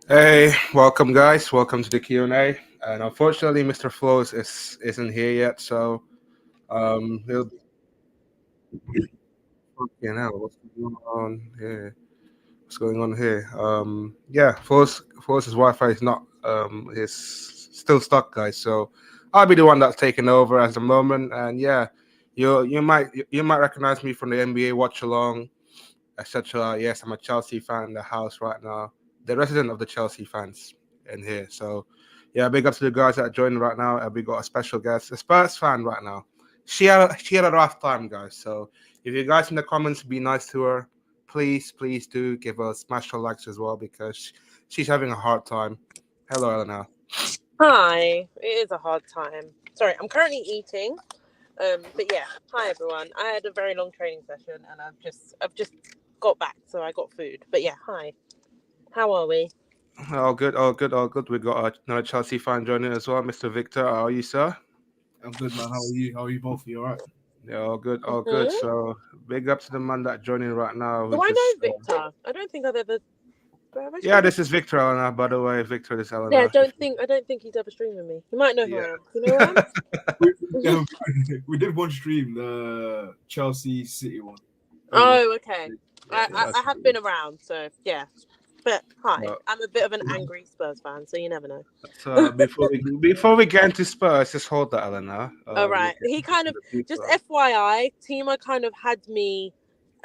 Hey, welcome guys. Welcome to the Q&A. And unfortunately, Mr. Flows isn't here yet, so he'll be what's going on here? What's going on here? Yeah, Flows' Wi-Fi is not is still stuck, guys. So I'll be the one that's taking over at the moment. And yeah, you might recognize me from the NBA watch along, etc. Yes, I'm a Chelsea fan in the house right now, the resident of the Chelsea fans in here. So, yeah, big up to the guys that are joining right now. And we got a special guest, a Spurs fan right now. She had a rough time, guys. So, if you guys in the comments be nice to her, please do give her smash her likes as well because she's having a hard time. Hello, Elena. Hi, it is a hard time. Sorry, I'm currently eating. But yeah, hi everyone. I had a very long training session and I've just got back, so I got food. But yeah, hi. How are we? All good, all good, all good. We got another Chelsea fan joining as well, Mr. Victor. How are you, sir? I'm good, man. How are you? How are you both? You all right? Yeah, all good, all good. Hmm. So big up to the man that joining right now. Do Who I know just Victor? I don't think I've ever. Have I yeah, spoken? this is Victor Elena. By the way, Victor, this is Yeah, Elena. I don't think he's ever streamed with me. You might know who Yeah, I am. You know who I am? We, um, we did one stream, the Chelsea City one. Oh, okay. yeah, I have been around, so yeah. But hi, so, I'm a bit of an angry Spurs fan, so you never know. so before we get into Spurs, just hold that, Elena. All We right. get He kind into of, the just people. FYI, Tima kind of had me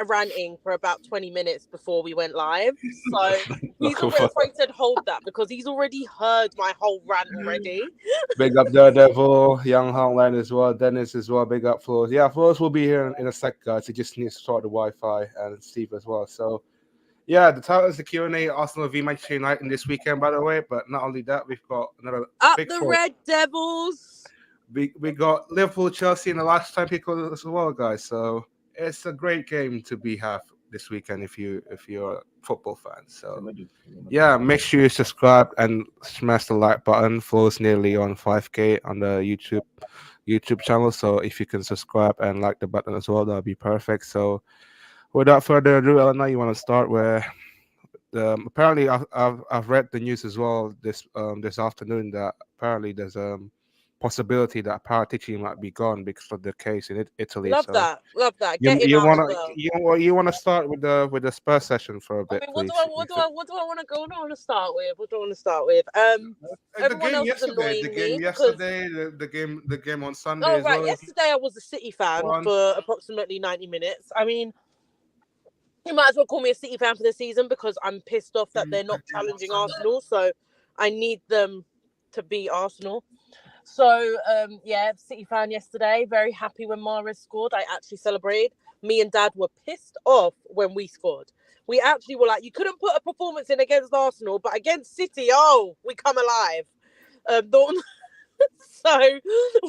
ranting for about 20 minutes before we went live. So Not cool for that's why he said hold that, because he's already heard my whole rant already. big up Daredevil, Young Hotline as well, Dennis as well. Big up Floors. Yeah, Floors will be here in a sec, guys. He just needs to sort the Wi-Fi and Steve as well. So. Yeah, the title is the Q&A Arsenal v Manchester United this weekend, by the way. But not only that, we've got another Up big the four. Red Devils. We got Liverpool, Chelsea in the last time pick as well, guys. So it's a great game to be have this weekend if you're a football fan. So yeah, make sure you subscribe and smash the like button. Flows nearly on 5K on the YouTube channel. So if you can subscribe and like the button as well, that'll be perfect. So without further ado, Elena, you want to start where? Apparently, I've read the news as well this afternoon that apparently there's possibility that Paratici might be gone because of the case in Italy. Love So that. Love that. you Get him you out as wanna well. you wanna start with the Spurs session for a I bit, mean, please? what do I want to go? What do I want to start with? What do I want to start with? The Everyone game else is yesterday, annoying me because the game on Sunday oh as right, well. yesterday I was a City fan One, for approximately 90 minutes. I mean, you might as well call me a City fan for the season because I'm pissed off that they're not challenging Arsenal. So I need them to beat Arsenal. So yeah, City fan yesterday. Very happy when Mahrez scored. I actually celebrated. Me and Dad were pissed off when we scored. We actually were like, you couldn't put a performance in against Arsenal, but against City, oh, we come alive. The So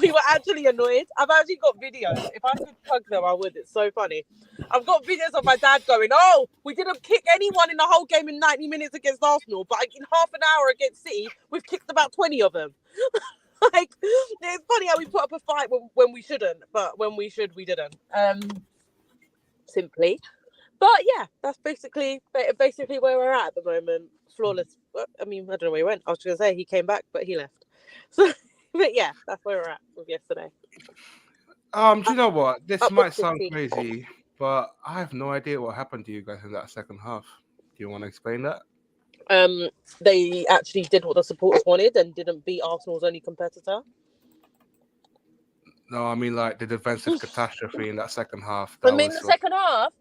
we were actually annoyed. I've actually got videos. If I could plug them, I would. It's so funny. I've got videos of my dad going, "Oh, we didn't kick anyone in the whole game in 90 minutes against Arsenal, but in half an hour against City, we've kicked about 20 of them." Like, it's funny how we put up a fight when we shouldn't, but when we should, we didn't. Simply. But yeah, that's basically where we're at the moment. Flawless. I mean, I don't know where he went. I was going to say he came back, but he left. So, but yeah, that's where we're at with yesterday. do you know what? This Up the might sound City. crazy, but I have no idea what happened to you guys in that second half. Do you want to explain that? They actually did what the supporters wanted and didn't beat Arsenal's only competitor. No, I mean like the defensive catastrophe in that second half. I That mean, the was like, second half,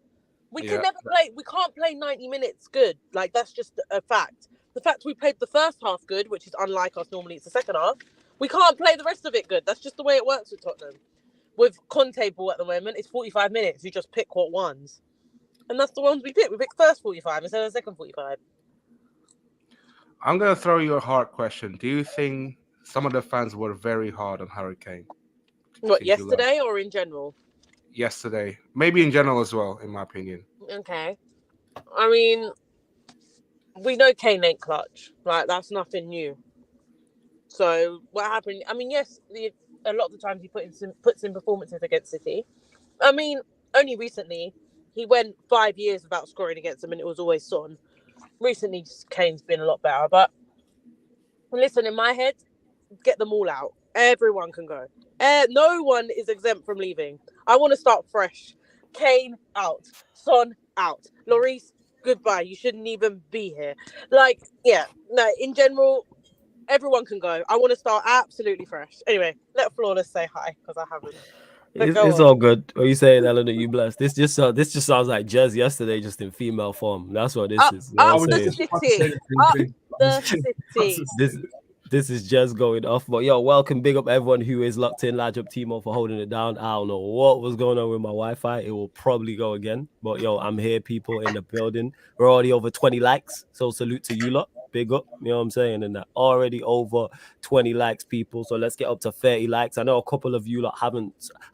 we can yeah, never play. We can't play 90 minutes good. Like, that's just a fact. The fact we played the first half good, which is unlike us. Normally, it's the second half. We can't play the rest of it good. That's just the way it works with Tottenham. With Conte ball at the moment, it's 45 minutes. You just pick what ones, and that's the ones we pick. We pick first 45 instead of the second 45. I'm gonna throw you a hard question. Do you think some of the fans were very hard on Hurricane What, since you left yesterday or in general? yesterday? Maybe in general as well, in my opinion. Okay. I mean, we know Kane ain't clutch. Like, that's nothing new. So what happened? I mean, yes, a lot of the times he puts in performances against City. I mean, only recently he went 5 years without scoring against them, and it was always Son. Recently, Kane's been a lot better. But listen, in my head, get them all out. Everyone can go. No one is exempt from leaving. I want to start fresh. Kane out. Son out. Lloris, goodbye. You shouldn't even be here. Like, yeah, no, in general, everyone can go. I want to start absolutely fresh. Anyway, let Flawless say hi because I haven't. It's all good. What you saying, Eleanor? You blessed. This just sounds like Jez yesterday, just in female form. That's what this is. You know Up what I'm the saying? city. Up the city. This is just going off. But yo, welcome, big up everyone who is locked in. Large up Timo for holding it down. I don't know what was going on with my Wi-Fi. It will probably go again. But yo, I'm here, people in the building. We're already over 20 likes. So salute to you lot. Big up. You know what I'm saying? And that already over 20 likes, people. So let's get up to 30 likes. I know a couple of you lot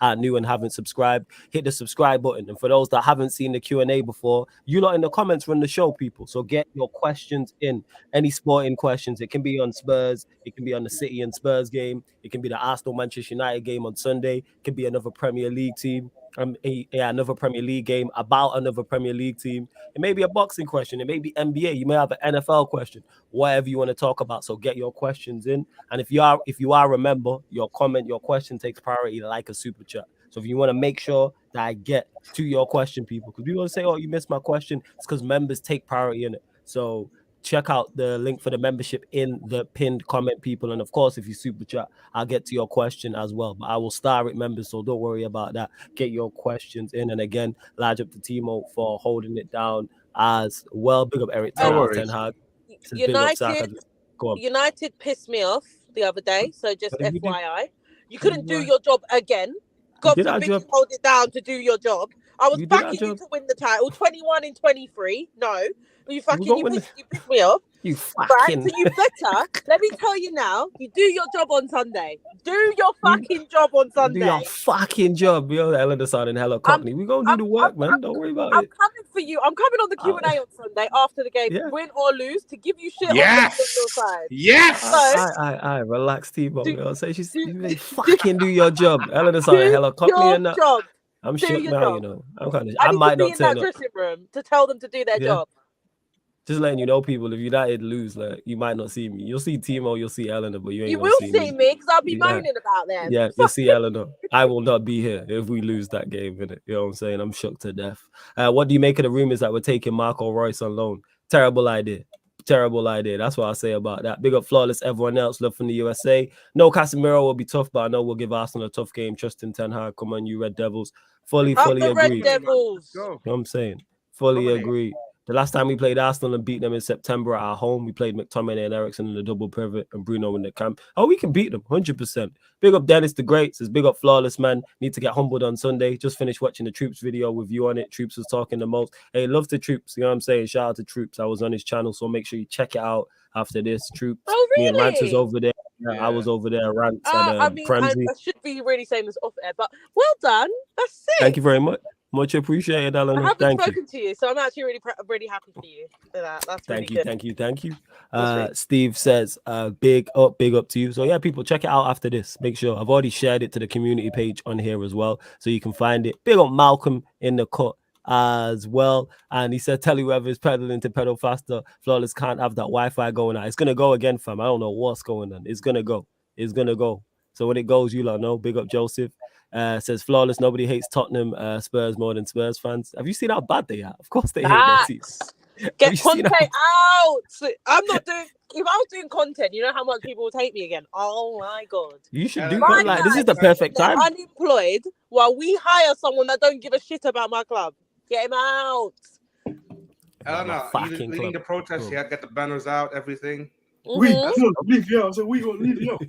are new and haven't subscribed. Hit the subscribe button. And for those that haven't seen the Q&A before, you lot in the comments run the show, people. So get your questions in. Any sporting questions. It can be on Spurs. It can be on the City and Spurs game. It can be the Arsenal Manchester United game on Sunday. It can be another Premier League team. Another Premier League game about another Premier League team. It may be a boxing question. It may be NBA. You may have an NFL question. Whatever you want to talk about. So get your questions in. And if you are, remember, your comment, your question takes priority like a super chat. So if you want to make sure that I get to your question, people, because people say, "Oh, you missed my question," it's because members take priority in it. So check out the link for the membership in the pinned comment, people. And of course, if you super chat, I'll get to your question as well. But I will star it, members, so don't worry about that. Get your questions in. And again, large up to Timo for holding it down as well. Big up Eric Ten Hag. United pissed me off the other day, so just FYI. You couldn't do your job again. God forbid you hold it down to do your job. I was backing you to win the title, 21 in 23. No, you pissed me off. You fucking. Right? So you better. Let me tell you now. You do your job on Sunday. Do your fucking job on Sunday. Do your fucking job, yo. Eleanor sounding hella cockney. We gonna do the work, man. Don't worry about it. I'm coming for you. I'm coming on the Q&A on Sunday after the game, win or lose, to give you shit on your side. Yes. I relax, Timo. Say she's fucking do your job. Eleanor sounding hella cockney and that. Job. I'm shook now, you know. I might not turn up. Dressing room to tell them to do their job. Just letting you know, people, if United lose, like, you might not see me. You'll see Timo, you'll see Eleanor, but you will see me because I'll be moaning about them. Yeah, you'll see Eleanor. I will not be here if we lose that game, innit? You know what I'm saying? I'm shook to death. What do you make of the rumors that we're taking Marco Reus on loan? Terrible idea. Terrible idea. That's what I say about that. Big up Flawless, everyone else. Love from the USA. No, Casemiro will be tough, but I know we'll give Arsenal a tough game. Trust in Ten Hag. Come on, you Red Devils. Fully agree. Red Devils. You know what I'm saying? Fully agree. The last time we played Arsenal and beat them in September at our home, we played McTominay and Eriksen in the double pivot and Bruno in the camp. Oh, we can beat them, 100%. Big up Dennis the Great. Says big up Flawless, man. Need to get humbled on Sunday. Just finished watching the Troops video with you on it. Troops was talking the most. Hey, love to Troops. You know what I'm saying? Shout out to Troops. I was on his channel, so make sure you check it out after this. Troops. Oh, really? Me and Rants was over there. Yeah. I was over there. Rants and I should be really saying this off air, but well done. That's sick. Thank you very much. Much appreciated, Eleanor. I haven't spoken to you, so I'm actually really happy for you for that. That's thank really you, good. thank you. Steve says, big up to you. So yeah, people, check it out after this. Make sure I've already shared it to the community page on here as well, so you can find it. Big up Malcolm in the cut as well, and he said, tell whoever is pedaling to pedal faster. Flawless can't have that Wi-Fi going out. It's gonna go again, fam. I don't know what's going on. It's gonna go. So when it goes, you lot know. Big up Joseph. Says Flawless, nobody hates Tottenham Spurs more than Spurs fans. Have you seen how bad they are? Of course they hate their team. Get content out. I'm not doing. If I was doing content, you know how much people would hate me again. Oh my god! You should do content. Like, this is the perfect time. Unemployed while we hire someone that don't give a shit about my club. Get him out. I don't know. Leading the protest, he had to get the banners out, everything. We gonna leave you out. So we gonna leave you out.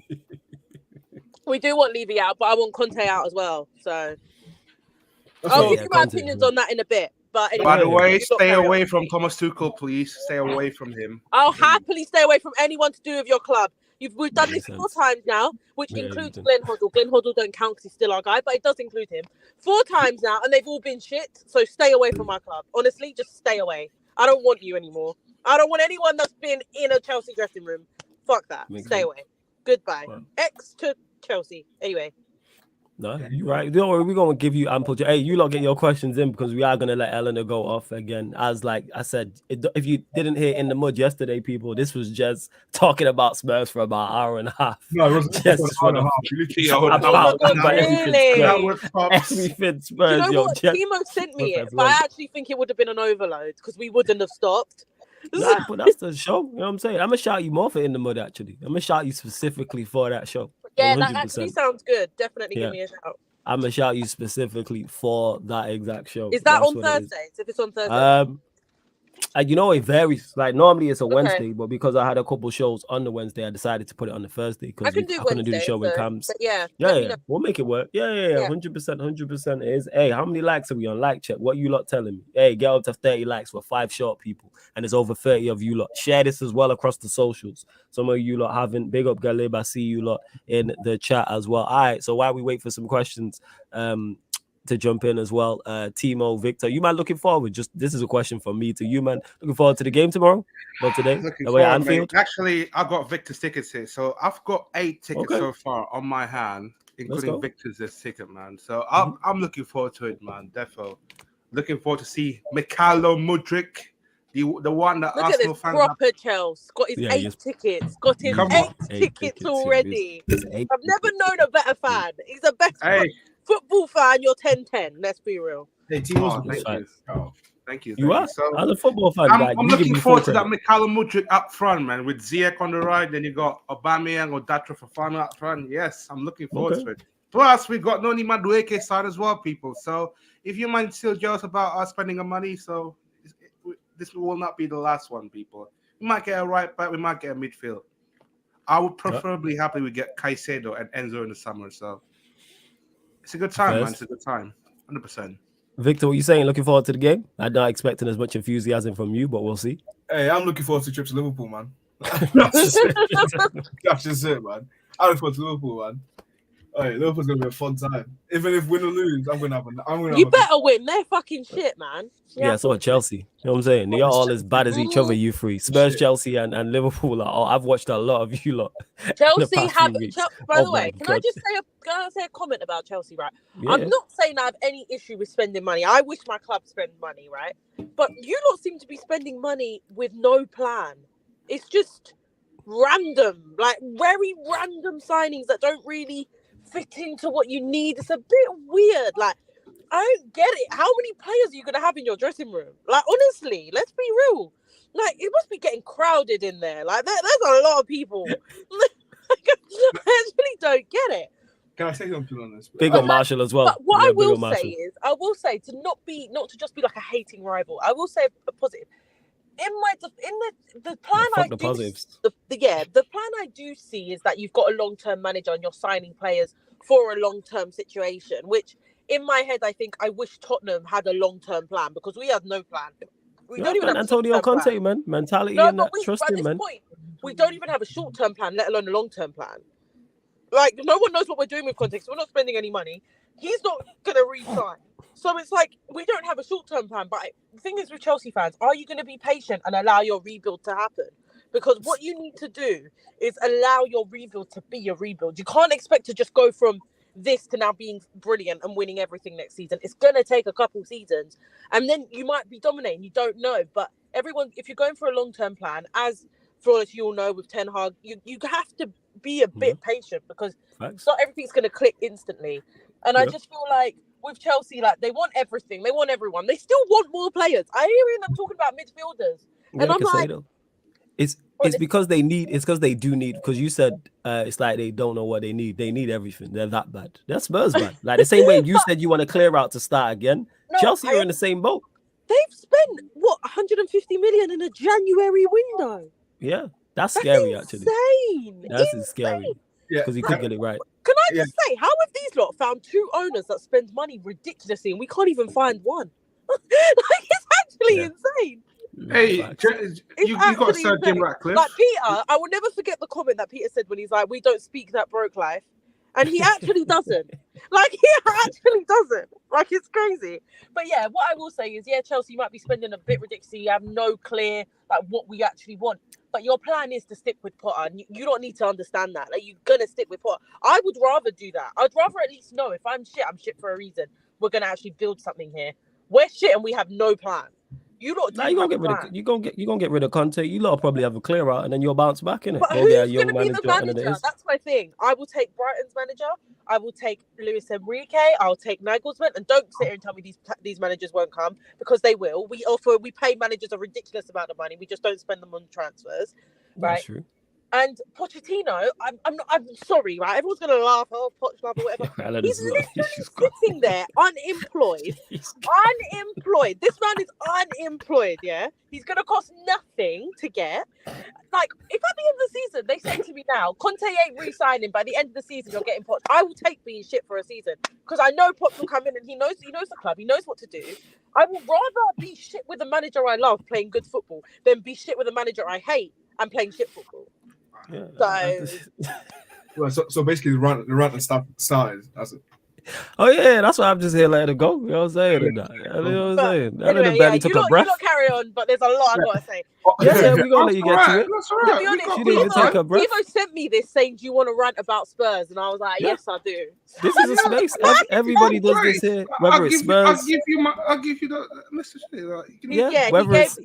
We do want Levy out, but I want Conte out as well. So I'll give you my opinions on that in a bit. But anyway, by the way, stay away from Thomas Tuchel, please. Stay away from him. I'll happily stay away from anyone to do with your club. We've done this 4 times now, which includes Glenn Hoddle. Glenn Hoddle don't count because he's still our guy, but it does include him. 4 times now, and they've all been shit. So stay away from my club. Honestly, just stay away. I don't want you anymore. I don't want anyone that's been in a Chelsea dressing room. Fuck that. Stay away. Goodbye. X to Chelsea. Anyway. No, you're right. Don't worry, we're gonna give you ample. Hey, you lot get your questions in because we are gonna let Eleanor go off again. As like I said, if you didn't hear in the mud yesterday, people, this was just talking about Spurs for about an hour and a half. No, it wasn't Just an for hour and a the half. You literally Yeah, sat oh down. Oh my about God, everything really? That Spurs. was pops. Everything Do Spurs, you know yo. what? Just Timo sent me was it, but I actually think it would have been an overload because we wouldn't have stopped. Nah, but that's the show. You know what I'm saying? I'm gonna shout you more for In the Mud. Actually, I'm gonna shout you specifically for that show. Yeah, that actually 100%. sounds good. Definitely Yeah. give me a shout. I'm gonna shout you specifically for that exact show. Is that That's on what it is. Thursdays? If it's on Thursday. You know, it varies. Like normally it's a Okay. Wednesday, but because I had a couple shows on the Wednesday, I decided to put it on the Thursday because I can do I couldn't do the Wednesday, show with so- Camps. but yeah, Yeah, let me yeah, know. we'll make it work. Yeah, Yeah. 100%. It is. Hey, how many likes are we on? Like check. What you lot telling me? Hey, get up to 30 likes for 5 short people, and there's over 30 of you lot. Share this as well across the socials. Some of you lot haven't. Big up Galib. I see you lot in the chat as well. All right. So while we wait for some questions, to jump in as well, Timo, Victor, you man looking forward? Just this is a question from me to you, man. Looking forward to the game tomorrow? Not today. Looking Away at forward, mate. Anfield. Actually, I got Victor's tickets here, so I've got 8 tickets Okay. so far on my hand, go. including Victor's this ticket, man. So I'm looking forward to it, man. Defo. Looking forward to see Mikhailo Mudryk, the one that Look at Arsenal this fans proper Chelsea. Got his Yeah, 8 yes. tickets. Got his Come 8 on. tickets already. It's 8 I've never tickets. known a better fan. He's the best Hey, football fan. You're 10-10. Let's be real. Hey, Timo's oh, the thank best. you. Oh. Thank you. You thank are? you. So As a football fan, I'm like, you give looking me forward full to that credit. Mikhailo Mudryk up front, man, with Ziyech on the right. Then you got Aubameyang or Datra Fofana up front. Yes, I'm looking forward Okay. to it. Plus, we got Noni Madueke side as well, people. So if you mind still jealous about us spending our money, so this will not be the last one, people. We might get a right back, we might get a midfield. I would preferably happily we get Caicedo and Enzo in the summer. So it's a good time, man. It's a good time. 100%. Victor, what you saying? Looking forward to the game? I'm not expecting as much enthusiasm from you, but we'll see. Hey, I'm looking forward to trip to Liverpool, man. That's just it. That's just it, man. I'm looking forward to Liverpool, man. Hey, Liverpool's gonna be a fun time. Even if win or lose, I'm gonna have You better win. They're fucking shit, man. Yeah, so are Chelsea. You know what I'm saying? They are all as bad as each other, you three. Spurs, Chelsea, and Liverpool. I've watched a lot of you lot. Chelsea past have. few weeks. By Oh the way, my can I God. just say a comment about Chelsea? Right, Yeah. I'm not saying I have any issue with spending money. I wish my club spend money, right? But you lot seem to be spending money with no plan. It's just random, like very random signings that don't really fit into what you need. It's a bit weird. Like, I don't get it. How many players are you gonna have in your dressing room? Like, honestly, let's be real. Like, it must be getting crowded in there. Like, there's a lot of people. I actually don't get it. Can I say something on this? Big But on Marshall as well. But what Yeah, I big will on Marshall. say is, I will say to not to just be like a hating rival. I will say a positive. The plan Fuck I the do, positives. the plan I do see is that you've got a long-term manager and you're signing players for a long-term situation. Which in my head, I think I wish Tottenham had a long-term plan because we had no plan. We Yeah, don't even man, have a Antonio short-term Conte, plan. man. Mentality No, and but that. Trust at him, this man. point, we don't even have a short-term plan, let alone a long-term plan. Like, no one knows what we're doing with Conte. We're not spending any money. He's not going to re-sign. So it's like, we don't have a short-term plan. But the thing is with Chelsea fans, are you going to be patient and allow your rebuild to happen? Because what you need to do is allow your rebuild to be a rebuild. You can't expect to just go from this to now being brilliant and winning everything next season. It's going to take a couple seasons. And then you might be dominating. You don't know. But everyone, if you're going for a long-term plan, as Flawless, you'll know with Ten Hag, you have to be a bit patient because not everything's going to click instantly. And I just feel like with Chelsea, like, they want everything. They want everyone. They still want more players. I hear them talking about midfielders. Yeah, And I'm Casado. like... It's because they need, it's because they do need, because you said it's like they don't know what they need. They need everything. They're that bad. That's Spurs bad. Like the same way you said you want to clear out to start again. No, Chelsea are in the same boat. They've spent, what, 150 million in a January window? Yeah, that's scary, actually. Insane. That's scary. Yeah, because he could get it right. Can I just say, how have these lot found 2 owners that spend money ridiculously and we can't even find one? Like, it's actually insane. Hey, you got Sir Jim Ratcliffe. Like, Peter, I will never forget the comment that Peter said when he's like, we don't speak that broke life. And he actually doesn't. Like, he actually doesn't. Like, it's crazy. But yeah, what I will say is, yeah, Chelsea might be spending a bit ridiculously. You have no clear, like, what we actually want. But your plan is to stick with Potter. And you don't need to understand that. Like, you're going to stick with Potter. I would rather do that. I'd rather at least know if I'm shit for a reason. We're going to actually build something here. We're shit and we have no plan. You lot Now you gonna get rid of Conte. You lot probably have a clear out, and then you'll bounce back in it. But Go get a who's young going to be the manager. manager? That's my thing. I will take Brighton's manager. I will take Luis Enrique. I'll take Nagelsmann. And don't sit here and tell me these managers won't come, because they will. We pay managers a ridiculous amount of money. We just don't spend them on transfers, right? That's true. And Pochettino, I'm sorry, right? Everyone's gonna laugh, oh, Poch love or whatever. He's literally sitting there unemployed. Unemployed. This man is unemployed, yeah? He's gonna cost nothing to get. Like, if at the end of the season they say to me now, Conte ain't re-signing, by the end of the season you're getting Poch, I will take being shit for a season. Because I know Poch will come in and he knows the club, he knows what to do. I would rather be shit with a manager I love playing good football than be shit with a manager I hate and playing shit football. Yeah. So basically, the rant and stuff started. That's it. Oh yeah, that's why I'm just here letting it go. You know what I'm saying? You know what I'm saying? Anyway, yeah, took a breath. You lot carry on, but there's a lot I gotta say. Yeah, we're gonna let you get to it. That's all To right. be honest, She didn't even take a breath. Evo sent me this saying, "Do you want to rant about Spurs?" And I was like, "Yes, I do." This is a space. Everybody does this here, whether it's Spurs. I'll give you the message. Whether it's.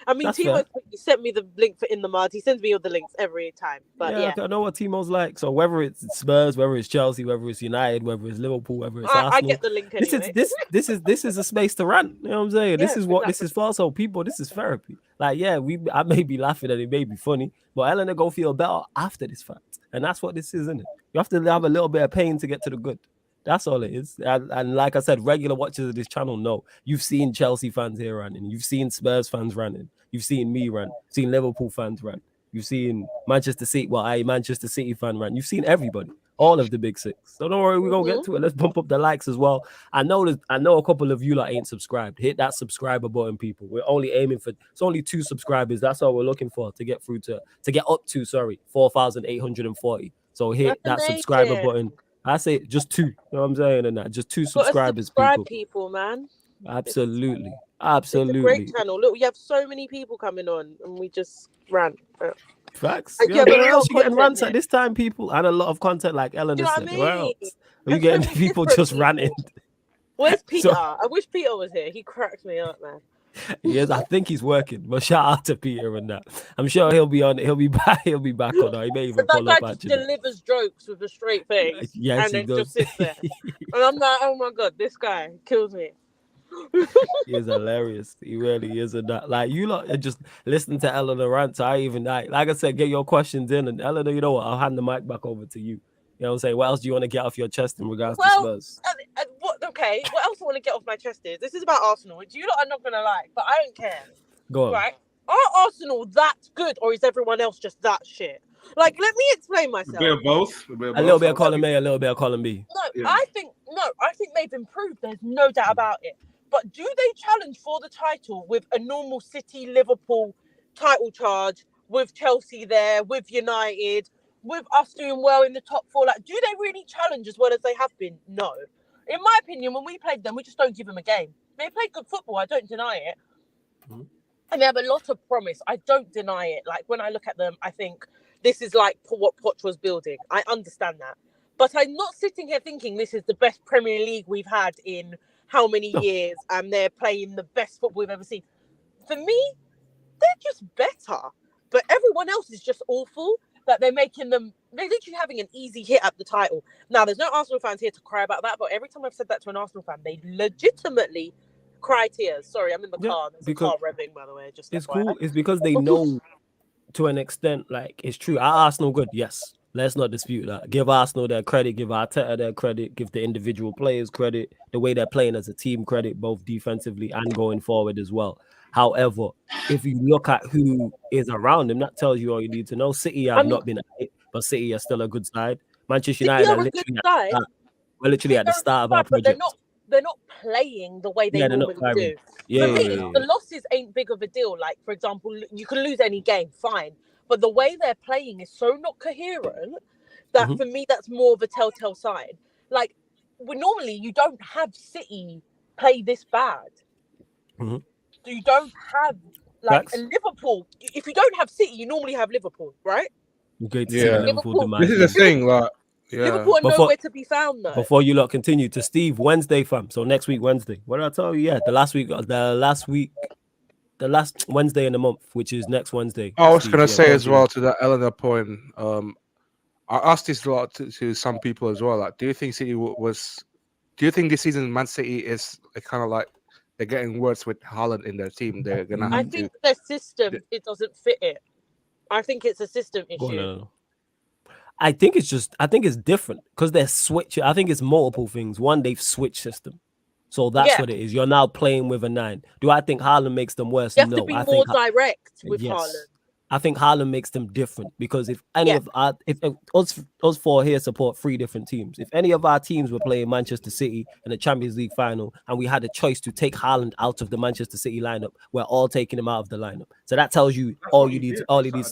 I mean, That's Timo fair. sent me the link for In the Mud. He sends me all the links every time. But yeah. I know what Timo's like. So whether it's Spurs, whether it's Chelsea, whether it's United, whether it's Liverpool, whether it's Arsenal, I get the link anyway. This is a space to rant. You know what I'm saying? Yeah, this is what this is for. So people, this is therapy. Like, yeah, I may be laughing and it may be funny, but Eleanor gonna feel better after this fact, and that's what this is, isn't it? You have to have a little bit of pain to get to the good. That's all it is. And like I said, regular watchers of this channel know you've seen Chelsea fans here ranting, you've seen Spurs fans ranting, you've seen me rant, seen Liverpool fans rant, you've seen Manchester City fan rant, you've seen everybody, all of the big six. So don't worry, we're gonna get to it. Let's bump up the likes as well. I know a couple of you ain't subscribed. Hit that subscriber button, people. We're only aiming for it's only 2 subscribers. That's all we're looking for to get up to 4,840. So hit that subscriber button. I say just 2. You know what I'm saying? And that just 2 subscribers, people, man. Absolutely. It's a great channel. Look, we have so many people coming on, and we just rant. Facts. Where else you getting rants at this time, people? And a lot of content, like Eleanor said. Where else are you getting people just ranting? Where's Peter? I wish Peter was here. He cracks me up, man. Yes, I think he's working. But shout out to Peter and that. I'm sure he'll be on. He'll be back. He'll be back on. He may even follow up. That guy just delivers jokes with a straight face. Yes, and then just sits there. And I'm like, oh my god, this guy kills me. He is hilarious. He really is. And that, like, you lot just listen to Eleanor rant. Like I said, get your questions in. And Eleanor, you know what? I'll hand the mic back over to you. You know what I'm saying? What else do you want to get off your chest in regards to Spurs? What else I want to get off my chest is, this is about Arsenal, which you lot are not going to like, but I don't care. Go on. Right? Are Arsenal that good, or is everyone else just that shit? Like, let me explain myself. A bit of both. A little bit of column A, a little bit of column B. I think they've improved. There's no doubt about it. But do they challenge for the title with a normal City, Liverpool title charge, with Chelsea there, with United, with us doing well in the top 4? Like, do they really challenge as well as they have been? No. In my opinion, when we played them, we just don't give them a game. They played good football. I don't deny it. Mm-hmm. And they have a lot of promise. I don't deny it. Like, when I look at them, I think this is like what Poch was building. I understand that. But I'm not sitting here thinking this is the best Premier League we've had in how many years, and they're playing the best football we've ever seen. For me, they're just better. But everyone else is just awful. That they're literally having an easy hit at the title. Now, there's no Arsenal fans here to cry about that, but every time I've said that to an Arsenal fan, they legitimately cry tears. Sorry, I'm in the car. There's a car revving, by the way. It's cool. It's because they know to an extent, like, it's true. Are Arsenal good? Yes. Let's not dispute that. Give Arsenal their credit, give Arteta their credit, give the individual players credit, the way they're playing as a team credit, both defensively and going forward as well. However, if you look at who is around them, that tells you all you need to know. City have not been at it, but City are still a good side. Manchester United are literally at the start of our project. They're not playing the way they normally do. The losses ain't big of a deal. Like, for example, you can lose any game, fine. But the way they're playing is so not coherent That for me, that's more of a telltale sign. Like, normally you don't have City play this bad. Mhm. So you don't have like Facts. a Liverpool. If you don't have City, you normally have Liverpool, right? Great to see Yeah. Liverpool Liverpool, This demise. is the Man. thing, like, yeah. Liverpool are nowhere to be found though. Before you lot continue to Steve, Wednesday, fam. So next week, Wednesday. What did I tell you? Yeah, the last Wednesday in the month, which is next Wednesday. I was Steve. gonna Yeah, say come as to well to that Eleanor point. I asked this a lot to some people as well. Like, do you think City was? Do you think this season Man City is kind of like they're getting worse with Haaland in their team? They're gonna I have think to. their system it doesn't fit it. I think it's a system Go on, issue. no. I think it's different because they're switching. I think it's multiple things. One, they've switched system. So that's what it is. You're now playing with a 9. Do I think Haaland makes them worse? You have to No. be I more think direct with yes. Haaland. I think Haaland makes them different because if any of our, if us four here support 3 different teams, if any of our teams were playing Manchester City in the Champions League final and we had a choice to take Haaland out of the Manchester City lineup, we're all taking him out of the lineup. So that tells you all he needs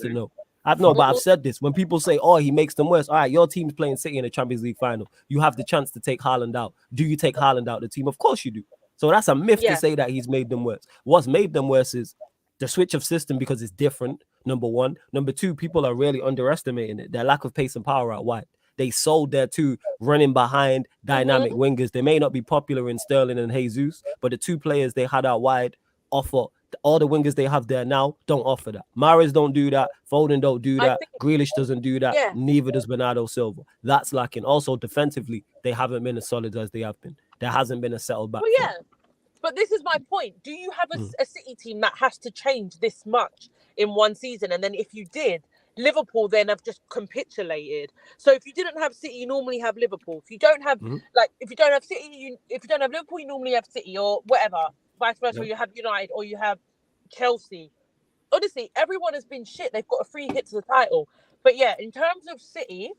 to know. But I've said this. When people say, "Oh, he makes them worse," all right, your team's playing City in the Champions League final. You have the chance to take Haaland out. Do you take Haaland out of the team? Of course you do. So that's a myth to say that he's made them worse. What's made them worse is the switch of system because it's different. Number one. Number two, people are really underestimating it. Their lack of pace and power out wide. They sold their 2 running behind dynamic wingers. They may not be popular in Sterling and Jesus, but the 2 players they had out wide offer. All the wingers they have there now don't offer that. Mahrez don't do that. Foden don't do that. Grealish doesn't do that. Neither does Bernardo Silva. That's lacking. Also, defensively, they haven't been as solid as they have been. There hasn't been a settled back. Well, yeah. But this is my point. Do you have a City team that has to change this much in one season? And then if you did, Liverpool then have just capitulated. So if you didn't have City, you normally have Liverpool. If you don't have if you don't have City, if you don't have Liverpool, you normally have City or whatever. Vice versa, or you have United or you have Chelsea. Honestly, everyone has been shit. They've got a free hit to the title. But yeah, in terms of City,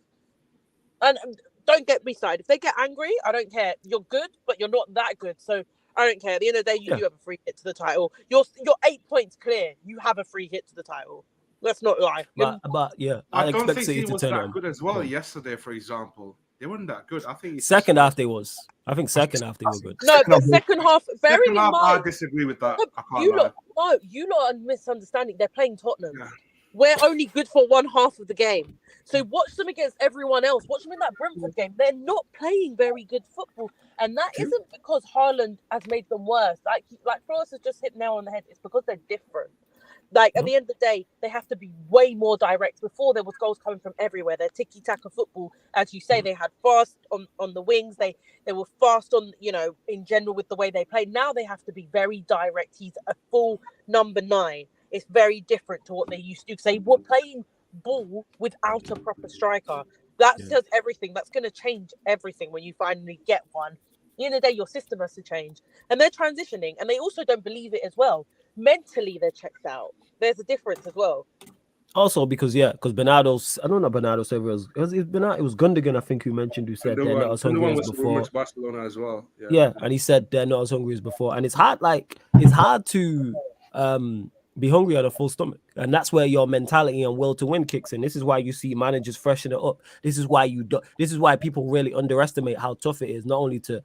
and don't get me started. If they get angry, I don't care. You're good, but you're not that good. So I don't care. At the end of the day, you do have a free hit to the title. You're 8 points clear. You have a free hit to the title. Let's not lie. But yeah, I don't expect think City he to was turn that on. good as well yesterday, for example. They weren't that good. I think second half they was. I think second half they were good. No, but second half, bearing in mind, I disagree with that. You lot are misunderstanding. They're playing Tottenham. Yeah. We're only good for one half of the game. So watch them against everyone else. Watch them in that Brentford game. They're not playing very good football. And that isn't because Haaland has made them worse. Like Flores has just hit nail on the head. It's because they're different. Like, at the end of the day, they have to be way more direct. Before, there was goals coming from everywhere. They're tiki-taka football. As you say, they had fast on the wings. They were fast on, in general with the way they played. Now they have to be very direct. He's a full number 9. It's very different to what they used to. Say, we're playing ball without a proper striker. That says everything. That's going to change everything when you finally get one. At the end of the day, your system has to change. And they're transitioning. And they also don't believe it as well. Mentally, they're checked out. There's a difference as well. Also, because Bernardo's, I don't know Bernardo Silva. It was Gundogan, I think, who mentioned, who said they're not as hungry as before. Barcelona as well. Yeah, and he said they're not as hungry as before. And it's hard to be hungry on a full stomach. And that's where your mentality and will to win kicks in. This is why you see managers freshen it up. This is why people really underestimate how tough it is, not only to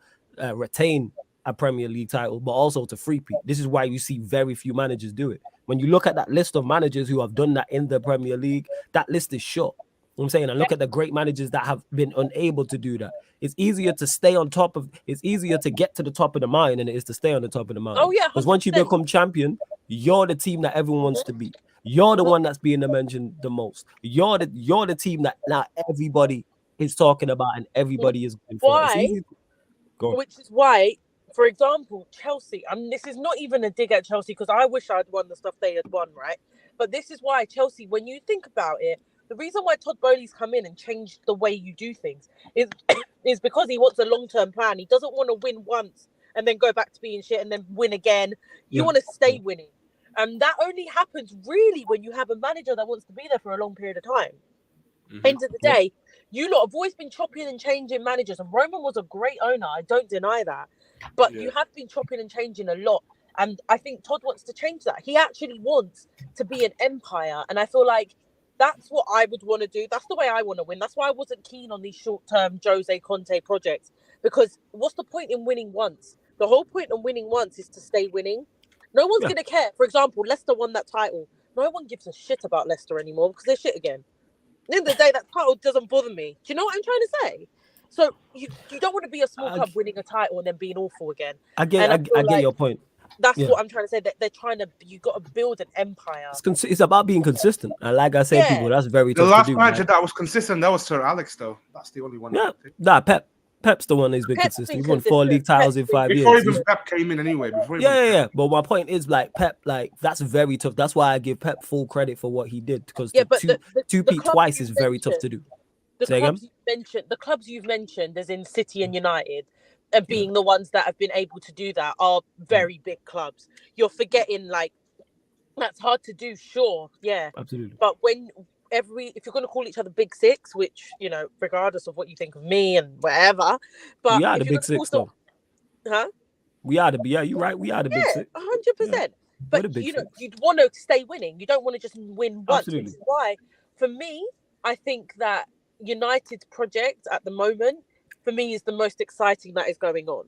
retain a Premier League title, but also to three-peat. This is why you see very few managers do it. When you look at that list of managers who have done that in the Premier League, that list is short. You know what I'm saying? And look at the great managers that have been unable to do that. It's easier to stay on top of, it's easier to get to the top of the mountain than it is to stay on the top of the mountain. Oh, yeah. Because once you become champion, you're the team that everyone wants to beat. You're the one that's being mentioned the most. You're the team that now everybody is talking about and everybody is going for. Why? Which is why, for example, Chelsea, this is not even a dig at Chelsea because I wish I'd won the stuff they had won, right? But this is why Chelsea, when you think about it, the reason why Todd Bowley's come in and changed the way you do things is because he wants a long-term plan. He doesn't want to win once and then go back to being shit and then win again. You want to stay winning. And that only happens really when you have a manager that wants to be there for a long period of time. End of the day, you lot have always been chopping and changing managers. And Roman was a great owner. I don't deny that. But you have been chopping and changing a lot. And I think Todd wants to change that. He actually wants to be an empire. And I feel like That's what I would want to do. That's the way I want to win. That's why I wasn't keen on these short-term Jose Conte projects, because what's the point in winning once? The whole point of winning once is to stay winning. No one's going to care. For example, Leicester won that title. No one gives a shit about Leicester anymore because they're shit again. At the end of the day, that title doesn't bother me. Do you know what I'm trying to say? So you don't want to be a small club winning a title and then being awful again. I get your point. That's what I'm trying to say. That they're trying to. You got to build an empire. It's about being consistent, and like I said, people, that's very tough the last to do. manager that was consistent, that was Sir Alex, though. That's the only one. Yeah, Pep's the one who's been consistent. He's won 4 league titles in 5 years. Before even Pep came in, anyway. Yeah. But my point is, like Pep, like that's very tough. That's why I give Pep full credit for what he did, because two peat twice is very tough to do. The clubs you've mentioned, as in City and United, and being the ones that have been able to do that, are very big clubs. You're forgetting, like, that's hard to do, sure, yeah, absolutely. But if you're going to call each other Big Six, which, you know, regardless of what you think of me and whatever, but we are the Big Six, though. We are the you're right. We are the Big Six. 100%. But you know, you'd want to stay winning. You don't want to just win once. Absolutely. Which is why, for me, I think that United's project at the moment, for me, is the most exciting that is going on.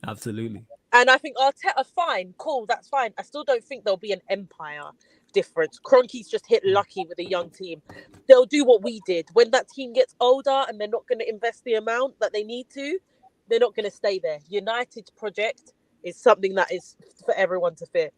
Absolutely. And I think Arteta, fine, cool, that's fine. I still don't think there'll be an empire difference. Kroenke's just hit lucky with a young team. They'll do what we did. When that team gets older and they're not going to invest the amount that they need to, they're not going to stay there. United's project is something that is for everyone to fear.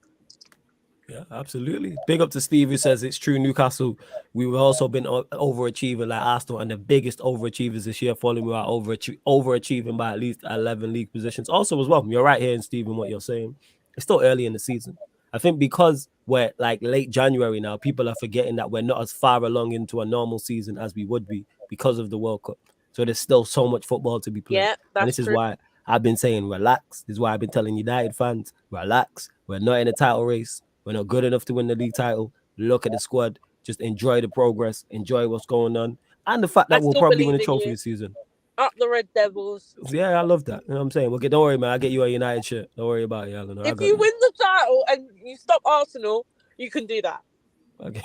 Yeah, absolutely. Big up to Steve, who says it's true. Newcastle, we've also been overachieving like Arsenal, and the biggest overachievers this year, following we are overachieving by at least 11 league positions. Also, as well, you're right here, Stephen, what you're saying. It's still early in the season. I think because we're like late January now, people are forgetting that we're not as far along into a normal season as we would be because of the World Cup. So there's still so much football to be played. Yeah, and this is why I've been saying relax. This is why I've been telling United fans, relax. We're not in a title race. We're not good enough to win the league title. Look at the squad. Just enjoy the progress. Enjoy what's going on. And the fact that we'll probably win a trophy this season. Up the Red Devils. Yeah, I love that. You know what I'm saying? Well, don't worry, man. I'll get you a United shirt. Don't worry about it, Alan. If you win the title and you stop Arsenal, you can do that. Okay.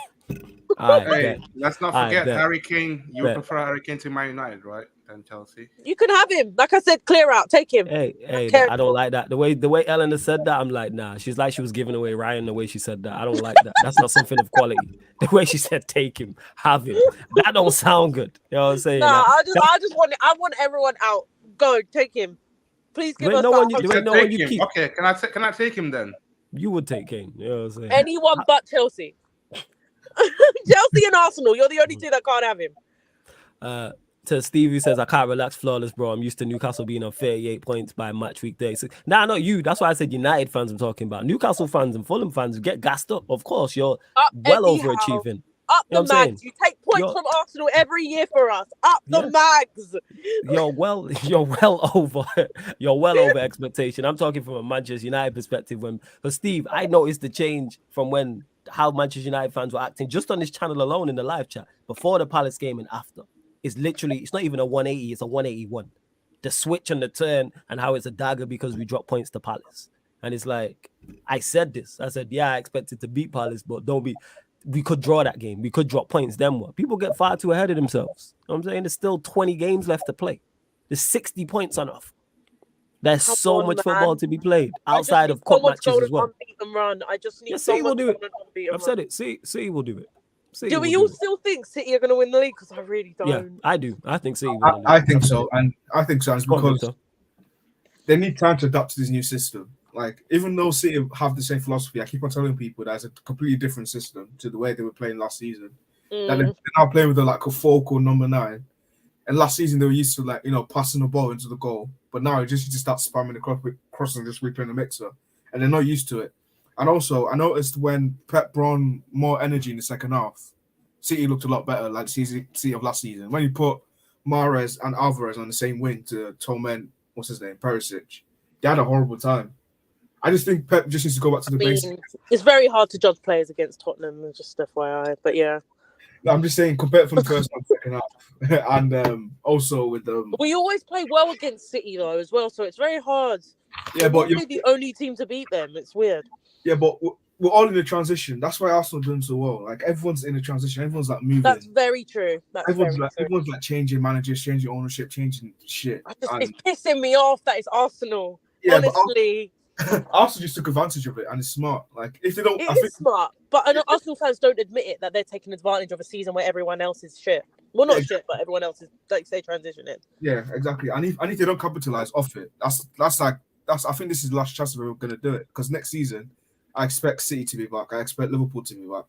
All right, let's not forget Harry Kane. You would prefer Harry Kane to Man United, right? Than Chelsea. You can have him. Like I said, clear out. Take him. Hey, I don't like that. The way Eleanor said that, I'm like, nah. She's like she was giving away Ryan the way she said that. I don't like that. That's not something of quality. The way she said, take him, have him. That don't sound good. You know what I'm saying? Nah, I want everyone out. Go, take him. Please give us that. Okay, can I take him then? You would take Kane. You know what I'm saying? Anyone but Chelsea. Chelsea and Arsenal. You're the only two that can't have him. To Steve, who says, I can't relax flawless, bro. I'm used to Newcastle being on 38 points by match week day. So, nah, not you. That's why I said United fans I'm talking about. Newcastle fans and Fulham fans get gassed up. Of course, you're well overachieving. Up the mags. You take points from Arsenal every year for us. Up the mags. You're well over expectation. I'm talking from a Manchester United perspective. But Steve, I noticed the change from how Manchester United fans were acting just on this channel alone in the live chat before the Palace game and after. It's not even a 180, it's a 181. The switch and the turn and how it's a dagger because we dropped points to Palace. And it's like, I said this. I said, yeah, I expected to beat Palace, but we could draw that game. We could drop points. Then what? People get far too ahead of themselves. You know what I'm saying? There's still 20 games left to play. There's 60 points on off. There's so much football to be played outside of cup matches as well. Run. I just need City will do it. I've said it. City will do it. Do we all still think City are going to win the league? Because I really don't. Yeah, I do. I think City will. I think so. And I think so because they need time to adapt to this new system. Like, even though City have the same philosophy, I keep on telling people that it's a completely different system to the way they were playing last season. That they're now playing with a focal number 9. And last season they were used to passing the ball into the goal. But now you just start spamming the cross and just whipping the mixer. And they're not used to it. And also, I noticed when Pep brought more energy in the second half, City looked a lot better, like City of last season. When you put Mahrez and Alvarez on the same wing to torment, Perisic, they had a horrible time. I just think Pep just needs to go back to the basics. It's very hard to judge players against Tottenham, just FYI. But yeah. No, I'm just saying, compared from the first and second half. And also with them. We always play well against City, though, as well. So it's very hard. Yeah, but you're the only team to beat them. It's weird. Yeah, but we're all in a transition. That's why Arsenal doing so well. Like everyone's in a transition. Everyone's like moving. That's very true. Everyone's like changing managers, changing ownership, changing shit. It's pissing me off that it's Arsenal. Yeah, honestly. but Arsenal just took advantage of it, and it's smart. Like if they don't, It is smart, but I know Arsenal fans don't admit it that they're taking advantage of a season where everyone else is shit. Well, not shit, but everyone else is like say transitioning. Yeah, exactly. And if they don't capitalize off it, that's. I think this is the last chance we're going to do it because next season, I expect City to be back. I expect Liverpool to be back,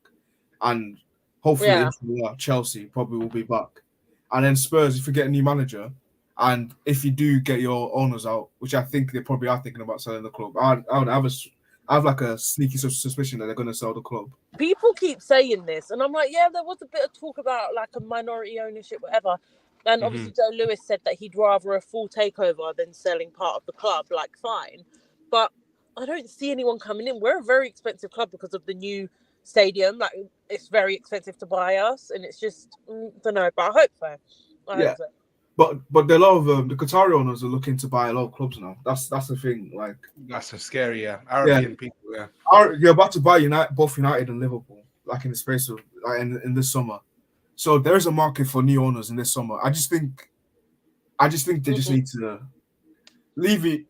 and hopefully Chelsea probably will be back. And then Spurs, if you get a new manager, and if you do get your owners out, which I think they probably are thinking about selling the club, I have like a sneaky suspicion that they're going to sell the club. People keep saying this, and I'm like, yeah, there was a bit of talk about like a minority ownership, whatever. And obviously, Joe Lewis said that he'd rather a full takeover than selling part of the club. Like, fine, but I don't see anyone coming in. We're a very expensive club because of the new stadium. Like, it's very expensive to buy us, and it's just don't know. But I hope so. I hope so. But a lot of the Qatari owners are looking to buy a lot of clubs now. That's the thing. Like that's a scary, Arabian people. Yeah, you're about to buy both United and Liverpool, like in the space of like in this summer. So there is a market for new owners in this summer. I just think they just need to leave it.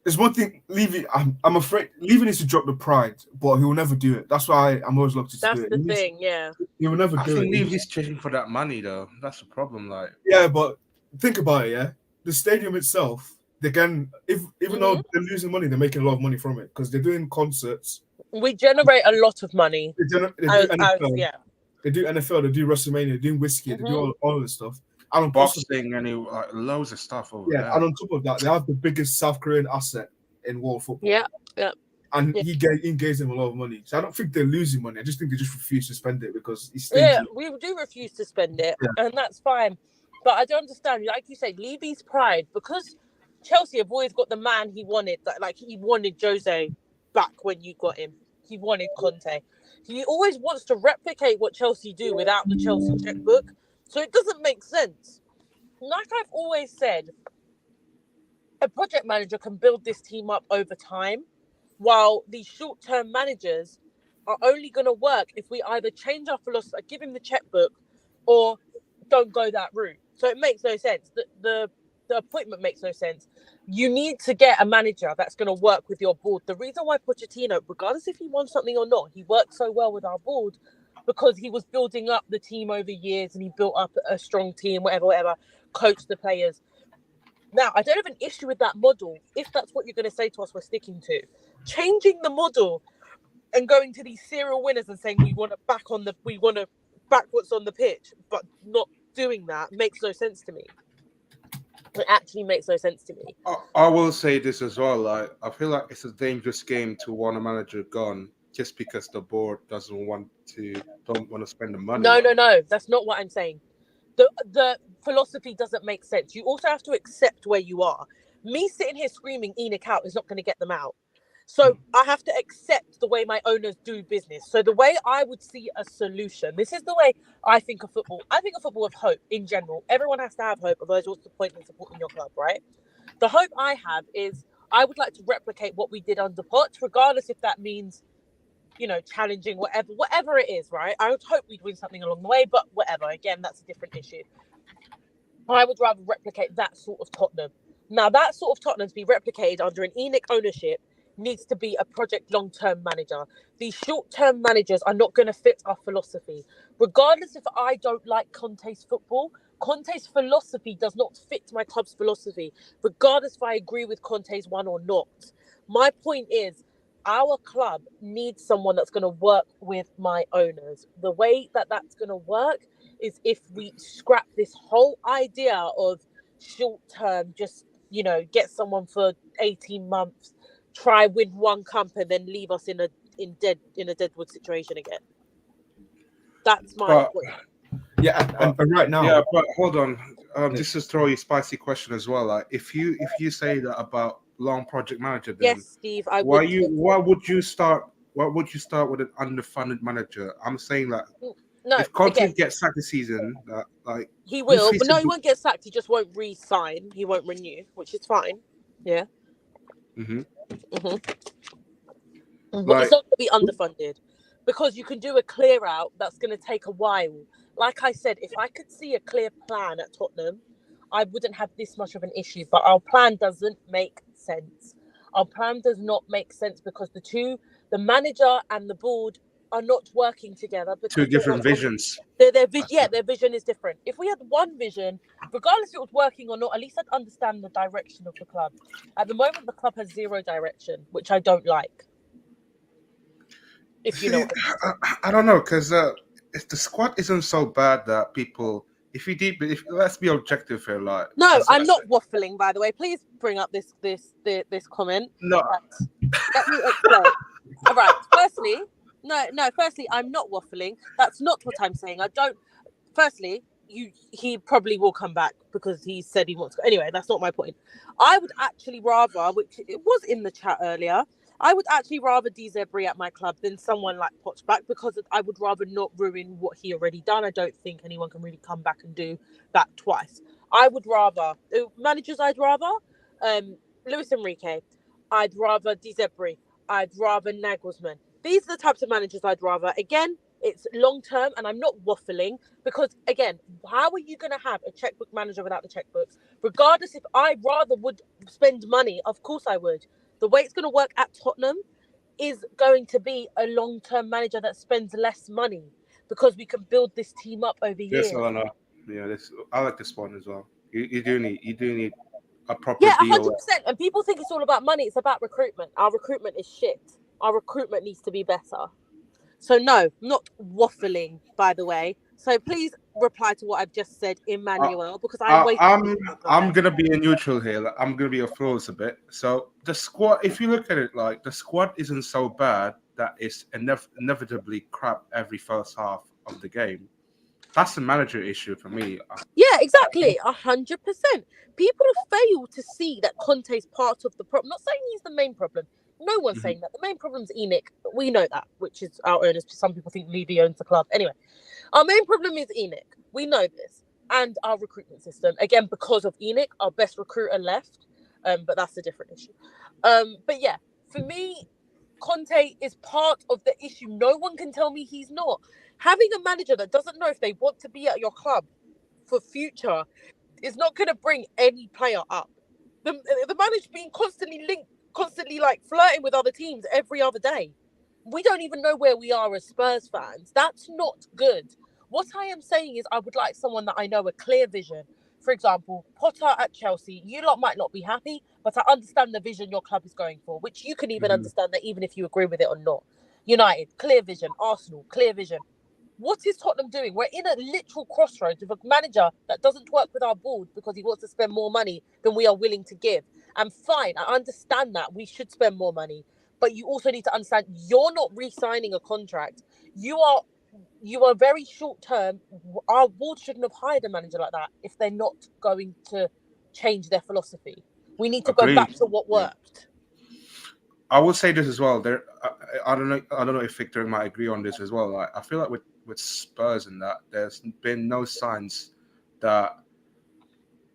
There's one thing. Levy, I'm afraid Levy needs to drop the pride, but he will never do it. That's why I'm always reluctant to do it. That's the thing, yeah. He will never do it. I think Levy's chasing for that money, though. That's the problem. Like, yeah, but think about it. Yeah, the stadium itself, they can even though they're losing money, they're making a lot of money from it because they're doing concerts. We generate a lot of money. They do NFL. Yeah. They do NFL. They do WrestleMania. They're doing whiskey. They do all this stuff. And boxing and like loads of stuff over there. And on top of that, they have the biggest South Korean asset in world football. Yeah. And he gave them a lot of money. So I don't think they're losing money. I just think they just refuse to spend it because he's we do refuse to spend it, and that's fine. But I don't understand. Like you said, Levy's pride, because Chelsea have always got the man he wanted. Like he wanted Jose back when you got him. He wanted Conte. He always wants to replicate what Chelsea do without the Chelsea checkbook. So it doesn't make sense. Like I've always said, a project manager can build this team up over time, while these short-term managers are only going to work if we either change our philosophy, give him the checkbook, or don't go that route. So it makes no sense. The appointment makes no sense. You need to get a manager that's going to work with your board. The reason why Pochettino, regardless if he won something or not, he worked so well with our board because he was building up the team over years and he built up a strong team, whatever, coached the players. Now, I don't have an issue with that model. If that's what you're going to say to us, we're sticking to. Changing the model and going to these serial winners and saying we want to back what's on the pitch, but not doing that makes no sense to me. It actually makes no sense to me. I will say this as well. Like, I feel like it's a dangerous game to want a manager gone just because the board don't want to spend the money. No. That's not what I'm saying. The philosophy doesn't make sense. You also have to accept where you are. Me sitting here screaming Enoch out is not going to get them out. So I have to accept the way my owners do business. So the way I would see a solution, this is the way I think of football. I think of football with hope in general. Everyone has to have hope, otherwise what's the point in supporting your club, right? The hope I have is I would like to replicate what we did under Poch, regardless if that means, challenging whatever it is, right? I would hope we'd win something along the way, but whatever. Again, that's a different issue. I would rather replicate that sort of Tottenham. Now, that sort of Tottenham to be replicated under an Enoch ownership needs to be a project long-term manager. These short-term managers are not going to fit our philosophy. Regardless if I don't like Conte's football, Conte's philosophy does not fit my club's philosophy, regardless if I agree with Conte's one or not. My point is, our club needs someone that's going to work with my owners. The way that that's going to work is if we scrap this whole idea of short-term, just, get someone for 18 months, try win one cup and then leave us in a deadwood situation again. That's my point. Yeah, and right now. Yeah, but hold on. Just to throw you a spicy question as well. Like, if you say that about long project manager, then yes, Steve, why would you start with an underfunded manager? I'm saying that if Conte gets sacked this season, like he will, but no, he won't get sacked. He just won't re-sign. He won't renew, which is fine. Yeah. But it's not going to be underfunded because you can do a clear out that's going to take a while. Like I said, if I could see a clear plan at Tottenham, I wouldn't have this much of an issue. But our plan doesn't make sense. Our plan does not make sense because the manager and the board are not working together. Because Two different visions. Their vision is different. If we had one vision, regardless if it was working or not, at least I'd understand the direction of the club. At the moment, the club has zero direction, which I don't like. If you know what I don't know, because if the squad isn't so bad that people, if let's be objective here, like. No, I'm not waffling, by the way. Please bring up this comment. No. Let me explain. All right. Firstly, I'm not waffling. That's not what I'm saying. Firstly, he probably will come back because he said he wants to. Anyway, that's not my point. I would actually rather, which it was in the chat earlier, I would actually rather Dzebri at my club than someone like Pochback because I would rather not ruin what he already done. I don't think anyone can really come back and do that twice. I would rather managers. I'd rather Luis Enrique. I'd rather Dzebri. I'd rather Nagelsmann. These are the types of managers I'd rather. Again, it's long term, and I'm not waffling because again, how are you going to have a checkbook manager without the checkbooks? Regardless, if I rather would spend money, of course I would. The way it's going to work at Tottenham is going to be a long-term manager that spends less money because we can build this team up over years. Yes, Eleanor. Yeah, I like this one as well. You do need a proper deal. 100%. And people think it's all about money. It's about recruitment. Our recruitment is shit. Our recruitment needs to be better. So no, not waffling, by the way. So please reply to what I've just said, Emmanuel, because I'm gonna be a neutral here. Like, I'm gonna be a flaws a bit. So the squad, if you look at it, like the squad isn't so bad that it's inevitably crap every first half of the game. That's the manager issue for me. Yeah, exactly, 100%. People have failed to see that Conte's part of the problem. Not saying he's the main problem. No one's saying that. The main problem is ENIC. We know that, which is our owners. Some people think Levy owns the club. Anyway, our main problem is ENIC. We know this. And our recruitment system. Again, because of ENIC, our best recruiter left. But that's a different issue. But yeah, for me, Conte is part of the issue. No one can tell me he's not. Having a manager that doesn't know if they want to be at your club for future is not going to bring any player up. The manager being constantly linked, constantly like flirting with other teams every other day. We don't even know where we are as Spurs fans. That's not good. What I am saying is I would like someone that I know a clear vision. For example, Potter at Chelsea, you lot might not be happy, but I understand the vision your club is going for, which you can even understand that even if you agree with it or not. United, clear vision. Arsenal, clear vision. What is Tottenham doing? We're in a literal crossroads with a manager that doesn't work with our board because he wants to spend more money than we are willing to give. And fine, I understand that we should spend more money, but you also need to understand you're not re-signing a contract. You are very short term. Our board shouldn't have hired a manager like that if they're not going to change their philosophy. We need to go back to what worked. I will say this as well. I don't know if Victor might agree on this as well. Like, I feel like with Spurs and that, there's been no signs that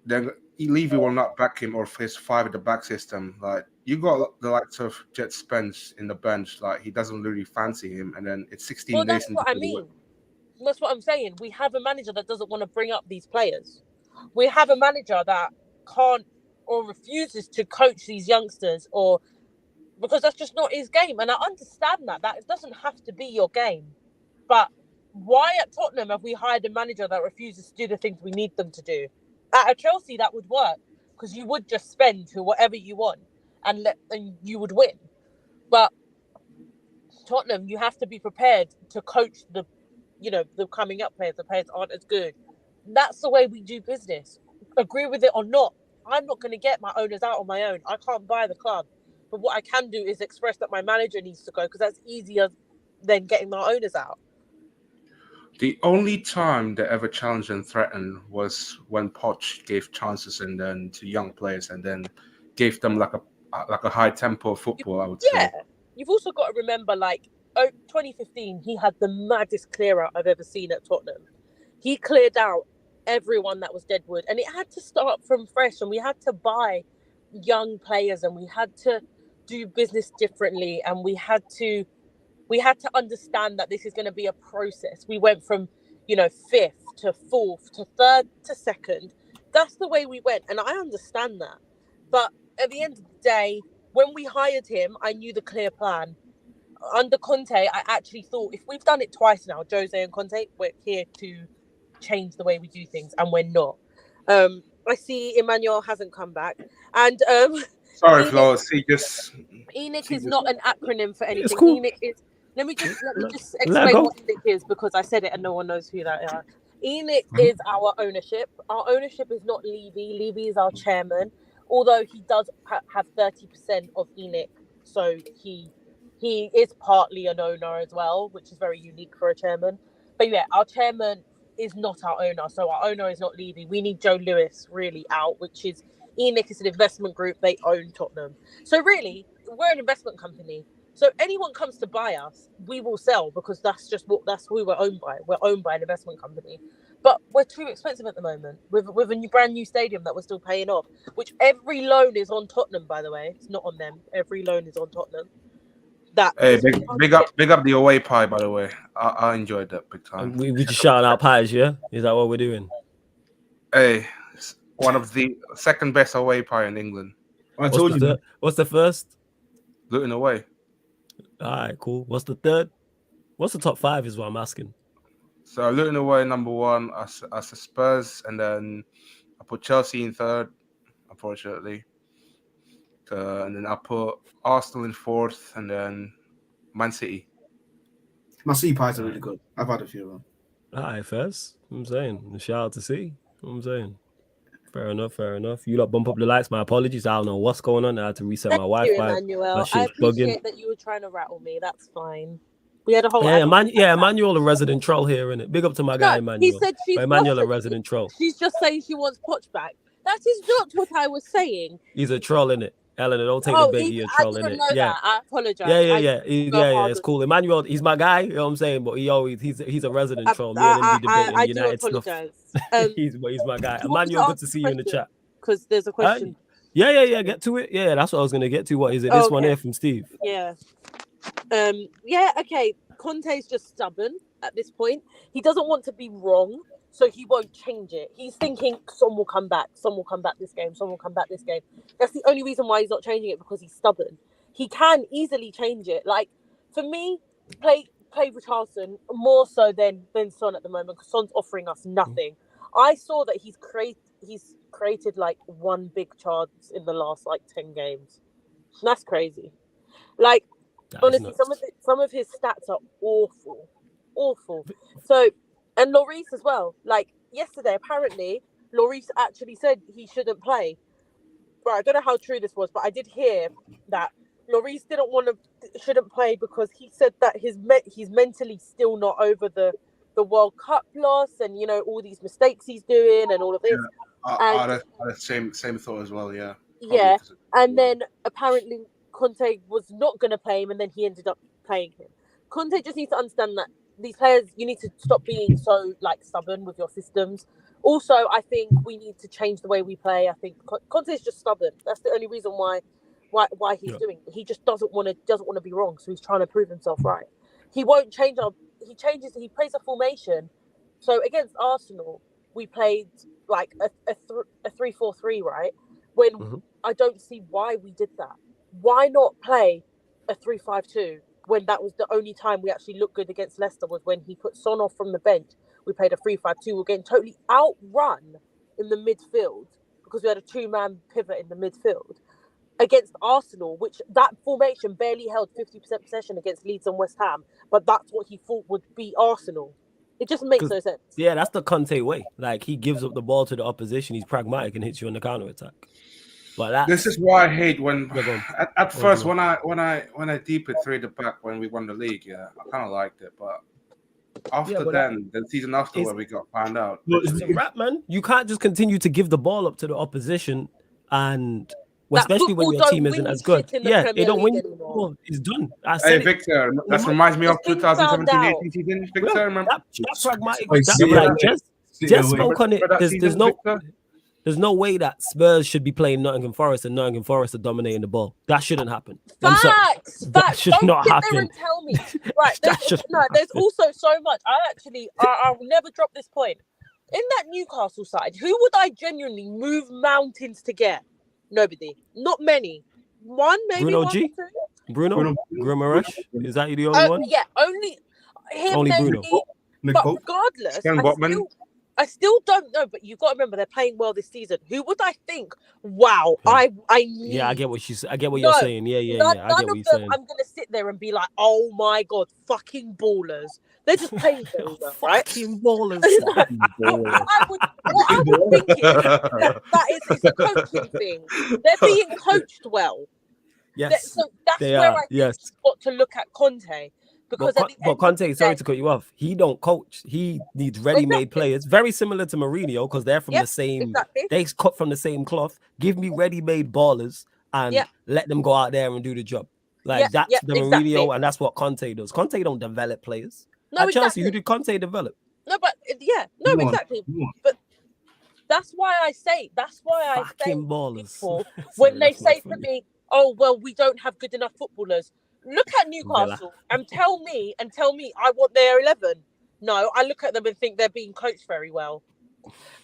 Levy will not back him or his five at the back system. Like, you got the likes of Jet Spence in the bench. Like, he doesn't really fancy him, and then it's 16 days. That's what I mean. That's what I'm saying. We have a manager that doesn't want to bring up these players. We have a manager that can't or refuses to coach these youngsters, or because that's just not his game. And I understand that it doesn't have to be your game. But why at Tottenham have we hired a manager that refuses to do the things we need them to do? At Chelsea, that would work because you would just spend to whatever you want and you would win. But Tottenham, you have to be prepared to coach the coming up players. The players aren't as good. That's the way we do business. Agree with it or not, I'm not going to get my owners out on my own. I can't buy the club. But what I can do is express that my manager needs to go because that's easier than getting my owners out. The only time they ever challenged and threatened was when Poch gave chances and then to young players and then gave them like a high tempo football, I would say. Yeah. You've also got to remember, 2015, he had the maddest clear out I've ever seen at Tottenham. He cleared out everyone that was deadwood, and it had to start from fresh, and we had to buy young players, and we had to do business differently, and we had to understand that this is going to be a process. We went from, you know, 5th to 4th to 3rd to 2nd. That's the way we went, and I understand that. But at the end of the day, when we hired him, I knew the clear plan. Under Conte, I actually thought, if we've done it twice now, Jose and Conte, we're here to change the way we do things, and we're not. I see Emmanuel hasn't come back, and Sorry, Enoch, Flo. See, just Enoch is not an acronym for anything. cool. Enoch is. Let me just Let explain go. what Enoch is, because I said it and no one knows who that is. Enoch is our ownership. Our ownership is not Levy. Levy is our chairman, although he does have 30% of Enoch, so he is partly an owner as well, which is very unique for a chairman. But yeah, our chairman is not our owner, so our owner is not Levy. We need Joe Lewis really out, which is Enoch is an investment group. They own Tottenham, so really we're an investment company. So anyone comes to buy us, we will sell, because that's who we're owned by. We're owned by an investment company, but we're too expensive at the moment with a brand new stadium that we're still paying off. Which every loan is on Tottenham, by the way. It's not on them. Every loan is on Tottenham. hey, big up the away pie, by the way. I enjoyed that big time. We just shouting out pies, yeah? Is that what we're doing? Hey, it's one of the second best away pie in England. I told you. What's the first? Luton away. All right, cool. What's the third? What's the top 5 is what I'm asking. So Luton away number 1, as the Spurs, and then I put Chelsea in 3rd, unfortunately. And then I put Arsenal in 4th, and then Man City. My City pies are really good. I've had a few of them. All right, first. I'm saying. Shout out to C. I'm saying. Fair enough. You lot bump up the lights. My apologies. I don't know what's going on. I had to reset my Wi-Fi. You, Emmanuel. I appreciate that you were trying to rattle me. That's fine. We had a whole. Emmanuel, a resident troll here, innit? Big up to my guy, Emmanuel. He said she's Emmanuel, a resident troll. She's just saying she wants Poch back. That is not what I was saying. He's a troll, innit? Eleanor, don't take the bait. You're a troll, innit? Yeah, I apologize. Yeah. It's cool. Emmanuel, he's my guy. You know what I'm saying? But he's a resident troll. Me and him be debating United stuff. He's my guy. Emmanuel, good to see you in the chat. Because there's a question. Yeah. Get to it. Yeah, that's what I was gonna get to. What is it? This one here from Steve. Yeah. Okay. Conte's just stubborn at this point. He doesn't want to be wrong, so he won't change it. He's thinking some will come back. Some will come back this game. Some will come back this game. That's the only reason why he's not changing it, because he's stubborn. He can easily change it. Like, for me, play Richarlison more so than Son at the moment, because Son's offering us nothing. I saw that he's created like one big chance in the last like 10 games. That's crazy. Like, honestly, some of his stats are awful. So, and Lloris as well. Like yesterday, apparently, Lloris actually said he shouldn't play. Right, I don't know how true this was, but I did hear that Lloris shouldn't play because he said that he's mentally still not over the World Cup loss, and you know all these mistakes he's doing and all of this. Yeah, I had the same thought as well. Yeah. Yeah, and then apparently Conte was not going to play him, and then he ended up playing him. Conte just needs to understand that these players, you need to stop being so like stubborn with your systems. Also, I think we need to change the way we play. I think Conte is just stubborn. That's the only reason why he's doing it. He just doesn't want to be wrong, so he's trying to prove himself right. He won't change he plays a formation. So against Arsenal, we played like a 3-4-3, right? When I don't see why we did that. Why not play a 3-5-2 when that was the only time we actually looked good against Leicester, was when he put Son off from the bench. We played a 3-5-2. We're getting totally outrun in the midfield because we had a 2-man pivot in the midfield against Arsenal, which that formation barely held 50% possession against Leeds and West Ham, but that's what he thought would be Arsenal. It just makes no sense. Yeah, that's the Conte way. Like, he gives up the ball to the opposition. He's pragmatic and hits you on the counter attack. But this is why I hate when at first when I deep it through the back when we won the league. Yeah, I kind of liked it, but after the season after where we got found out, it's a wrap, man. You can't just continue to give the ball up to the opposition, and especially when your team isn't as good. Yeah, they don't win anymore. It's done. Hey, Victor, that reminds me of 2017-18 season. Victor, remember? That pragmatic. Jess spoke on it. There's no. There's no way that Spurs should be playing Nottingham Forest and Nottingham Forest are dominating the ball. That shouldn't happen. I'm sorry. Facts. That should Don't not sit happen. there and tell me. Right. That should not There's happen. also so much. I will never drop this point. In that Newcastle side, who would I genuinely move mountains to get? Nobody. Not many. One, maybe Bruno one G? or two. Bruno Guimaraes? Is that the only one? Yeah, only him. Only maybe. Bruno. But regardless, Ken Botman. I still don't know. But you've got to remember they're playing well this season. Who would I think? Wow, I need. Yeah, I get what you're saying. Yeah. I get what you're saying. I'm gonna sit there and be like, oh my god, fucking ballers. They're just playing very well, right? Fucking ballers. What I would think is that it's a coaching thing. They're being coached well. Yes. So that's they where are. I think Yes. you've got to look at Conte. Because But Conte, sorry to cut you off, he don't coach. He needs ready-made players, very similar to Mourinho, because they're from the same. Exactly. They cut from the same cloth. Give me ready-made ballers and let them go out there and do the job. Like that's the Mourinho, and that's what Conte does. Conte don't develop players. No, At Chelsea, who did Conte develop? No, but exactly. But that's why I say Fucking ballers. People, when they say to me, "Oh, well, we don't have good enough footballers." Look at Newcastle and tell me I want their 11. No, I look at them and think they're being coached very well.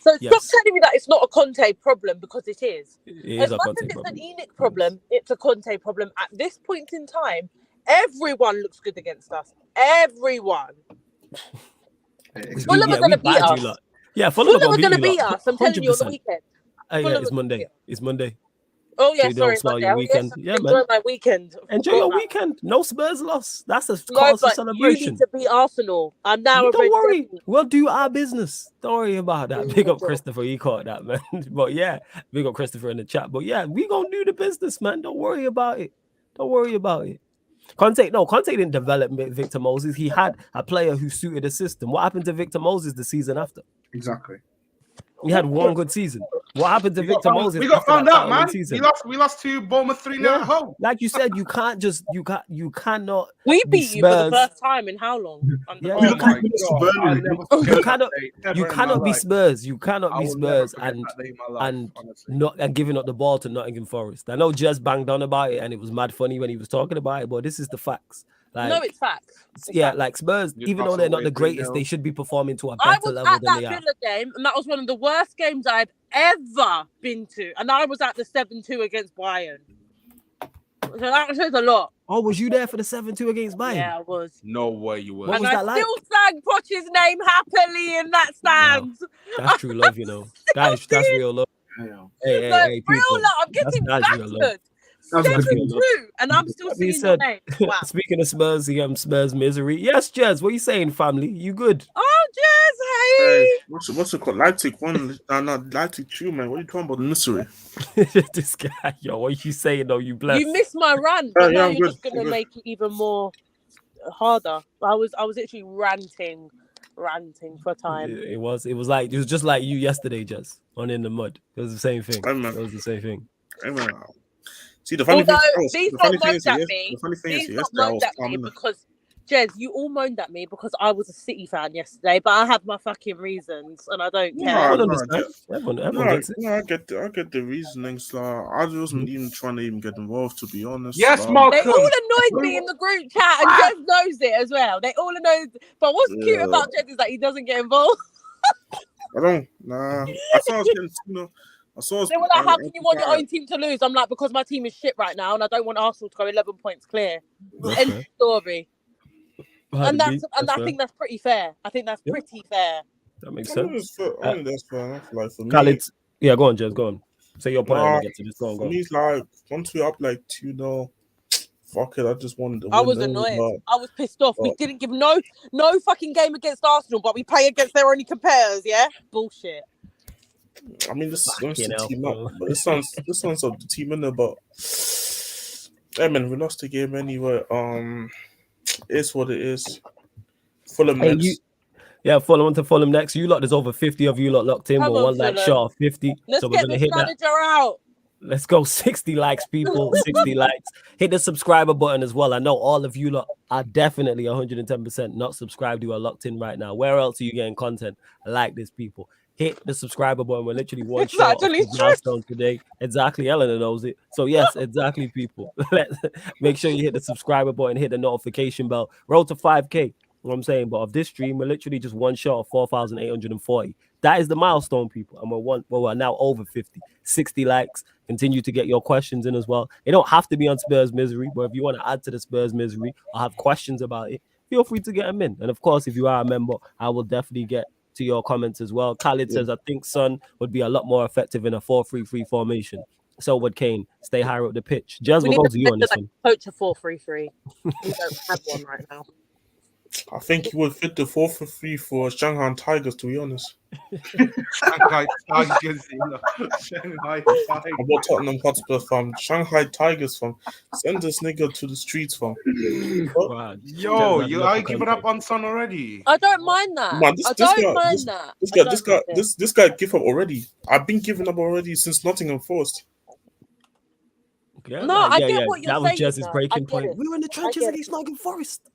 So stop telling me that it's not a Conte problem, because it is. As much as it's an ENIC problem, it's a Conte problem. At this point in time, everyone looks good against us. Everyone. Fulham are going to beat us. Yeah, Fulham are going to beat us. I'm telling you on the weekend. It's Monday. It's Monday. Oh yeah, so sorry. Your weekend. Yes, enjoy my weekend. Enjoy your weekend. No Spurs loss. That's a cause for celebration. You need to beat Arsenal. I'm now. Don't worry. We'll do our business. Don't worry about that. Big up Christopher. You caught that, man. But yeah, big up Christopher in the chat. But yeah, we gonna do the business, man. Don't worry about it. Don't worry about it. Conte didn't develop Victor Moses. He had a player who suited the system. What happened to Victor Moses the season after? Exactly. He had one good season. What happened to Victor Moses? We got found out, man. We lost to Bournemouth 3-0 at home. Like you said, you cannot. We beat you for the first time in how long? You cannot be Spurs. You cannot be Spurs and giving up the ball to Nottingham Forest. I know Jez banged on about it and it was mad funny when he was talking about it, but this is the facts. No, it's facts. Like Spurs, even though they're not the greatest, they should be performing to a better level than they are. I was at that Villa game, and that was one of the worst games I've ever been to. And I was at the 7-2 against Bayern. So that says a lot. Oh, was you there for the 7-2 against Bayern? Yeah, I was. No way you were. What was that like? Still sang Poch's name happily in that stand. Wow. That's true love, you know. That's real love. Hey, real love. I'm getting battered. 7-2, and I'm still singing your name. Wow. Speaking of Spurs, Spurs misery. Yes, Jez, what are you saying, family? You good? Oh, Jez, hey. What's it called? Leipzig 1, Leipzig 2, man. What are you talking about? Misery. This guy, yo, what are you saying, though? You blessed. You missed my run, but now you're just going to make it even more harder. I was actually ranting for time. It was just like you yesterday, Jez, on In the Mud. It was the same thing. It was the same thing. See, the funny thing is, because Jez, you all moaned at me because I was a City fan yesterday, but I had my fucking reasons, and I don't care. I get the reasonings. I wasn't even trying to even get involved, to be honest. Yes, Malcolm. They all annoyed me in the group chat, and Jez knows it as well. They all know. But what's cute about Jez is that he doesn't get involved. I don't. Nah. I thought I was getting. They were like, how can you want your own team to lose? I'm like, because my team is shit right now, and I don't want Arsenal to go 11 points clear. End of story. And I think that's pretty fair. I think that's pretty fair. That makes sense. I think that's fair enough. Like for me, Khalid, go on, Jez, go on. Say your point. And get to this. Go on. For me, like once we're up like 2-0, fuck it. I just wanted to win. I was annoyed. I was pissed off. We didn't give no fucking game against Arsenal, but we play against their only competitors. Yeah, bullshit. I mean, this is the team up, but this sounds of the team in there. But hey, man, we lost the game anyway. It's what it is. Fulham next. Fulham to Fulham next. You lot, there's over 50 of you lot locked in, but one like shot of 50. Let's get this manager out. Let's go 60 likes, people. 60 likes. Hit the subscriber button as well. I know all of you lot are definitely 110% not subscribed. You are locked in right now. Where else are you getting content like this, people? Hit the subscriber button. We're literally one short of the milestone today. Exactly. Eleanor knows it. So yes, exactly, people. Make sure you hit the subscriber button, hit the notification bell. Roll to 5K. What I'm saying, but of this stream, we're literally just one shot of 4,840. That is the milestone, people. And we're now over 50. 60 likes. Continue to get your questions in as well. It don't have to be on Spurs misery, but if you want to add to the Spurs misery or have questions about it, feel free to get them in. And of course, if you are a member, I will definitely get to your comments as well. Khalid says, I think Son would be a lot more effective in a 4-3-3 formation. So would Kane. Stay higher up the pitch. Jazz, we'll go to you on this one. Coach a 4-3-3. We don't have one right now. I think he would fit the 4-3 for Shanghai Tigers, to be honest. Shanghai Tigers, Shanghai Tigers. About Tottenham Hotspur from Shanghai Tigers from send this nigga to the streets from. Wow. Yo, you are giving up on Son already? I don't mind that. Man, I don't mind that. This guy give up already. I've been giving up already since Nottingham Forest. Yeah, no, I get what you're saying. That was just his breaking point. It. We were in the trenches against Nottingham Forest.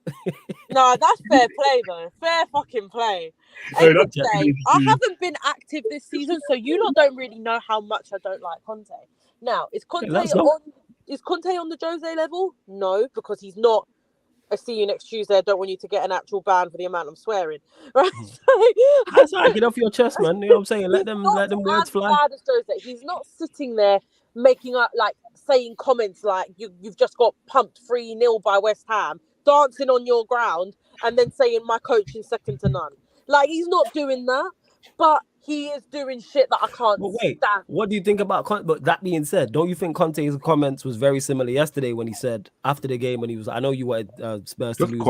No, that's fair play, though. Fair fucking play. I haven't been active this season, so you lot don't really know how much I don't like Conte. Now, is Conte on the Jose level? No, because he's not. I see you next Tuesday. I don't want you to get an actual ban for the amount I'm swearing. Right? That's all right. Get off your chest, man. You know what I'm saying? Let them words fly. Bad as Jose. He's not sitting there making up, like, saying comments like you've just got pumped 3-0 by West Ham, dancing on your ground, and then saying my coaching second to none. Like, he's not doing that, but he is doing shit that I can't stand. What do you think about Conte? But that being said, don't you think Conte's comments was very similar yesterday when he said after the game when he was, I know you wanted Spurs to lose.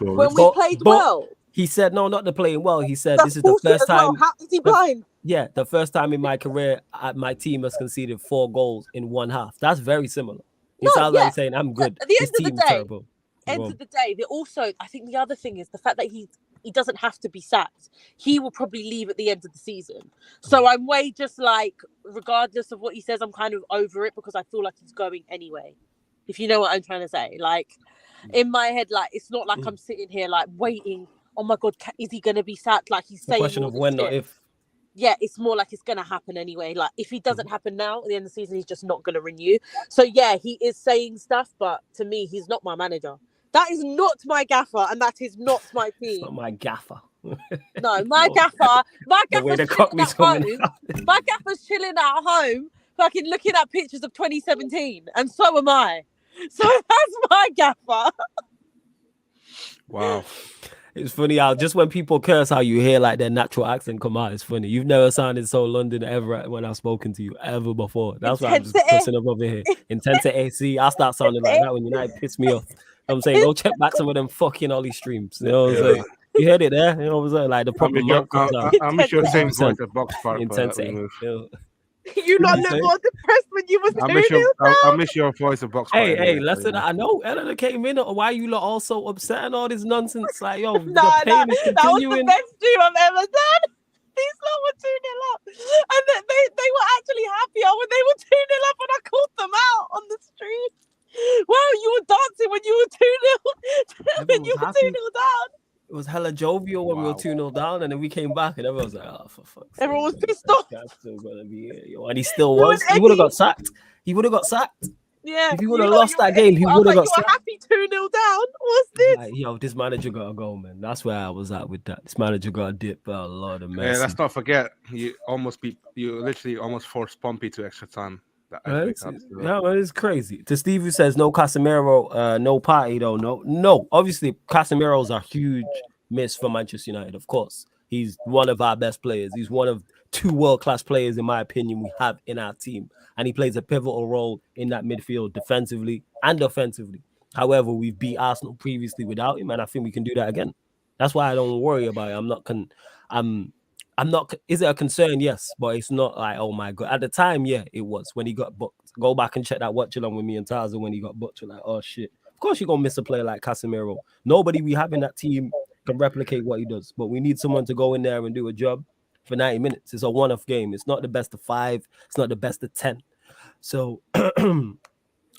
When we played well. He said, no, not the playing well. He said, this is the first time. How is he blind? Yeah, the first time in my career, my team has conceded 4 goals in one half. That's very similar. It sounds like saying, I'm good. At the end of the day, I think the other thing is the fact that he doesn't have to be sacked. He will probably leave at the end of the season. So I'm way just like, regardless of what he says, I'm kind of over it because I feel like he's going anyway. If you know what I'm trying to say. Like, in my head, like, it's not like I'm sitting here, like, waiting. Oh my God, is he going to be sacked? Like, he's saying. Question of when, not if. Yeah, it's more like it's going to happen anyway. Like, if he doesn't happen now, at the end of the season, he's just not going to renew. So, yeah, he is saying stuff, but to me, he's not my manager. That is not my gaffer, and that is not my team. It's not my gaffer. No, my gaffer's chilling at home, fucking looking at pictures of 2017, and so am I. So that's my gaffer. Wow. It's funny how just when people curse, how you hear like their natural accent come out. It's funny. You've never sounded so London ever when I've spoken to you ever before. That's why I'm just cussing up over here. Intensity. See, I start sounding like that when United piss me off. You know what I'm saying, go check back some of them fucking Ollie streams. You know what I'm saying? You heard it there. You know what I'm saying? Like the proper I'm sure the same voice at box part. Intensity. You not look more depressed when you was I miss your voice of box. Hey, listen, I know Eleanor came in. Why you lot all so upset and all this nonsense? Like, yo, the pain is continuing. That was the best stream I've ever done. These lot were 2-0 up. And they were actually happier when they were 2-0 up and I called them out on the stream. Wow, you were dancing when you were 2-0 when you were 2-0 down. It was hella jovial when we were 2-0 down, and then we came back, and everyone was like, "Oh, for fuck's sake!" Everyone was pissed off. Guy's still gonna be here, yo. And he still was. He would have got sacked. Yeah. If he would have lost that game, he would have got sacked. Happy 2-0 down. What's this? Like, yo, this manager gotta go, man. That's where I was at with that. This manager got a dip. Oh, Lord of mercy. Yeah, let's not forget, you literally almost forced Pompey to extra time. Right? Yeah, man, it's crazy. To Steve who says no Casemiro, no party though. No. Obviously, Casemiro's a huge miss for Manchester United. Of course, he's one of our best players. He's one of 2 world-class players, in my opinion, we have in our team, and he plays a pivotal role in that midfield, defensively and offensively. However, we've beat Arsenal previously without him, and I think we can do that again. That's why I don't worry about it. I'm not. Is it a concern? Yes, but it's not like, oh my God. At the time, yeah, it was when he got booked. Go back and check that watch along with me and Taza when he got booked. You're like, oh shit. Of course, you're gonna miss a player like Casemiro. Nobody we have in that team can replicate what he does, but we need someone to go in there and do a job for 90 minutes. It's a one-off game. It's not the best of 5. It's not the best of 10. So, and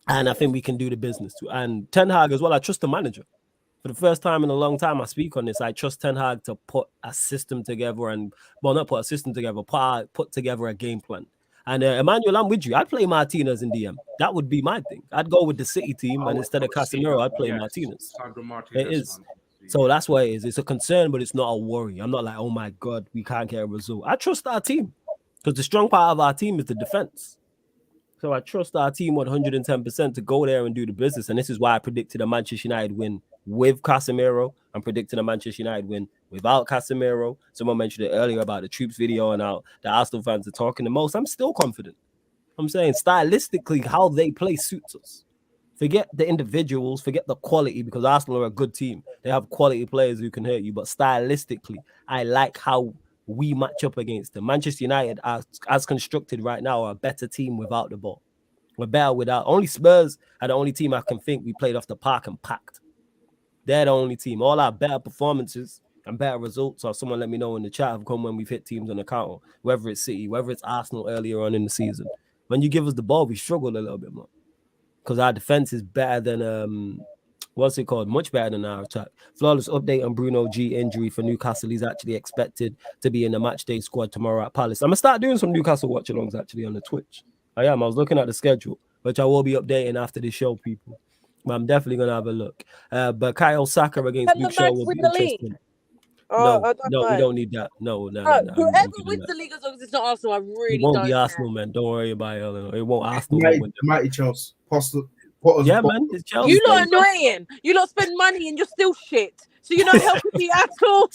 I think we can do the business too. And Ten Hag as well, I trust the manager. For the first time in a long time, I speak on this. I trust Ten Hag to put a system together and, well, not put a system together, put together a game plan. And Emmanuel, I'm with you. I'd play Martinez in DM. That would be my thing. I'd go with the City team, and instead of Casemiro, I'd play Martinez. It is. So that's what it is. It's a concern, but it's not a worry. I'm not like, oh my God, we can't get a result. I trust our team because the strong part of our team is the defense. So I trust our team 110% to go there and do the business. And this is why I predicted a Manchester United win with Casemiro. I'm predicting a Manchester United win without Casemiro. Someone mentioned it earlier about the troops video and how the Arsenal fans are talking the most. I'm still confident. I'm saying stylistically, how they play suits us. Forget the individuals, forget the quality, because Arsenal are a good team. They have quality players who can hurt you. But stylistically, I like how we match up against them. Manchester United, as constructed right now, are a better team without the ball. We're better without. Only Spurs are the only team I can think we played off the park and packed. They're the only team. All our better performances and better results, or someone let me know in the chat, have come when we've hit teams on the counter, whether it's City, whether it's Arsenal earlier on in the season. When you give us the ball, we struggle a little bit more because our defense is better than what's it called? Much better than our attack. Flawless update on Bruno G injury for Newcastle. He's actually expected to be in the match day squad tomorrow at Palace. I'm gonna start doing some Newcastle watch-alongs actually on the Twitch. I am. I was looking at the schedule, which I will be updating after the show, people. But I'm definitely gonna have a look. But Kyle Saka against Luke Shaw will be interesting. No, we don't need that. No. Whoever wins the league, as long as it's not Arsenal, I really don't. It won't be Arsenal, man. Don't worry about it. It won't Arsenal. Mighty Chelsea. Yeah, man. It's Chelsea. You lot annoying. You lot spend money and you're still shit. So you're not helping me at all.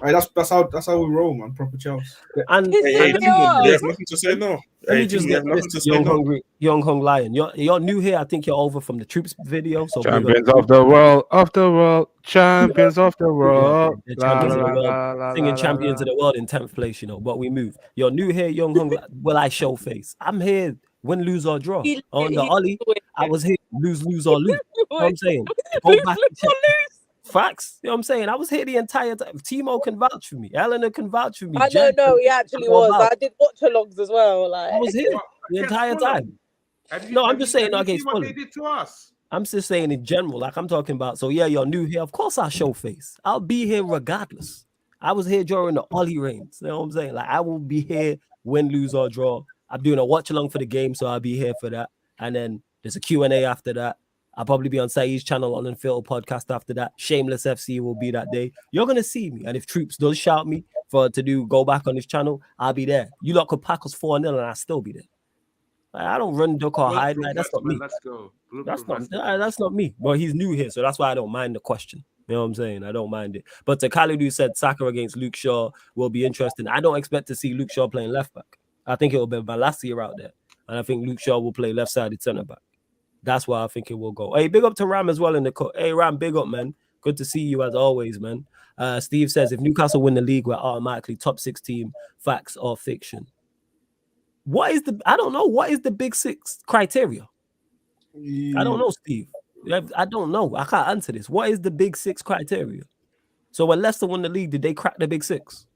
Right, that's how we roll, man. Proper Chelsea. And there's nothing to say no. Let me just get this, young hung lion. You're new here. I think you're over from the troops video. So champions of the world, champions of the world. Singing champions of the world in 10th place, but we move. You're new here, young hung. Will I show face? I'm here. Win, lose or draw. On the Ollie, I was here. Lose or lose. You know what I'm saying? Go back. Facts. You know what I'm saying? I was here the entire time. Timo can vouch for me. Eleanor can vouch for me. I don't know. He actually was. I did watch-alongs as well. Like I was here the entire time. No, I'm just saying against what they did to us. I'm just saying in general. Like I'm talking about. So yeah, you're new here. Of course, I'll show face. I'll be here regardless. I was here during the Ollie reigns. You know what I'm saying? Like I will be here, win, lose or draw. I'm doing a watch-along for the game, so I'll be here for that. And then there's a Q&A after that. I'll probably be on Saeed's channel on the Unfiltered podcast after that. Shameless FC will be that day. You're gonna see me, and if Troops does shout me go back on his channel, I'll be there. You lot could pack us 4-0, and I'll still be there. Like, I don't run, duck, or hide. Like, that's not me. Let's go. That's not me. But he's new here, so that's why I don't mind the question. You know what I'm saying? I don't mind it. But to Khalid, who said Saka against Luke Shaw will be interesting. I don't expect to see Luke Shaw playing left back. I think it will be Balassi out there, and I think Luke Shaw will play left-sided centre back. That's why I think it will go. Hey, big up to Ram as well in the cut. Hey, Ram, big up, man. Good to see you as always, man. Steve says, if Newcastle win the league, we're automatically top 6 team. Facts or fiction? I don't know. What is the big 6 criteria? I don't know, Steve. I don't know. I can't answer this. What is the big 6 criteria? So when Leicester won the league, did they crack the big 6?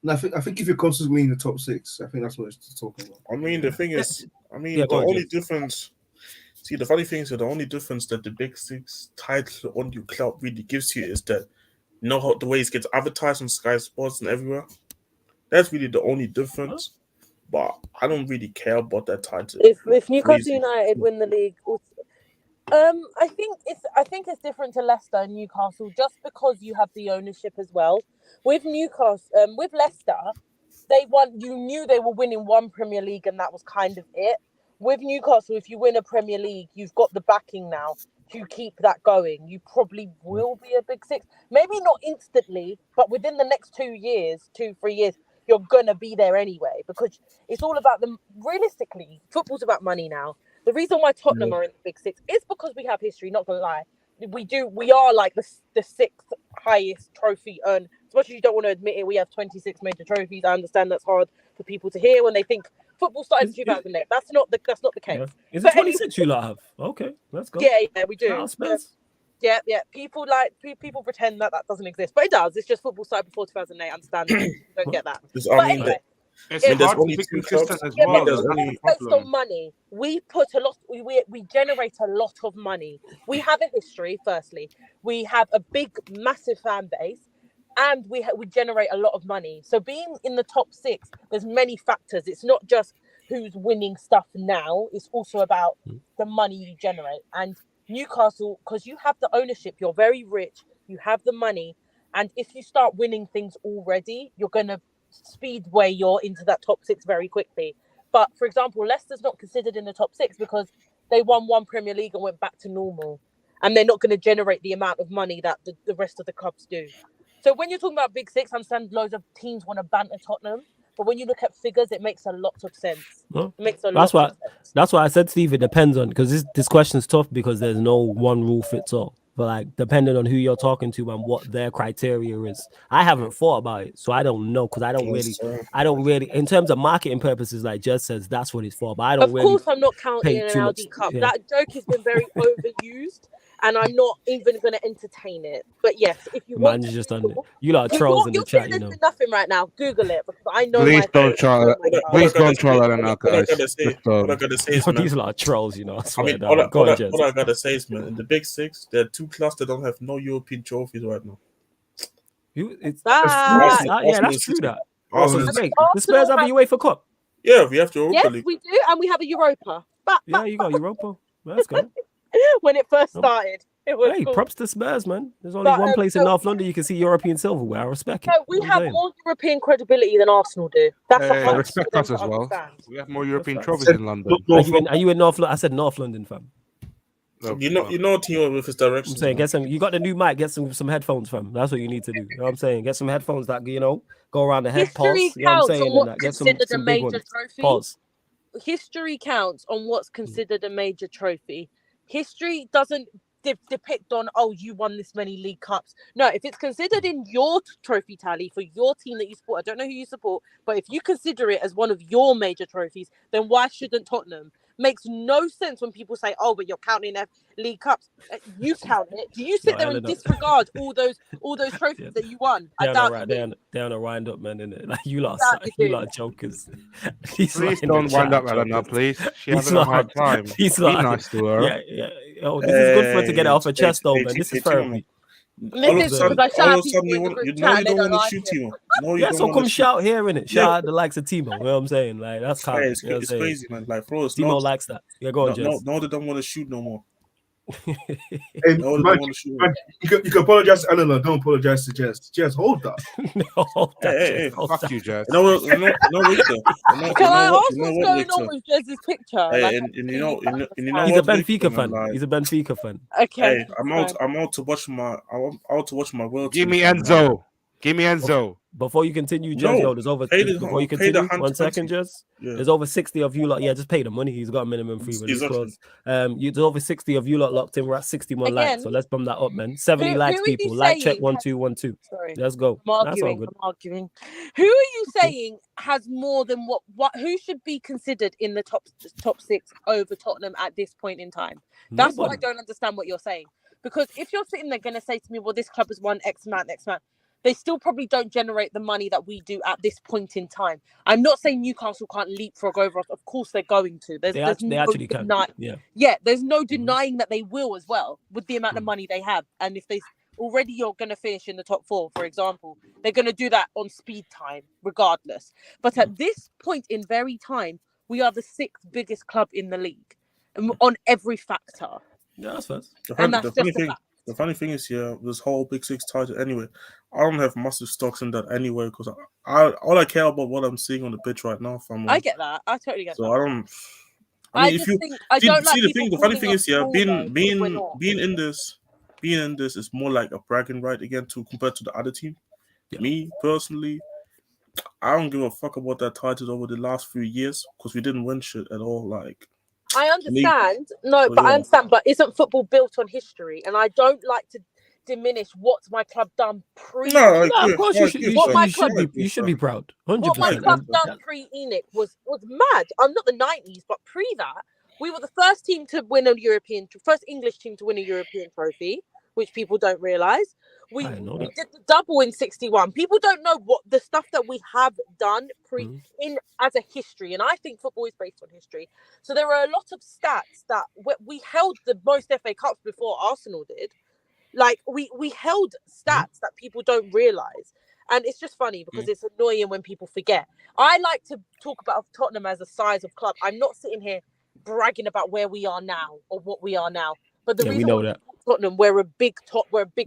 No, I think if you're constantly in the top 6, I think that's what it's talking about. I mean, the thing is, the only difference... See, the funny thing is that the only difference that the Big 6 title on your club really gives you is that how the way it gets advertised on Sky Sports and everywhere. That's really the only difference. But I don't really care about that title. If Newcastle United win the league, I think it's different to Leicester and Newcastle just because you have the ownership as well. With Newcastle, with Leicester, you knew they were winning one Premier League and that was kind of it. With Newcastle, if you win a Premier League, you've got the backing now to keep that going. You probably will be a Big 6. Maybe not instantly, but within the next 2 years, 2-3 years, you're going to be there anyway because it's all about them. Realistically, football's about money now. The reason why Tottenham are in the Big 6 is because we have history, not going to lie. We are like the 6th highest trophy earned. As much as you don't want to admit it, we have 26 major trophies. I understand that's hard for people to hear when they think football started in 2008. That's not the case. Yeah. Is it 26 you lot have? Okay, let's go. Yeah, we do. Yeah. People pretend that doesn't exist, but it does. It's just football started before 2008. I understand. Don't get that. I mean, It's I mean, there's hard to only be two consistent clubs. as Yeah, well. but there's That's only the based problem. on money, we put a lot. We generate a lot of money. We have a history. Firstly, we have a big, massive fan base, and we generate a lot of money. So being in the top 6, there's many factors. It's not just who's winning stuff now. It's also about the money you generate. And Newcastle, because you have the ownership, you're very rich. You have the money, and if you start winning things already, you're gonna speedway you're into that top 6 very quickly. But for example, Leicester's not considered in the top 6 because they won one Premier League and went back to normal, and they're not going to generate the amount of money that the rest of the clubs do. So when you're talking about big 6, I understand loads of teams want to banter Tottenham, but when you look at figures, it makes a lot of sense. Well, It makes a that's lot why of sense. that's why I said, Steve, it depends on, because this question's tough because there's no one rule fits all. But like, depending on who you're talking to and what their criteria is, I haven't thought about it, so I don't know, because I don't really, in terms of marketing purposes, like Jez says, that's what it's for. But I don't Of really course, I'm not counting pay an too much. LD Cup. Yeah. That joke has been very overused, and I'm not even going to entertain it. But yes, if you want Man, to you just done it. Google, You lot are trolls in the you're chat, sitting you there know. doing nothing right now. Google it because I know Please my don't things, try I know that. my cards. Please don't try that now, All I guys. gotta say, Just, all I gotta say is, man, These lot are trolls, you know. I I swear mean, down. Go on, Jez. all I gotta say is, man, in the big 6, there are 2 clubs that don't have no European trophies right now. It's That yeah, that's and true. City. That Arsenal I and mean, City. the Spurs have a Arsenal UEFA Cup. Yeah, we have the Europa yes, League. we do, and we have a Europa. But Yeah, you got Europa. Let's go. when it first started, it was Hey, cool. props to Spurs, man. There's only But, one place in no, North London you can see European silverware. I respect it. No, we You know what I'm have saying? more European credibility than Arsenal do. That's Hey, 100% respect for us them as to well. understand. We have more European facts. trophies in London. Are you in North? I said North London, fam. You know, Timo with his directions. I'm saying, man. get some. You got the new mic. Get some headphones, fam. That's what you need to do. You know what I'm saying? Get some headphones that go around the head. Pause. History You know what I'm counts saying? on And what's that. Get considered a some big major ones. trophy. Pause. History counts on what's considered a major trophy. History doesn't depict on, oh, you won this many League Cups. No, if it's considered in your trophy tally for your team that you support, I don't know who you support, but if you consider it as one of your major trophies, then why shouldn't Tottenham? Makes no sense when people say, oh, but you're counting League Cups. You count it. Do you sit there and disregard all those trophies that you won? I doubt you do. They're on a wind up, man, innit? Like you lot jokers. Please don't wind up at her now, please. She having a hard time. Be nice to her. Yeah. Oh, this is good for her to get it off her chest, though, man. This is therapy. All of a sudden, you don't want to shoot Timo. No, you Yeah, don't so want come to shout here, innit? Shout out the likes of Timo. You know what I'm saying? Like, that's calm. It's crazy, man. Like, bro, Timo likes that. Yeah, go on, Jess. No, they don't want to shoot no more. Hey, No, they man, don't want to shoot. you can apologize to Eleanor. Don't apologize to Jess. Jess, hold that. Hold that, Hey, fuck you, Jess. No, Victor. Can I ask what's going on with Jez's picture? Hey, Like, and you know he's what, a Benfica Victor, fan. like, He's a Benfica fan. okay. Hey, I'm out to watch my world. Give me Enzo. Give me Enzo. Before you continue, Jez, No, there's over. pay the- Before you pay continue, the 1 second, Jez. Yeah. There's over 60 of you lot. Yeah, just pay the money. He's got a minimum free release Exactly. clause. There's over 60 of you lot locked in. We're at 61 likes, Again, so let's bump that up, man. 70 who likes, are you people. Like check saying 1 2 1 2. Sorry. Let's go. I'm That's all arguing. good. I'm arguing. Who are you saying has more than what? Who should be considered in the top 6 over Tottenham at this point in time? That's what I don't understand. What you're saying, because if you're sitting there going to say to me, "Well, this club has won X amount," they still probably don't generate the money that we do at this point in time. I'm not saying Newcastle can't leapfrog over us. Of course, they're going to. They actually can. Yeah, there's no denying that they will as well with the amount of money they have, and if they already you're going to finish in the top 4, for example, they're going to do that on speed time regardless. But at this point in very time, we are the 6th biggest club in the league on every factor. Yeah, that's fair. The funny thing is, this whole Big 6 title anyway, I don't have massive stocks in that anyway, because all I care about what I'm seeing on the pitch right now. I get that. I totally get that. So I don't. I don't like the funny thing is, being in this is more like a bragging right again compared to the other team. Yeah. Me personally, I don't give a fuck about that title over the last few years because we didn't win shit at all. Like, I understand, I understand, but isn't football built on history? And I don't like to diminish what's my club done pre. Of course you should be proud. 100%. What my club done pre-Enoch was mad. I'm not the 90s, but pre that, we were the first team to win first English team to win a European trophy, which people don't realise. We I know we that. did the double in 61. People don't know what the stuff that we have done in as a history, and I think football is based on history. So there are a lot of stats that we held the most FA Cups before Arsenal did. Like we held stats that people don't realize, and it's just funny because it's annoying when people forget. I like to talk about Tottenham as a size of club. I'm not sitting here bragging about where we are now or what we are now. But the Yeah, we reason know why that. Tottenham, we're a big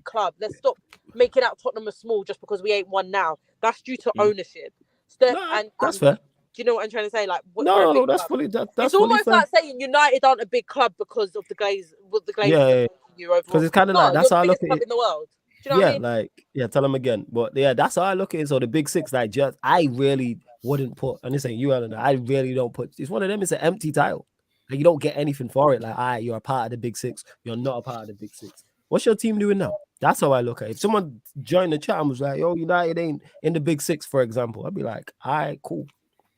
club. Let's stop making out Tottenham as small just because we ain't one now. That's due to ownership. No, that's fair. Do you know what I'm trying to say? Like, No, that's fully that's it's fully almost fair. like saying United aren't a big club because of the Glazers. What the Glazers Yeah, you overall. because it's kind of No, like that's you're how I the look biggest at club it. in the world. Do you know what I mean? Like, tell them again. But yeah, that's how I look at it. So the big six, like, just I really wouldn't put, and this ain't you, Eleanor. I really don't put. It's one of them. It's an empty title. Like, you don't get anything for it. Like, all right, you're a part of the big six. You're not a part of the big six. What's your team doing now? That's how I look at it. If someone joined the chat and was like, "Yo, United ain't in the big six," for example, I'd be like, "All right, cool."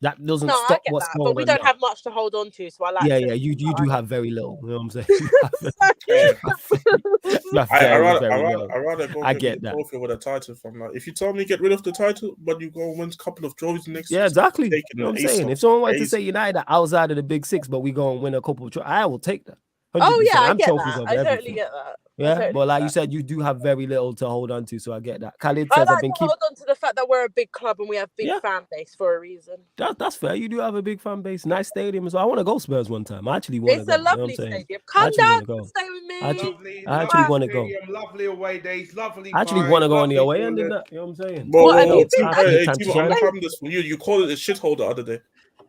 That doesn't No, stop I get what's that, going but we on don't now. have much to hold on to, so I like. Yeah, to you do have very little. You know what I'm saying? I rather go I get get the that. trophy with a title from that. If you tell me get rid of the title, but you go and win a couple of trophies next Yeah, exactly. taking You know what I'm an ace saying? off. If someone wanted to Ace. say United are outside of the big six, but we go and win a couple of trophies, I will take that. 100%. Oh yeah, I I'm get trophies that. of I totally everything. get that. Yeah, but like you said, you do have very little to hold on to, so I get that. Khalid I says I've like been to keeping. hold on to the fact that we're a big club and we have big fan base for a reason. That's fair. You do have a big fan base, nice stadium as well. I want to go Spurs one time. I actually want to It's go. a lovely stadium. Come down and stay with me. I actually want to go. Lovely away days, lovely. I actually want to go on the away end of that. You know what I'm saying? Well, Time Timo, I'm having this for you. You called it a shithole the other day.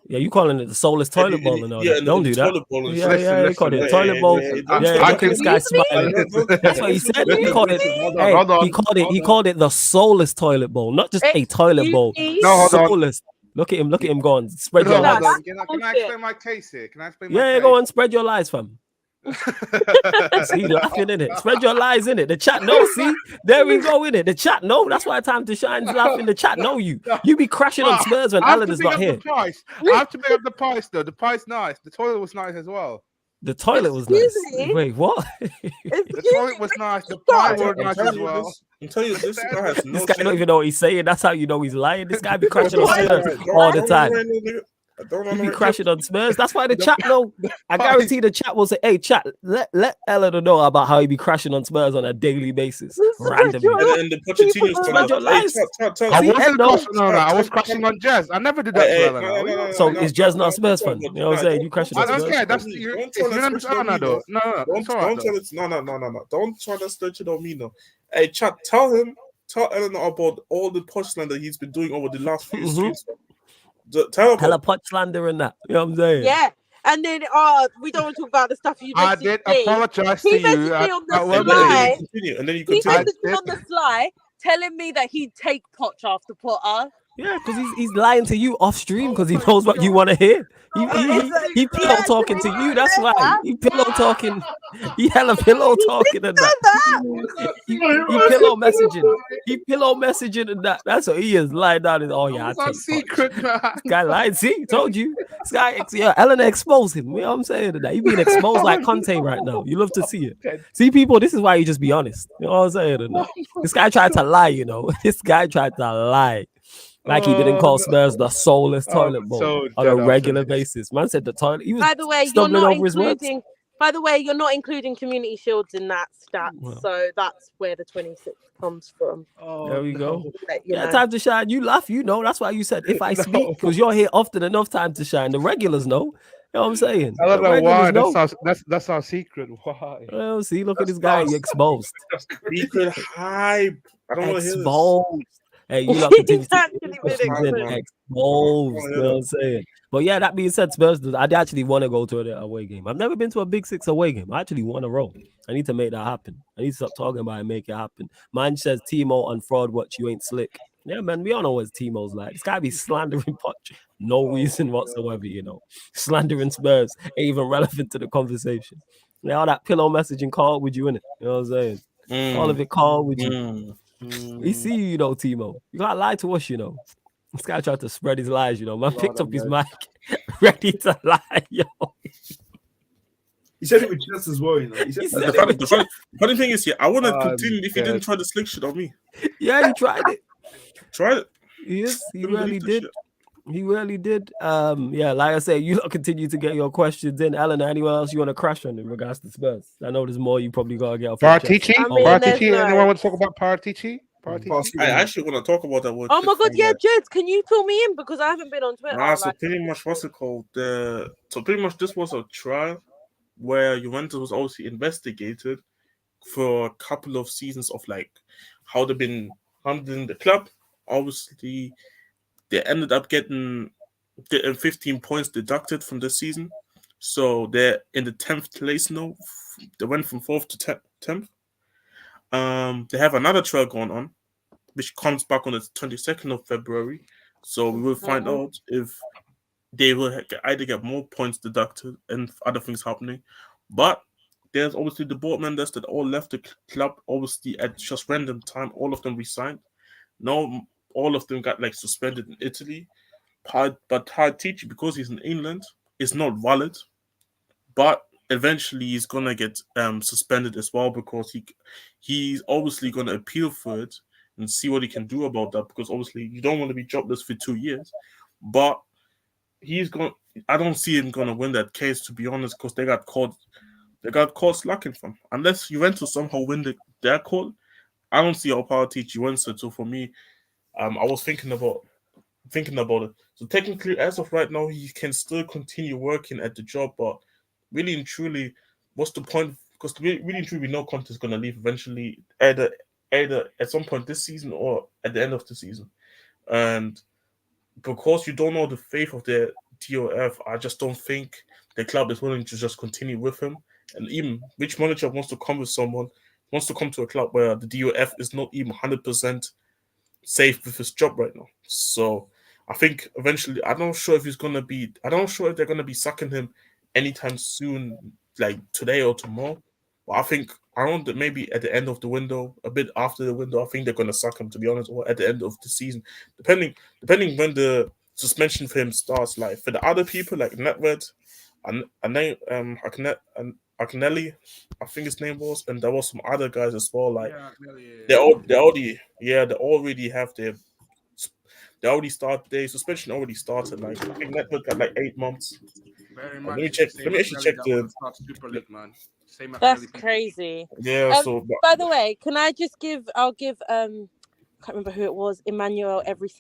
Yeah, you calling it the soulless toilet bowl and all that. Don't do that. Yeah, he called it toilet bowl. Yeah, this guy's smiling. That's what he said. He called it. He called it the soulless toilet bowl, not just a toilet bowl. No, hold on. Soulless. Look at him going. Spread your lies. Can I explain my case here? Can I explain my case? Yeah, go on. Spread your lies, fam. See, laughing in it. Spread your lies in it. The chat know. See, there we go in it. The chat know. That's why time to shine's laughing. The chat know you. You be crashing on Spurs when Alan is not here. I have to make up the price though. The price nice. The toilet was nice as well. The toilet was nice. Wait, what? The toilet was nice. The pie was nice as well. I'm telling you, this guy has no. This guy don't even know what he's saying. That's how you know he's lying. This guy be crashing on Spurs all the time. He be crashing on Spurs. That's why the chat know. I guarantee the chat will say, "Hey, chat, let Eleanor know about how he be crashing on Spurs on a daily basis, randomly." And the I was crashing on Jazz. I never did that to Eleanor. So is Jazz not a Spurs fan? You know what I'm saying? You crashing on Spurs. Don't try to stretch it on me, no. Hey, chat, tell Eleanor about all the punchline that he's been doing over the last few streams. Hella punch slander and that. You know what I'm saying? Yeah. And then we don't want to talk about the stuff you I did apologize to you. He messaged me on the sly, telling me that he'd take Poch after Potter. Yeah, because he's lying to you off stream because he knows what you want to hear. He pillow talking to you. That's why he pillow talking. He hella pillow talking and that. He pillow messaging. He pillow messaging and that. That's what he is lying down. I take secret. This guy lied. See, told you. This guy, Eleanor exposed him. You know what I'm saying? That he being exposed like Conte right now. You love to see it. See, people, this is why you just be honest. You know what I'm saying? This guy tried to lie. You know, this guy tried to lie. Like he didn't call Spurs the soulless toilet bowl on a regular basis. Man said the toilet. He was stumbling over his words. By the way, you're not including community shields in that stats, so that's where the 26 comes from. There we go. Time to shine. You laugh, you know. That's why you said if I speak, because you're here often enough. Time to shine. The regulars know. You know what I'm saying? I don't know why. That's our secret. Why? Well, see, look at this guy. He exposed. Secret hype. I don't want to hear this. Hey, you lot continue to exposed. You know what I'm saying? But yeah, that being said, Spurs, I actually want to go to an away game. I've never been to a Big Six away game. I actually want to roll. I need to make that happen. I need to stop talking about it and make it happen. Mine says Timo on Fraud Watch, you ain't slick. Yeah, man, we all know what Timo's like. This guy be slandering Poch. No reason whatsoever, you know. Slandering Spurs ain't even relevant to the conversation. Yeah, all that pillow messaging call with you in it. You know what I'm saying? All of it call with you. We see you know, Timo. You gotta lie to us, you know. This guy tried to spread his lies, you know. Man picked up his mic, ready to lie, yo. He said it with chest as well, you know. He said said The funny thing is, I wouldn't Oh, continue if he yeah. didn't try the slick shit on me. Yeah, he tried it. Try it. Yes, he Couldn't really believe the did. shit. He really did. Yeah, like I say, you lot continue to get your questions in. Eleanor, anyone else you want to crash on in regards to Spurs? I know there's more you probably gotta get off your chest. Paratici? I mean, Paratici? there's Anyone no- want to talk about Paratici? Paratici? I actually want to talk about that word. Oh my god, from yeah, there. Jude, can you fill me in because I haven't been on Twitter. So pretty much, what's it called? So pretty much, this was a trial where Juventus was also investigated for a couple of seasons of like how they've been handling the club. Obviously, they ended up getting 15 points deducted from the season, so they're in the 10th place now. They went from 4th to 10th. They have another trial going on, which comes back on the 22nd of February. So we will find out if they will either get more points deducted and other things happening. But there's obviously the board members that all left the club, obviously at just random time. All of them resigned. Now all of them got like suspended in Italy. But Paratici, because he's in England, is not valid. But eventually he's gonna get suspended as well because he's obviously gonna appeal for it and see what he can do about that, because obviously you don't want to be jobless for 2 years. But I don't see him gonna win that case, to be honest, because they got caught slacking from. Unless Juventus somehow win their court, I don't see how Paratici wins it. So for me, I was thinking about it. So technically, as of right now, he can still continue working at the job, but really and truly, what's the point? Because really and truly, we know Conte is going to leave eventually, either at some point this season or at the end of the season. And because you don't know the fate of the DOF, I just don't think the club is willing to just continue with him. And even which manager wants to come with someone, wants to come to a club where the DOF is not even 100% safe with his job right now. So I think eventually, I'm not sure if they're going to be sucking him anytime soon, like today or tomorrow. But I think around maybe at the end of the window, a bit after the window, I think they're going to suck him, to be honest, or at the end of the season, depending when the suspension for him starts. Like for the other people, like Netwed, and Akinelli, I think his name was, and there was some other guys as well. Like they already have their suspension already started. Like I think Network got like 8 months. Very Let me check the. Super League, man. Same That's crazy. Yeah. By the way, can I just I'll give I can't remember who it was. Emmanuel, it was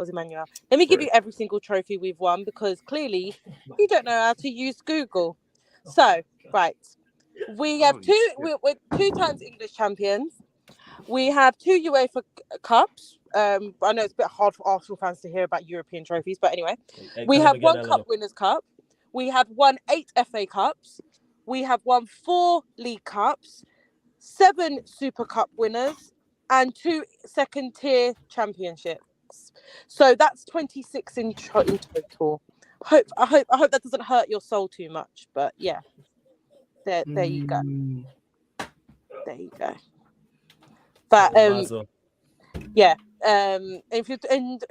Emmanuel. Let me give you every single trophy we've won, because clearly you don't know how to use Google. So, right. We have we're 2 times English champions. We have 2 UEFA Cups. I know it's a bit hard for Arsenal fans to hear about European trophies, but anyway. We have 1 Cup Winners' Cup. We have won 8 FA Cups. We have won 4 League Cups, 7 Super Cup winners, and 2 second-tier championships. So that's 26 in total. I hope that doesn't hurt your soul too much, but yeah. There you go. There you go. But yeah. And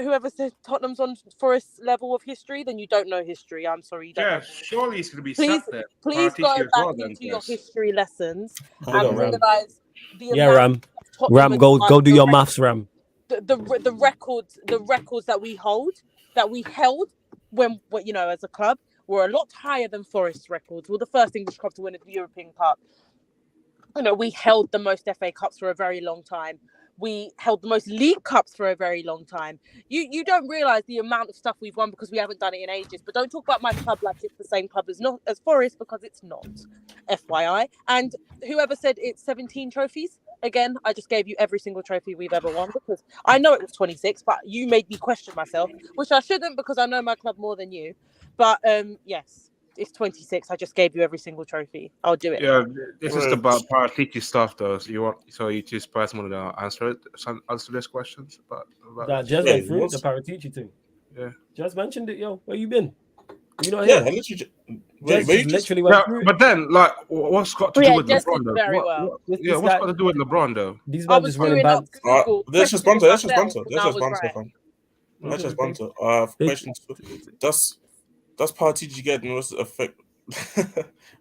whoever said Tottenham's on Forest's level of history, then you don't know history. I'm sorry, you don't. Yeah, know. surely he's going to be Please, sat there. please go back into your history lessons and realize the amount of Ram, go do your maths, Ram. The records that we held when as a club were a lot higher than Forest's records. We're the first English club to win the European Cup. We held the most FA Cups for a very long time. We held the most League Cups for a very long time. You don't realise the amount of stuff we've won because we haven't done it in ages. But don't talk about my club like it's the same club as Forest, because it's not. FYI. And whoever said it's 17 trophies, again, I just gave you every single trophy we've ever won, because I know it was 26, but you made me question myself, which I shouldn't, because I know my club more than you. But yes, it's 26. I just gave you every single trophy. I'll do it. Yeah, this is about Paratici stuff, though. So you just personally answer this questions about that just went through the Paratici thing. Yeah, just mentioned it, yo. Where you been? You know, I literally went through it. But then, like, what's got to do with LeBron, though? Very well. What's got to do with LeBron, though? These guys just running back. That's just banter. That's just banter. That's just banter. Questions. Does Paratici get the most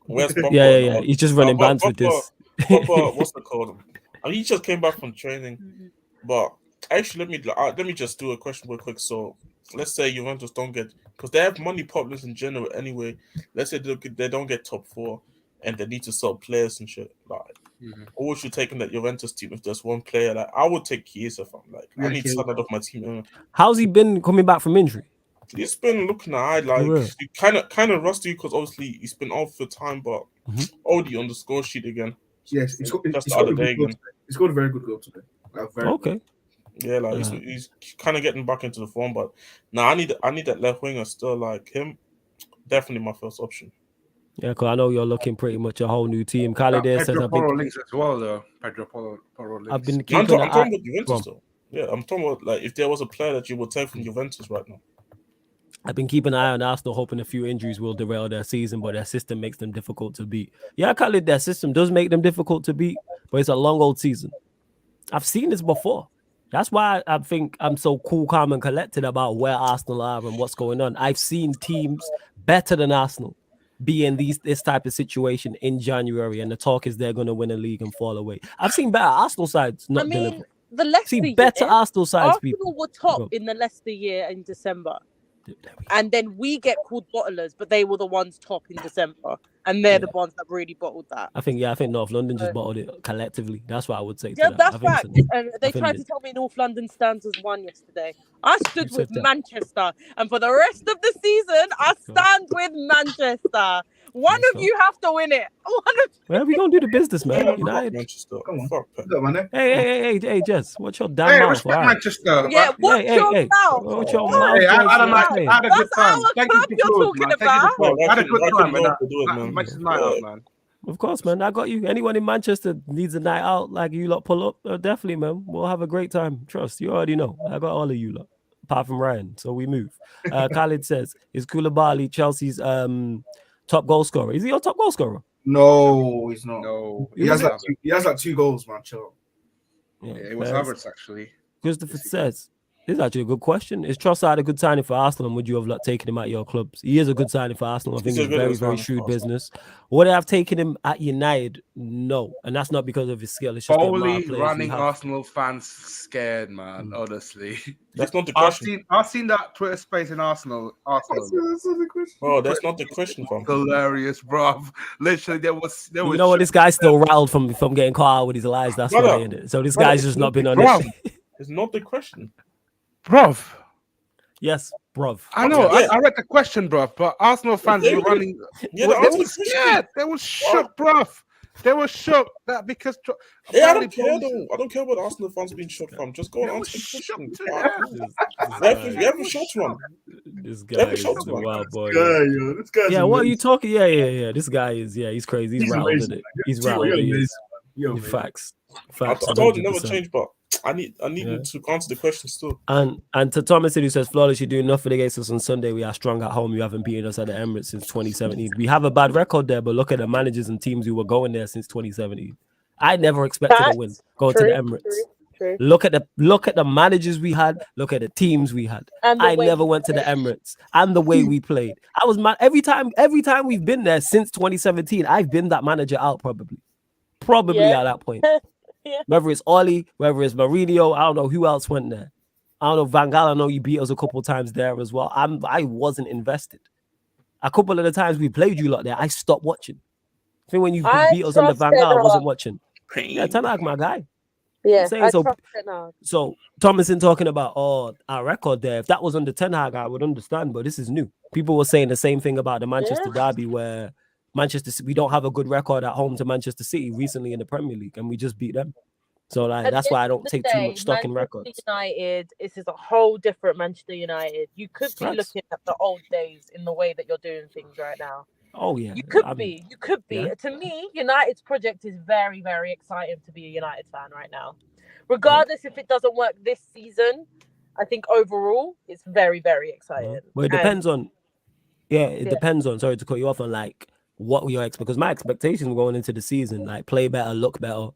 Where's Papa? Yeah. He's just running bands with this. Papa, what's it called? I mean, he just came back from training. But actually, let me just do a question real quick. So let's say Juventus don't get, because they have money problems in general anyway. Let's say they don't get top 4 and they need to sell players and shit. Like, or would you take in that Juventus team if there's one player? Like, I would take Chiesa from. Like, I need to start that off my team. How's he been coming back from injury? He's been looking at like kind of rusty because obviously he's been off for time, but already on the score sheet again. Yes, he's got a very good goal today. Okay. Yeah, like he's kind of getting back into the form, but I need that left winger still. Like him, definitely my first option. Yeah, because I know you're looking pretty much a whole new team. Khalid says Pedro Porro links as well, though. Pedro Porro links. I've been I'm keeping talking about Juventus though. Yeah, I'm talking about like if there was a player that you would take from Juventus right now. I've been keeping an eye on Arsenal, hoping a few injuries will derail their season, but their system makes them difficult to beat. Yeah, Khalid, their system does make them difficult to beat, but it's a long old season. I've seen this before. That's why I think I'm so cool, calm, and collected about where Arsenal are and what's going on. I've seen teams better than Arsenal be in this type of situation in January, and the talk is they're going to win a league and fall away. I've seen better Arsenal sides not deliver. The Leicester better Arsenal sides. Arsenal were top in the Leicester year in December. And then we get called bottlers, but they were the ones top in December, and they're the ones that really bottled that. I think North London just bottled it collectively. That's what I would say. Yeah, that's fact. And they tried to tell me North London stands as one yesterday. I stood with Manchester, and for the rest of the season, I stand with Manchester. One of you have to win it. Well, we gonna do the business, man. United. Manchester. Hey, Jess, watch your damn mouth. Respect Manchester. Yeah, watch your mouth. Watch your mouth. I had a good time. Thank you you're talking about. I had a good time, man. Of course, man. I got you. Anyone in Manchester needs a night out, like you lot pull up, definitely, man. We'll have a great time. Trust. You already know. I got all of you lot, apart from Ryan. So we move. Khalid says, is Koulibaly Chelsea's top goal scorer? Is he your top goal scorer? No, he's not. No, he has like 2 goals, man. Chill. Yeah, it was Havertz actually. Christopher says, this is actually a good question. Is Trossard a good signing for Arsenal, and would you have taken him at your clubs? He is a good signing for Arsenal. I think it's very, very shrewd business. Would I have taken him at United? No, and that's not because of his skill. It's just only running Arsenal fans scared, man. Honestly, that's not the question. I've seen that Twitter space in Arsenal. That's not the question. Oh, that's not the question, fam. Hilarious, bro. Literally, there was. You know what? This guy's still rattled from getting caught out with his lies. That's why, isn't it? So this guy's just not been on it. It's not the question. Bruv. Yes, bruv. I know. Yeah. I read the question, bruv. But Arsenal fans were running. Yeah, they were scared. They were shook, bruv. They were shook that because. Yeah, I don't care though. I don't care what Arsenal fans being shook from. Just go and answer the question. You have a short one. This guy is a wild boy. This guy. Yeah, what are you talking? Yeah. This guy is. He's crazy. He's rattled in it. He's rattled. Facts. I told you never change, but I need to answer the question still. And to Thomas who says, flawless, you're doing nothing against us on Sunday. We are strong at home. You haven't beaten us at the Emirates since 2017. We have a bad record there, but look at the managers and teams who were going there since 2017. I never expected a win going to the Emirates. True. Look at the managers we had. Look at the teams we had. I never went to the Emirates, and the way we played. I was mad every time we've been there since 2017. I've been that manager out probably at that point. Yeah. Whether it's Oli, whether it's Mourinho, I don't know who else went there. I don't know, Van Gaal, I know you beat us a couple times there as well. I wasn't invested. A couple of the times we played you lot there, I stopped watching. I think when you beat us under Van Gaal, I wasn't watching. Yeah, Ten Hag, my guy. Yeah, so Thomason talking about our record there. If that was under Ten Hag, I would understand, but this is new. People were saying the same thing about the Manchester derby where we don't have a good record at home to Manchester City recently in the Premier League, and we just beat them. So that's why I don't take too much stock in records. United, this is a whole different Manchester United. You could be looking at the old days in the way that you're doing things right now. Oh yeah, you could be. Yeah. To me, United's project is very, very exciting to be a United fan right now. Regardless if it doesn't work this season, I think overall it's very, very exciting. Well, it depends on. It depends on. Sorry to cut you off on what were your expectations? Because my expectations going into the season, play better, look better,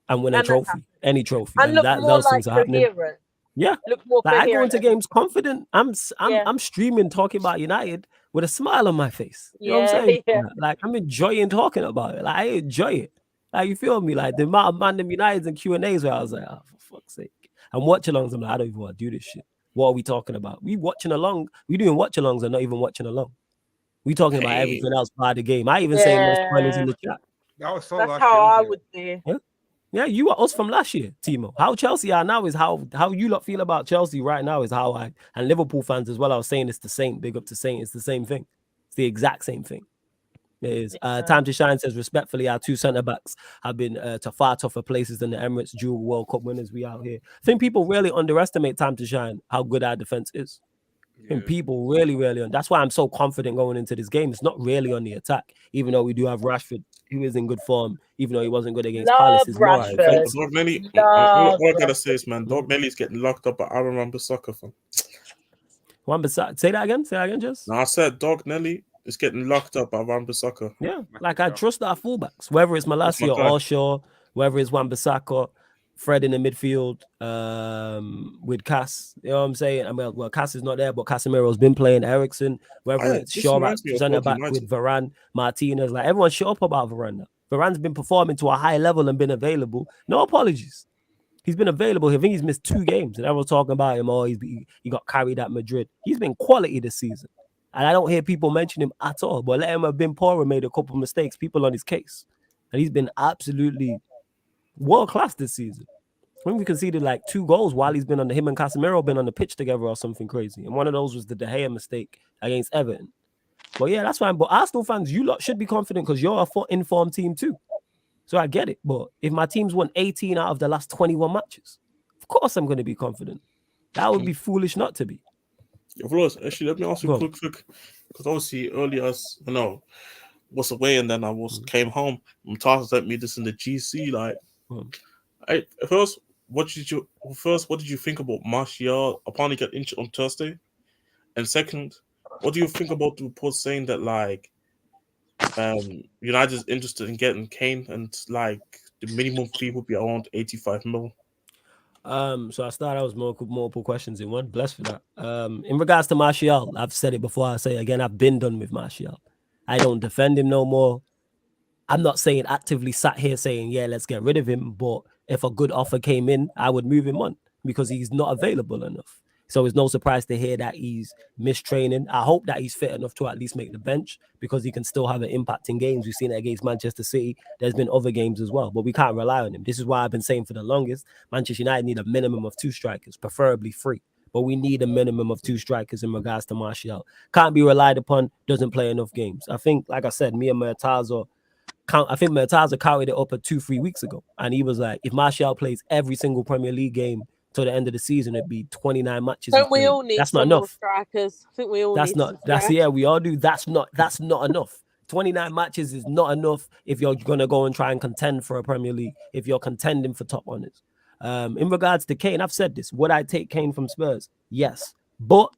and win a trophy, any trophy. And look more those things are happening. Yeah, look more like I go coherent. into games confident. I'm streaming talking about United with a smile on my face. You know what I'm saying? Yeah. Like I'm enjoying talking about it. Like I enjoy it. Like you feel me? Like the amount of Mandem Uniteds and Q&As where I was like, oh, for fuck's sake. And watch-alongs, I'm like, I don't even want to do this shit. What are we talking about? We watching along. We doing watch-alongs and not even watching along. We talking about everything else by the game. I even say no spoilers in the chat. That was so That's last how year, I wasn't it? would do. Yeah, you are us from last year, Timo. How Chelsea are now is how you lot feel about Chelsea right now is how I and Liverpool fans as well. I was saying it's the same. Big up to saying it's the same thing. It's the exact same thing. It is. Time to Shine says respectfully, our two centre backs have been to far tougher places than the Emirates dual World Cup winners. We out here. I think people really underestimate Time to Shine how good our defense is. And people really, that's why I'm so confident going into this game. It's not really on the attack, even though we do have Rashford, who is in good form, even though he wasn't good against Palace. It's more defense. Dog Nelly, all I gotta say is, man, Dog Nelly's getting locked up at Aaron Wan-Bissaka, fam. Wan-Bissaka, say that again, Jess. No, I said Dog Nelly is getting locked up at Wan-Bissaka. Yeah, like I trust our fullbacks, whether it's Malacia or Shaw, whether it's Wan-Bissaka, Fred in the midfield, with Cass, you know what I'm saying? I mean, well, Cass is not there, but Casemiro's been playing Ericsson, whether it's Shaw at centre back with Varane, Martinez, like everyone shut up about Varane now. Varane's been performing to a high level and been available. No apologies. He's been available. I think he's missed 2 games, and everyone's talking about him. Oh, he got carried at Madrid. He's been quality this season, and I don't hear people mention him at all. But let him have been poor and made a couple of mistakes. People on his case, and he's been absolutely world class this season. When we conceded like 2 goals while he's been on him and Casemiro been on the pitch together or something crazy, and one of those was the De Gea mistake against Everton. But yeah, that's fine. But Arsenal fans, you lot should be confident because you're a informed team too. So I get it. But if my team's won 18 out of the last 21 matches, of course I'm going to be confident. That would be foolish not to be. Of course, actually, let me ask you quick, because obviously earlier, was away and then I came home. Mutasa sent me this in the GC. Like, first, what did you think about Martial upon he got injured on Thursday? And second, what do you think about the report saying that like United is interested in getting Kane and like the minimum fee would be around 85 mil? So I started out with multiple questions in one. Bless for that. In regards to Martial, I've said it before. I say it again. I've been done with Martial. I don't defend him no more. I'm not saying actively sat here saying, yeah, let's get rid of him. But if a good offer came in, I would move him on because he's not available enough. So it's no surprise to hear that he's missed training. I hope that he's fit enough to at least make the bench because he can still have an impact in games. We've seen it against Manchester City. There's been other games as well, but we can't rely on him. This is why I've been saying for the longest, Manchester United need a minimum of 2 strikers, preferably 3. But we need a minimum of 2 strikers in regards to Martial. Can't be relied upon, doesn't play enough games. I think, like I said, me and Murtaza carried it up 2-3 weeks ago. And he was like, if Martial plays every single Premier League game till the end of the season, it'd be 29 matches. Don't we all need that's not enough. Strikers? I think we all need we all do. That's not enough. 29 matches is not enough if you're gonna go and try and contend for a Premier League, if you're contending for top honors. In regards to Kane, I've said this. Would I take Kane from Spurs? Yes. But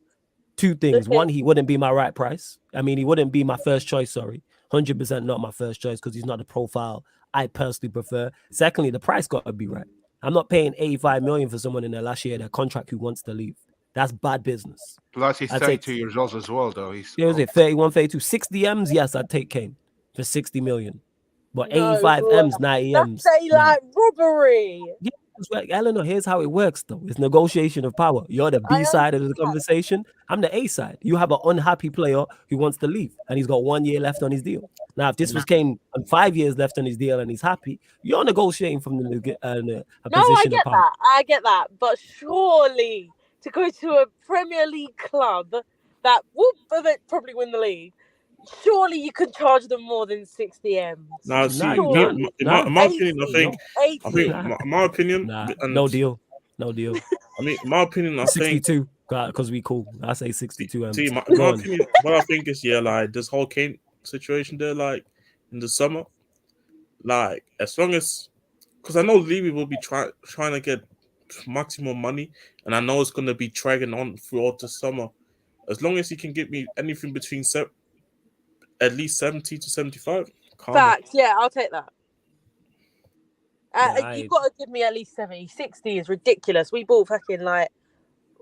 2 things. One, he wouldn't be my right price. I mean, he wouldn't be my first choice, 100% not my first choice because he's not the profile I personally prefer. Secondly, the price got to be right. I'm not paying 85 million for someone in their last year, their contract, who wants to leave. That's bad business. Plus, he's 32 years old as well, though. He's 31, 32, 60 M's. Yes, I'd take Kane for 60 million. But 85 M's, 90 M's. That's like robbery. Yeah, Eleanor, here's how it works, though. It's negotiation of power. You're the B side of the conversation. I'm the A side. You have an unhappy player who wants to leave, and he's got 1 year left on his deal. Now, if this was Kane on 5 years left on his deal and he's happy, you're negotiating from a position of power. I get that. But surely to go to a Premier League club that probably win the league, surely you could charge them more than 60 M's. Now, see, in my opinion, my opinion, no deal. I mean, my opinion, I 62 because we cool. I say 62 M's. See, my opinion, what I think is, like this whole Kane situation there, like in the summer, like as long as, because I know Levy will be trying to get maximum money, and I know it's going to be dragging on throughout the summer. As long as he can get me anything between at least 70 to 75. Facts, yeah, I'll take that. You've got to give me at least 70. 60 is ridiculous. We bought fucking like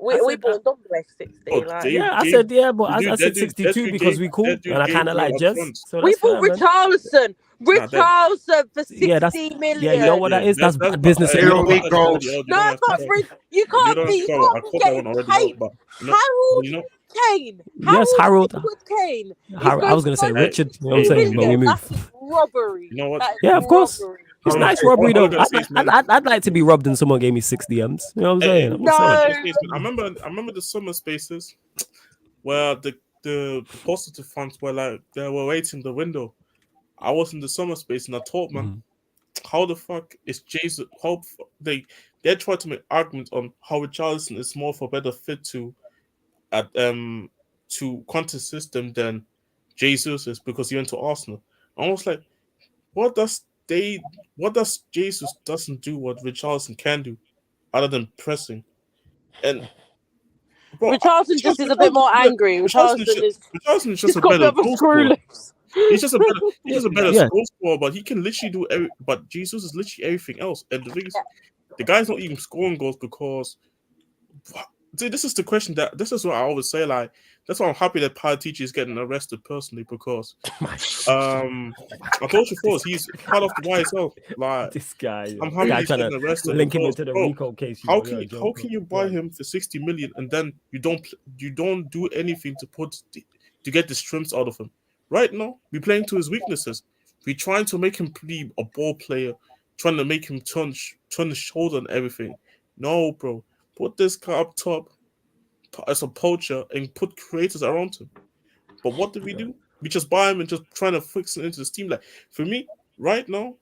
We bought Dombele 60. Oh, Like, they Yeah, I gave- said yeah, but they do- I they said do- 62 they because gave- we cool, they do and I gave kind of like up Jez. front. So we that's bought fair, man. Richarlison. Nah, that- Richarlison for 60 Yeah, that's million. yeah. You know what that is? That's bad business. They in don't your need part. goals. No, but you can't be I caught that one already. Kane. But Harold you know, Kane. Yes, Harold. Edward Kane. I was gonna say Richard. You know what I'm Hey, saying, but we million. move. That's robbery. You know what? That is Yeah, of course. robbery. It's Oh, nice hey, robbery all though. I'm gonna say is, man- I'd like to be robbed and someone gave me 60 M's. You know what I'm saying? I'm just saying. No. I remember the summer spaces where the positive funds were like they were waiting the window. I was in the summer space and I thought, man, how the fuck is Jesus? How they tried to make arguments on how Richarlison is more for better fit to Conte's system than Jesus is because he went to Arsenal. I was like, what does Jesus doesn't do what Richarlison can do other than pressing? And bro, Richarlison just is a bit more angry. Richarlison is just a got better a bit of a goal screw scorer. lips. He's just a better Yeah. goal scorer, but he can literally do but Jesus is literally everything else. And the thing is, the guy's not even scoring goals because see, this is the question this is what I always say, like that's why I'm happy that Paratici is getting arrested personally because I told you first, he's part of the YSL. Like This guy, I'm happy he's trying getting to arrested. link him because, into the bro, Rico case. how can you buy him for 60 million and then you don't do anything to get the strengths out of him? Right now, we're playing to his weaknesses. We're trying to make him be a ball player, trying to make him turn the shoulder and everything. No, bro, put this guy up top as a poacher and put creators around him. But what did we do? We just buy him and just trying to fix it into the team. Like for me, right now,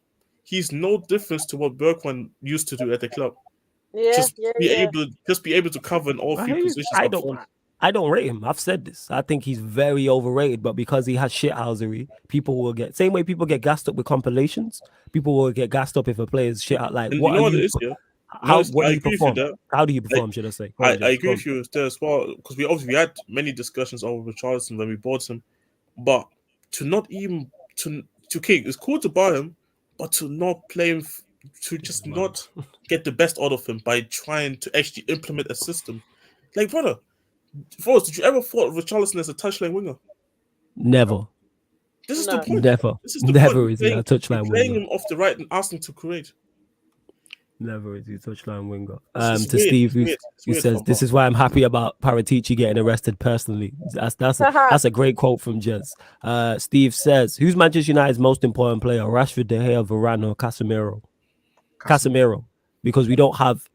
he's no difference to what Bergwijn used to do at the club. Be able to cover in all three positions. I don't rate him. I've said this. I think he's very overrated, but because he has shithousery, people will get same way people get gassed up with compilations. People will get gassed up if a player's shit out. Like, And what you know are what you? it is, yeah? What I do you agree with perform? you there. How do you perform? Should I say? I agree with you there as well because we had many discussions over Richarlison when we bought him, but to not even to kick, it's cool to buy him, but to not play him, to just not get the best out of him by trying to actually implement a system. Like, brother, first, did you ever thought of Richarlison as a touchline winger? Never. This is the point. Never. This is the Never point. is he a touchline playing winger. him off the right and asking to create. Never is he a touchline winger. It's To weird. Steve, It's who weird says for this Bob. is why I'm happy about Paratici getting arrested personally. That's a great quote from Jez. Steve says, who's Manchester United's most important player? Rashford, De Gea, Varane, or Casemiro? Casemiro, because we don't have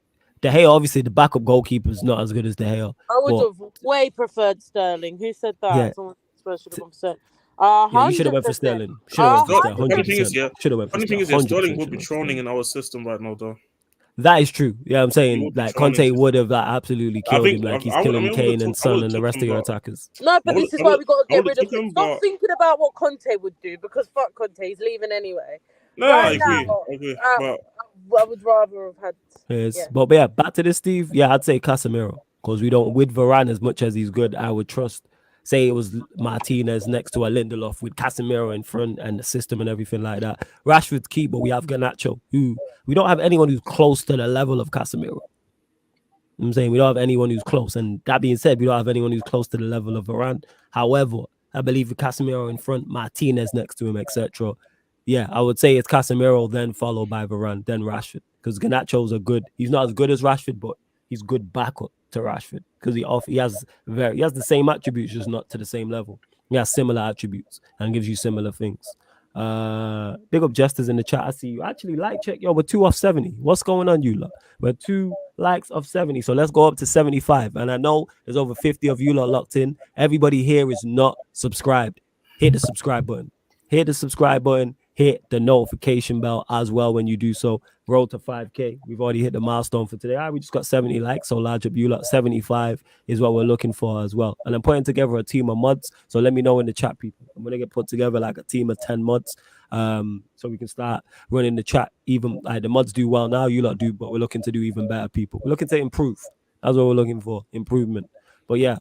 De Gea. Obviously, the backup goalkeeper is not as good as De Gea. I would have way preferred Sterling. Who said that? Yeah. Someone should have gone for Sterling. Yeah, you should have went for Sterling. Should have went for Sterling. Funny thing is, 100%. Should have went for funny thing is, Sterling. Sterling would 100% be should have went droning in our system right now, though. That is true. Yeah, I'm He saying would be like droning Conte in would have like absolutely killed think- him, like he's I would- killing I mean, I Kane would've and took- I Son would've and the took rest him, of your but- attackers. No, but I would- this is I why would- we got to I get would've rid of took him. him, Stop but- thinking about what Conte would do because fuck Conte, he's leaving anyway. No, Right I agree. now, I agree. I would rather have had. Yes, Yeah. but yeah, back to this, Steve. Yeah, I'd say Casemiro because we don't with Varane as much as he's good. I would trust. Say it was Martinez next to a Lindelof with Casemiro in front and the system and everything like that. Rashford's key, but we have Garnacho, who we don't have anyone who's close to the level of Casemiro. I'm saying we don't have anyone who's close. And that being said, we don't have anyone who's close to the level of Varane. However, I believe with Casemiro in front, Martinez next to him, etc. Yeah, I would say it's Casemiro, then followed by Varane, then Rashford. Because Garnacho's a good. He's not as good as Rashford, but he's good backup to Rashford because he has the same attributes, just not to the same level. He has similar attributes and gives you similar things. Big up Jesters in the chat. I see you. Actually, like check, yo, we're 2 off 70. What's going on, you lot? We're 2 likes off 70. So let's go up to 75. And I know there's over 50 of you lot locked in. Everybody here is not subscribed. Hit the subscribe button. Hit the subscribe button. Hit the notification bell as well when you do so. Roll to 5K. We've already hit the milestone for today. All right, we just got 70 likes. So large up you lot. 75 is what we're looking for as well. And I'm putting together a team of mods. So let me know in the chat, people. I'm gonna get put together like a team of 10 mods. So we can start running the chat. Even like the mods do well now, you lot do, but we're looking to do even better, people. We're looking to improve. That's what we're looking for. Improvement. But yeah,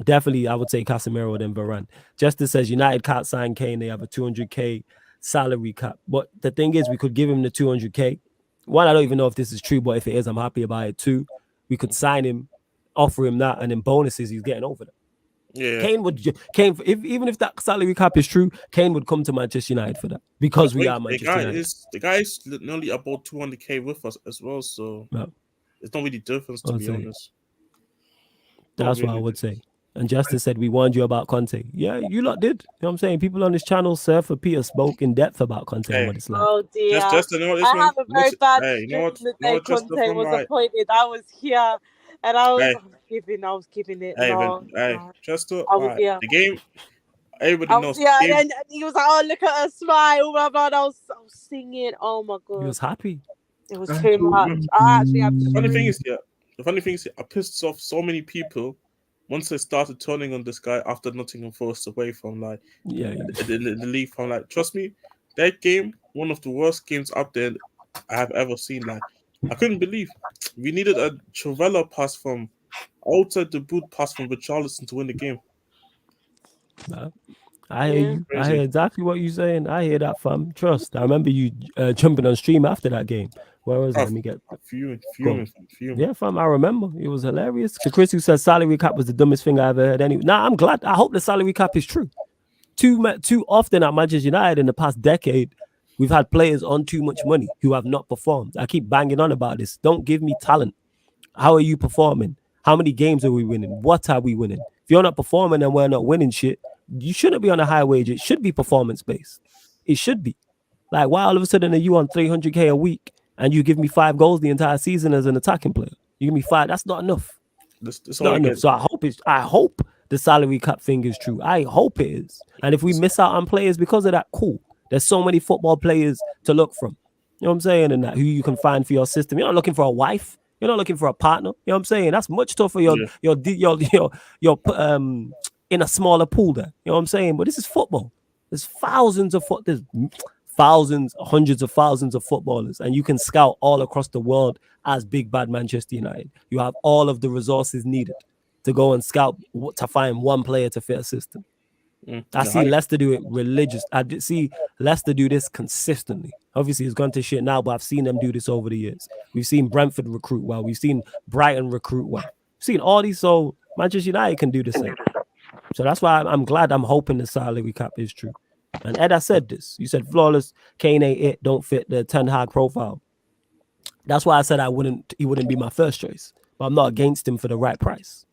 definitely, I would say Casemiro then Varane. Justice says United can't sign Kane. They have a 200K salary cap. But the thing is, we could give him the 200K. One, I don't even know if this is true, but if it is, I'm happy about it too. we could sign him, offer him that, and then bonuses he's getting over that. Yeah. Even if that salary cap is true, Kane would come to Manchester United for that because we are Manchester United. The guy is nearly about 200k with us as well, so it's not really difference to be honest. That's what I would say. And Justin said, we warned you about Conte. Yeah, you lot did. You know what I'm saying? People on this channel, Surf or Peter, spoke in depth about Conte and what it's like. Oh, dear. Just to know this I have a very bad you know what? the day Conte was appointed. I was here and I was giving it. The game, everybody knows. Yeah, and he was like, oh, look at her smile, blah, blah, and I was singing. Oh, my God. He was happy. It was too much. The funny thing is, I pissed off so many people once they started turning on this guy after Nottingham Forest away from the league. From trust me, that game, one of the worst games out there I have ever seen. Like, I couldn't believe we needed a Travella pass from outside the boot pass from Richarlison to win the game. I hear you. Crazy. I hear exactly what you're saying. I hear that, fam. Trust. I remember you jumping on stream after that game. Where was it? Let me get fuming. Yeah, fam. I remember. It was hilarious. The Chris who said salary cap was the dumbest thing I ever heard. Anyway, I'm glad. I hope the salary cap is true. Too often at Manchester United in the past decade, we've had players on too much money who have not performed. I keep banging on about this. Don't give me talent. How are you performing? How many games are we winning? What are we winning? If you're not performing and we're not winning shit, you shouldn't be on a high wage. It should be performance-based. It should be. Like, why all of a sudden are you on 300k a week and you give me 5 goals the entire season as an attacking player? You give me 5. That's not enough. That's not enough. So I hope the salary cap thing is true. I hope it is. And if we miss out on players because of that, cool. There's so many football players to look from. You know what I'm saying? And that who you can find for your system. You're not looking for a wife. You're not looking for a partner. You know what I'm saying? That's much tougher. You're in a smaller pool there. You know what I'm saying? But this is football. There's hundreds of thousands of footballers, and you can scout all across the world as big bad Manchester United. You have all of the resources needed to go and scout to find one player to fit a system. I see Leicester do it religious. I did see Leicester do this consistently. Obviously, it's gone to shit now, but I've seen them do this over the years. We've seen Brentford recruit well. We've seen Brighton recruit well. We've seen all these, so Manchester United can do the same. So that's why I'm glad. I'm hoping the salary cap is true. And Ed, I said this. You said flawless. Kane ain't it. Don't fit the Ten Hag profile. That's why I said he wouldn't be my first choice. But I'm not against him for the right price.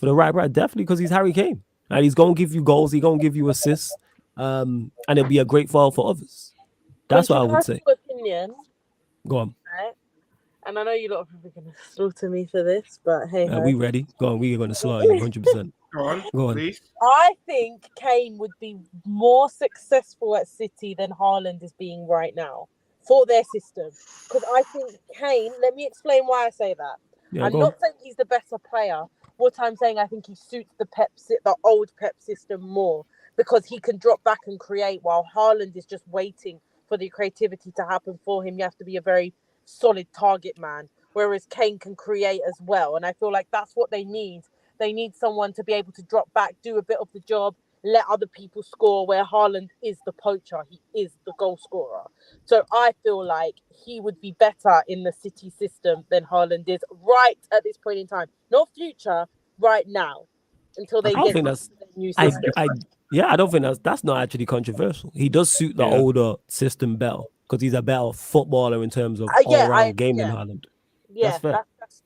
For the right price, definitely, because he's Harry Kane. And he's gonna give you goals. He's gonna give you assists. And it'll be a great fall for others. That's what I would say. Opinion, go on. Right? And I know you lot are probably gonna slaughter me for this, but hey, we ready? Go on. We're gonna slaughter you 100%. Go on, please. I think Kane would be more successful at City than Haaland is being right now for their system. Because I think Kane. Let me explain why I say that. Yeah, I'm not saying he's the better player. What I'm saying, I think he suits the old Pep system more because he can drop back and create while Haaland is just waiting for the creativity to happen for him. You have to be a very solid target man, whereas Kane can create as well. And I feel like that's what they need. They need someone to be able to drop back, do a bit of the job, let other people score, where Haaland is the poacher. He is the goal scorer. So I feel like he would be better in the City system than Haaland is right at this point in time. Not future, right now, until they get the new system. I don't think that's not actually controversial. He does suit the older system better because he's a better footballer in terms of all-round game than Haaland. Yeah,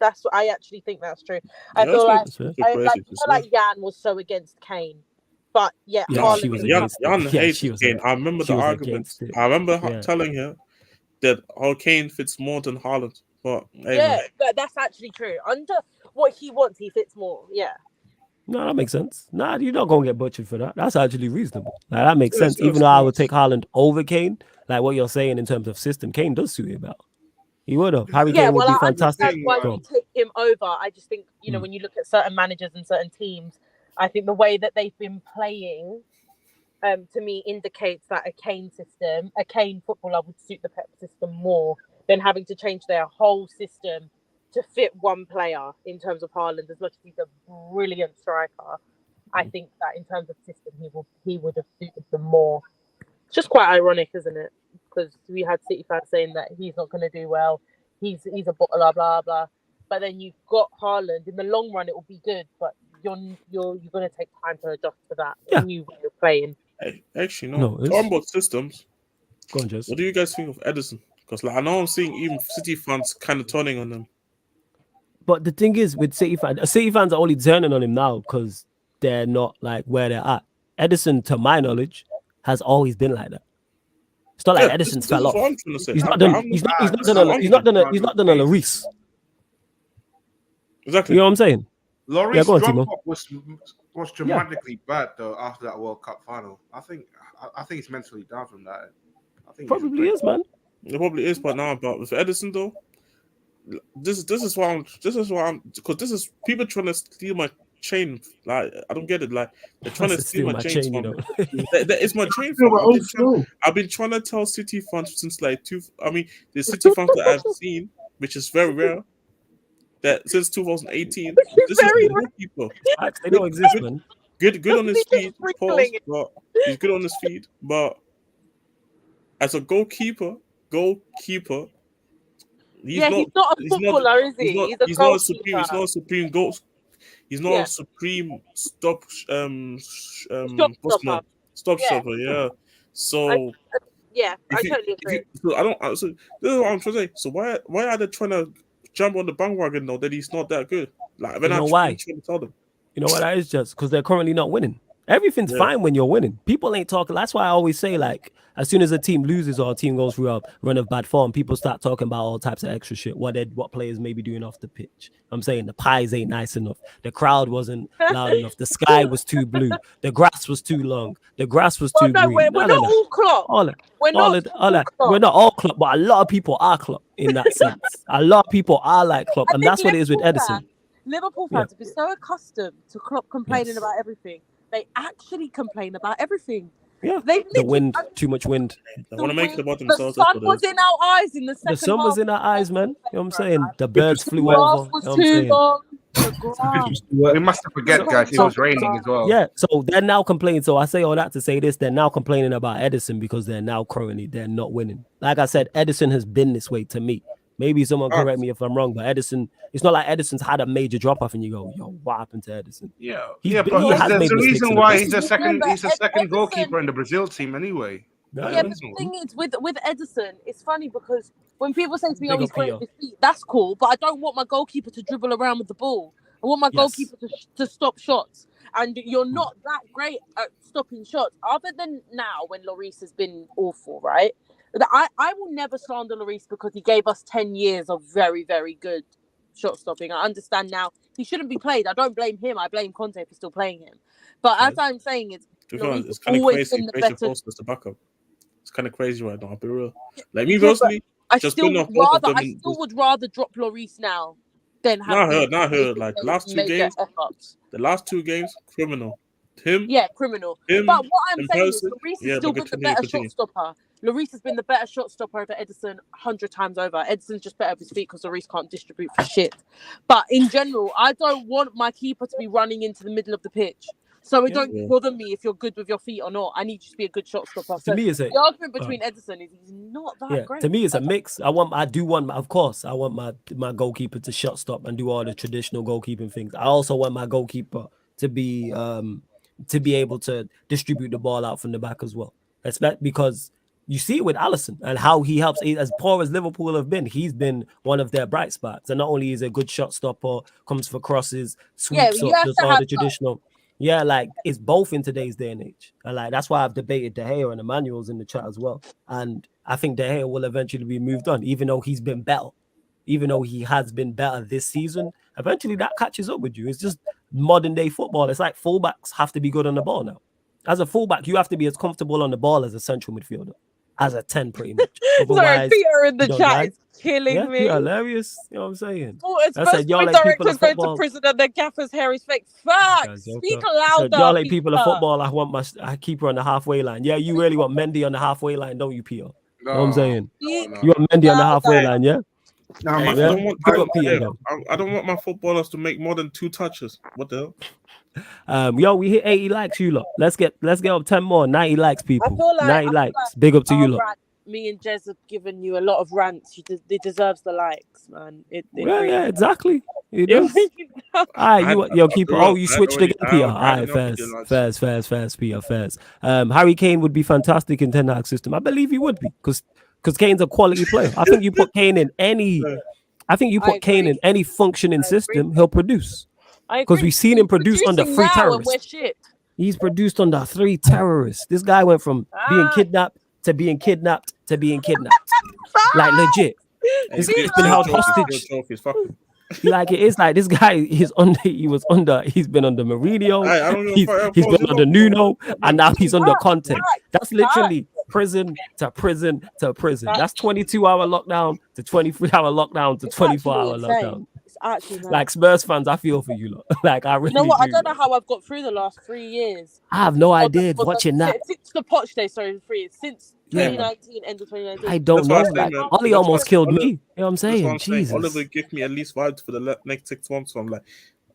that's what I actually think that's true. I feel like Jan was so against Kane. But Jan hates Kane. I remember the argument. I remember telling her that Kane fits more than Haaland. But but that's actually true. Under what he wants, he fits more. Yeah. No, that makes sense. Nah, you're not gonna get butchered for that. That's actually reasonable. Like, that makes sense. Even though I would take Haaland over Kane, like what you're saying in terms of system, Kane does suit it better. He would have. Harry Kane would be fantastic. That's why you take him over. I just think, when you look at certain managers and certain teams, I think the way that they've been playing, to me, indicates that a Kane footballer would suit the Pep system more than having to change their whole system to fit one player in terms of Haaland. As much as he's a brilliant striker, I think that in terms of system, he would have suited them more. It's just quite ironic, isn't it? Because we had City fans saying that he's not going to do well. He's a blah blah blah. but then you've got Haaland. In the long run, it will be good, but you're going to take time to adjust to that new way of playing. Hey, actually, no. Talking about systems, go on, Jess. What do you guys think of Edison? Because I know I'm seeing even City fans kind of turning on him. But the thing is, with City fans are only turning on him now because they're not like where they're at. Edison, to my knowledge, has always been like that. It's not like Edison's fell off. He's not done a Lloris. Exactly. You know what I'm saying? Lloris' drop off was dramatically bad though after that World Cup final. I think it's mentally down from that. I think probably is, man. It probably is, but with Edison though, this is why I'm because this is people trying to steal my chain. Like I don't get it. Like they're trying to steal my chain from me. It's my chain. I've been trying to tell City fans since the City fans that I've seen, which is very rare. That since 2018, this is the goalkeeper. They don't exist, man. Good on his feet. But he's good on his feet. But as a goalkeeper, he's not a footballer, is he? He's not a supreme goal. He's not a supreme stopper. Stopper. Yeah. So I totally agree. So this is what I'm trying to say. So why are they trying to jump on the bandwagon though that he's not that good? Like when I'm trying to tell them. You know what that is, just because they're currently not winning. Everything's fine when you're winning. People ain't talking. That's why I always say, like, as soon as a team loses or a team goes through a run of bad form, people start talking about all types of extra shit. What players may be doing off the pitch. I'm saying the pies ain't nice enough. The crowd wasn't loud enough. The sky was too blue. The grass was too long. The grass was too green. We're not all Klopp. We're not all Klopp, but a lot of people are Klopp in that sense. A lot of people are like Klopp, and that's what it is with Edison. Liverpool fans have been so accustomed to Klopp complaining about everything. They actually complain about everything. Yeah, the wind, too much wind. They want to make it about themselves. The sun was in our eyes in the second half. The sun was in our eyes, man. You know what I'm saying? The birds flew over. Was too long. We mustn't forget, guys, it was raining as well. Yeah, so they're now complaining. So I say all that to say this: they're now complaining about Edison because they're now currently not winning. Like I said, Edison has been this way to me. Maybe someone correct me if I'm wrong, but Edison, it's not like Edison's had a major drop off and you go, yo, what happened to Edison? But there's a reason why he's a second goalkeeper in the Brazil team anyway. Yeah, but the thing is, with Edison, it's funny because when people say to me, he's great with his feet, that's cool, but I don't want my goalkeeper to dribble around with the ball. I want my goalkeeper to stop shots. And you're not that great at stopping shots, other than now when Lloris has been awful, right? I will never slander Lloris because he gave us 10 years of very, very good shot stopping. I understand now he shouldn't be played. I don't blame him. I blame Conte for still playing him. But as I'm saying, it's kind of crazy. The backup. It's kind of crazy right now. I'll be real. Like me personally, I still would rather drop Lloris now than have. Not her. Like last two games. The last two games, criminal. Criminal. But what I'm saying is, Lloris has still been the better shot stopper. Lloris has been the better shot stopper over Edison 100 times over. Edison's just better with his feet because Lloris can't distribute for shit. But in general, I don't want my keeper to be running into the middle of the pitch. So it don't bother me if you're good with your feet or not. I need you to be a good shot stopper. So the argument between Edison is he's not that great. To me, it's a mix. I want my goalkeeper to shot stop and do all the traditional goalkeeping things. I also want my goalkeeper to be able to distribute the ball out from the back as well. Because you see it with Alisson and how he helps. As poor as Liverpool have been, he's been one of their bright spots. And not only is a good shot stopper, comes for crosses, sweeps up, does all the traditional. Yeah, like it's both in today's day and age. And like that's why I've debated De Gea and Emmanuel's in the chat as well. And I think De Gea will eventually be moved on, even though he's been better. Even though he has been better this season, eventually that catches up with you. It's just modern day football. It's like fullbacks have to be good on the ball now. As a fullback, you have to be as comfortable on the ball as a central midfielder. As a 10, pretty much. Sorry, Peter in the chat is killing me. You're hilarious. You know what I'm saying? It's supposed to be directors going to prison and their gaffer's hair is fake. Fuck! Speak louder. Y'all like people of football. I want my keeper on the halfway line. Yeah, you really want Mendy on the halfway line, don't you, Peter? No, you know what I'm saying? You want Mendy on the halfway line, yeah? No, I don't want my footballers to make more than 2 touches. What the hell? Yo, we hit 80 likes, you lot. Let's get up 10 more. 90 likes, people. I feel like 90 likes. Big up to you lot. me and Jez have given you a lot of rants. It deserves the likes, man. It really yeah, exactly. It It does. really does. All right, yo, keep. Oh, you I switched already- again, Peter. All I right, enough with you, fairs, lads. fairs, Peter, fairs. Harry Kane would be fantastic in Ten Hag's system. I believe he would be because Kane's a quality player. I think you put Kane in any. I think you I put Kane agree. in any functioning system, he'll produce. I Because agree. we've seen him produce under Producing 3 now and terrorists. we're shit. He's produced under 3 terrorists. This guy went from being kidnapped to being kidnapped to being kidnapped. Like legit. This guy's been held hostage. Like it is like this guy he's been under Mourinho, I don't he's been under Nuno, and now he's under Conte. Right. That's literally prison to prison to prison. That's 22-hour lockdown to 23-hour lockdown to It's 24-hour actually insane. lockdown. It's actually mad. Like Spurs fans, I feel for you lot. Like I really You know what? I do. don't know how I've got through the last 3 years. I have no Or idea the- watching that. Since the Poch days, sorry, 3 years. Since Yeah. 2019, end of 2019. I don't That's know. why I say, Like man, Ollie that's almost why killed Oliver- me. You know what I'm That's saying? what I'm saying. Jesus. Oliver give me at least vibes for the next 6 months. So I'm like,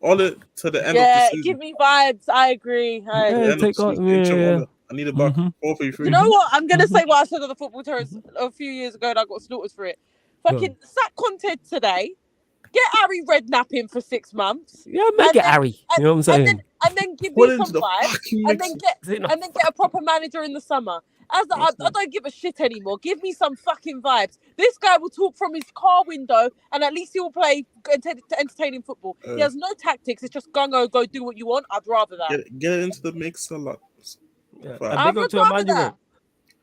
Oliver to the end Yeah, of the season. give me vibes. I agree. To the Yeah, end of take the on- season, yeah, intro yeah. Oliver. I need a back. Mhm. 4-3-3. You know what? I'm gonna say what I said on the football terrace a few years ago, and I got slaughtered for it. Fucking sack Conte today. Get Harry Redknapp in for 6 months. Yeah, make it Harry. You know what I'm saying? And then give Put me into some the vibes. fucking And mix. then get a proper manager in the summer. I don't give a shit anymore. Give me some fucking vibes. This guy will talk from his car window, and at least he will play entertaining football. He has no tactics. It's just go do what you want. I'd rather that. Get it into the mix a lot. Yeah. Fine. A I big up would to rather Emmanuel. that.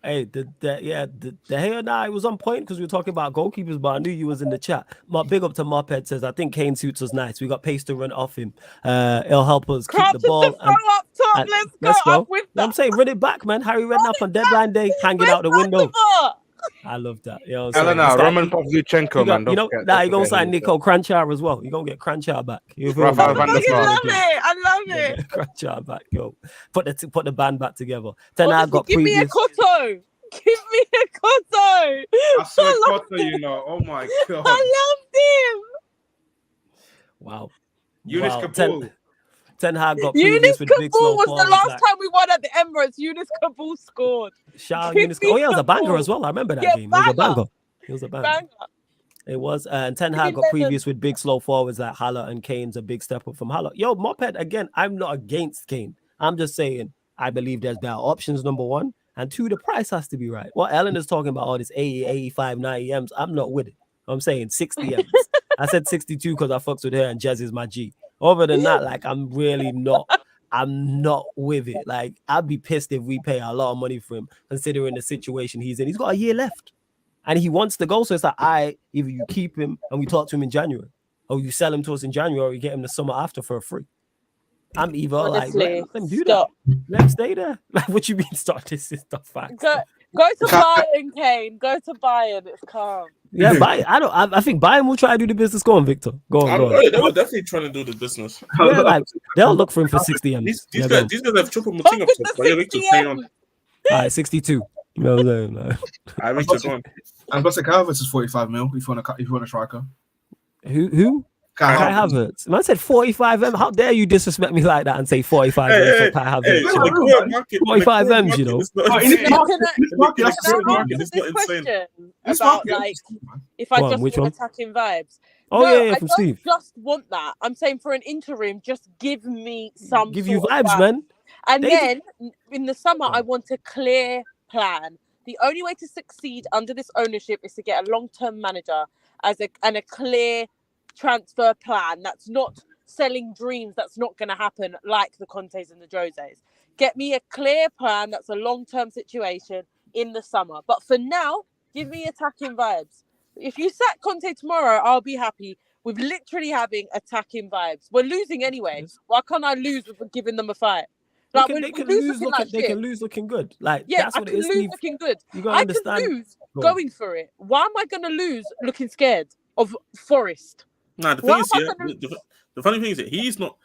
Hey, the hair and I was on point because we were talking about goalkeepers, but I knew you was in the chat. Big up to Moped says, I think Kane suits us nice. We got pace to run off him. It'll help us keep Crouch the ball. to throw up top. and- Let's go. I'm with You know what I'm that. saying? Run it back, man. Harry Redknapp on deadline day, hanging out the window. I love that. You know what I'm saying? Elena, This guy- Roman Pavlyuchenko, man. you know, don't forget- nah, don't you're gonna forget sign him. Nico Cranchar as well. You're gonna get Cranchar back. You feel Rafael me? I van der fucking Vaart. love it. I love Yeah, it. get Cranchar back, yo. Put the band back together. Then I Honestly, got give me a previous. Cotto. Give me a Cotto. I saw I love Cotto, you know. Oh my god. I loved him. Wow. Eunice Wow. Kabul. Ten Hag got Eunice previous with big slow Kabul was the forwards, last like, time we won at the Emirates. Eunice Kabul scored. shout out Give Eunice. me Oh, yeah, it was a banger Kabul. as well. I remember that Yeah, game. It was a banger. banger. It was a banger. Banger. It was. And Ten Give Hag me got Lennon. previous with big slow forwards like Haller and Kane's a big step up from Haller. Yo, Moped, again, I'm not against Kane. I'm just saying I believe there's better options, number one. And two, the price has to be right. What Ellen is talking about, all this 80, 85, 90 M's, I'm not with it. I'm saying 60 M's. I said 62 because I fucks with her and Jez is my G. Other than that, like, I'm not with it. Like, I'd be pissed if we pay a lot of money for him, considering the situation he's in. He's got a year left. And he wants to go. So it's like, either you keep him and we talk to him in January, or you sell him to us in January, or you get him the summer after for free. I'm either Honestly, let him do stop. that. Let him stay there. Like, what you mean start this is stuff facts? Go to Bayern, Kane. Go to Bayern. It's calm. Yeah, Bayern. I think Bayern will try to do the business. Go on, Victor. Go on. They were definitely trying to do the business. Yeah, like they'll look for him for 60 M's. These Yeah, guys have triple Fuck Muting up with top. the But yeah, Victor 60 playing M. on. all right, 62. You know what I'm saying? Like, I Victor going. And Buster Calvert is 45 mil if you want a striker. who? Kai Kai Havertz. Havertz. Man said 45 M. How dare you disrespect me like that and say 45 M for Kai Havertz? Hey, in the current market, 45 in the current M's, you know. market, it's not Oh, in insane. the market, this market, that's Can I the market. answer This It's not insane. question This about market, like if I Go on, just which want one? attacking vibes. Oh, No, yeah, I from don't Steve. just want that. I'm saying for an interim, just give me some. Give you sort of vibes, vibe. man. And They then in the summer, I want a clear plan. The only way to succeed under this ownership is to get a long-term manager and a clear transfer plan that's not selling dreams that's not going to happen like the Contes and the Joses. Get me a clear plan that's a long-term situation in the summer. But for now, give me attacking vibes. If you sack Conte tomorrow, I'll be happy with literally having attacking vibes. We're losing anyway. Why can't I lose with giving them a fight? Like, They can lose looking good. Like, yeah, that's I what can it is. lose Steve. looking good. You gotta I understand. can lose Go on. going for it. Why am I going to lose looking scared of Forest? Nah, the Why thing is, am I yeah, gonna- the funny thing is that he's not.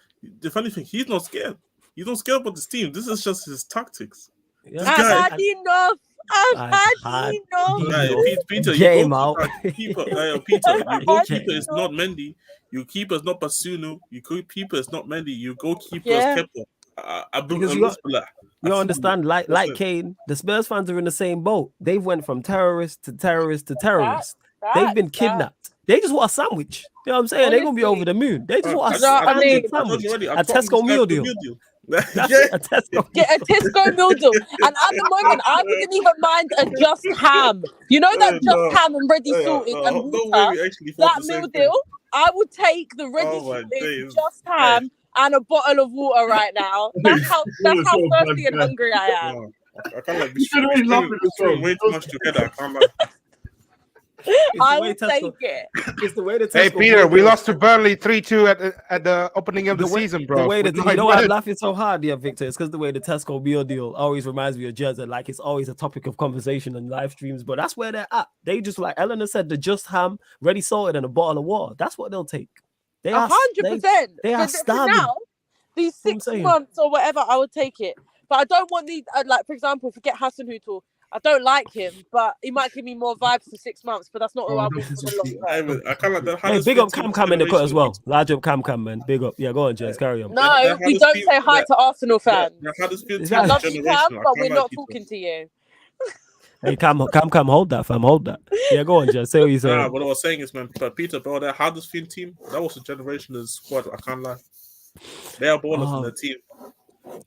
The funny thing, he's not scared. He's not scared about this team. This is just his tactics. Yeah. This I've guy- had enough. I've I've had had enough. Nah, Peter, you Game go out. Peter, your goalkeeper is Game not Mendy. Your keeper is not Basunu. Your goalkeeper is not Mendy. Your goalkeeper Yeah. is Kepa. Because you understand, like Kane, the Spurs fans are in the same boat. They've went from terrorist to terrorist to terrorist. They've been kidnapped. They just want a sandwich. You know what I'm saying? They're gonna be over the moon. They just want a standard sandwich. A Tesco meal deal. That's it, a Tesco. Get a Tesco meal deal. And at the moment, I wouldn't even mind a just ham. You know that just ham and ready sorted and water. That meal deal. I would take the ready sorted just ham and a bottle of water right now. That's how thirsty and hungry I am. I can't like be throwing way too much together. I can't like. I will take it. It's the way the Hey Peter, we lost to Burnley 3-2 at the opening of the season, bro. The way that, you know why I'm laughing so hard, Victor? It's because the way the Tesco meal deal always reminds me of Jersey. Like it's always a topic of conversation on live streams, but that's where they're at. They just, like Eleanor said, the just ham, ready salted, and a bottle of water. That's what they'll take. They 100%. They are starving. Now, these 6 months or whatever, I would take it. But I don't want these. Like for example, if you get Hassan Hutel, I don't like him, but he might give me more vibes for 6 months. But that's not who I want for the long term. I can't like that. Hey, big up Cam in the cut as well. Large up Cam, man. Big up. Yeah, go on, Jess. Carry on. No, we don't say hi to Arsenal fans. I love you, Cam, but we're not talking to you. Hey, Cam, hold that, fam. Hold that. Yeah, go on, Jess. Say what you say. What I was saying is, man, Peter, bro, that Huddersfield team, that was a generational squad. I can't lie. They are ballers in the team.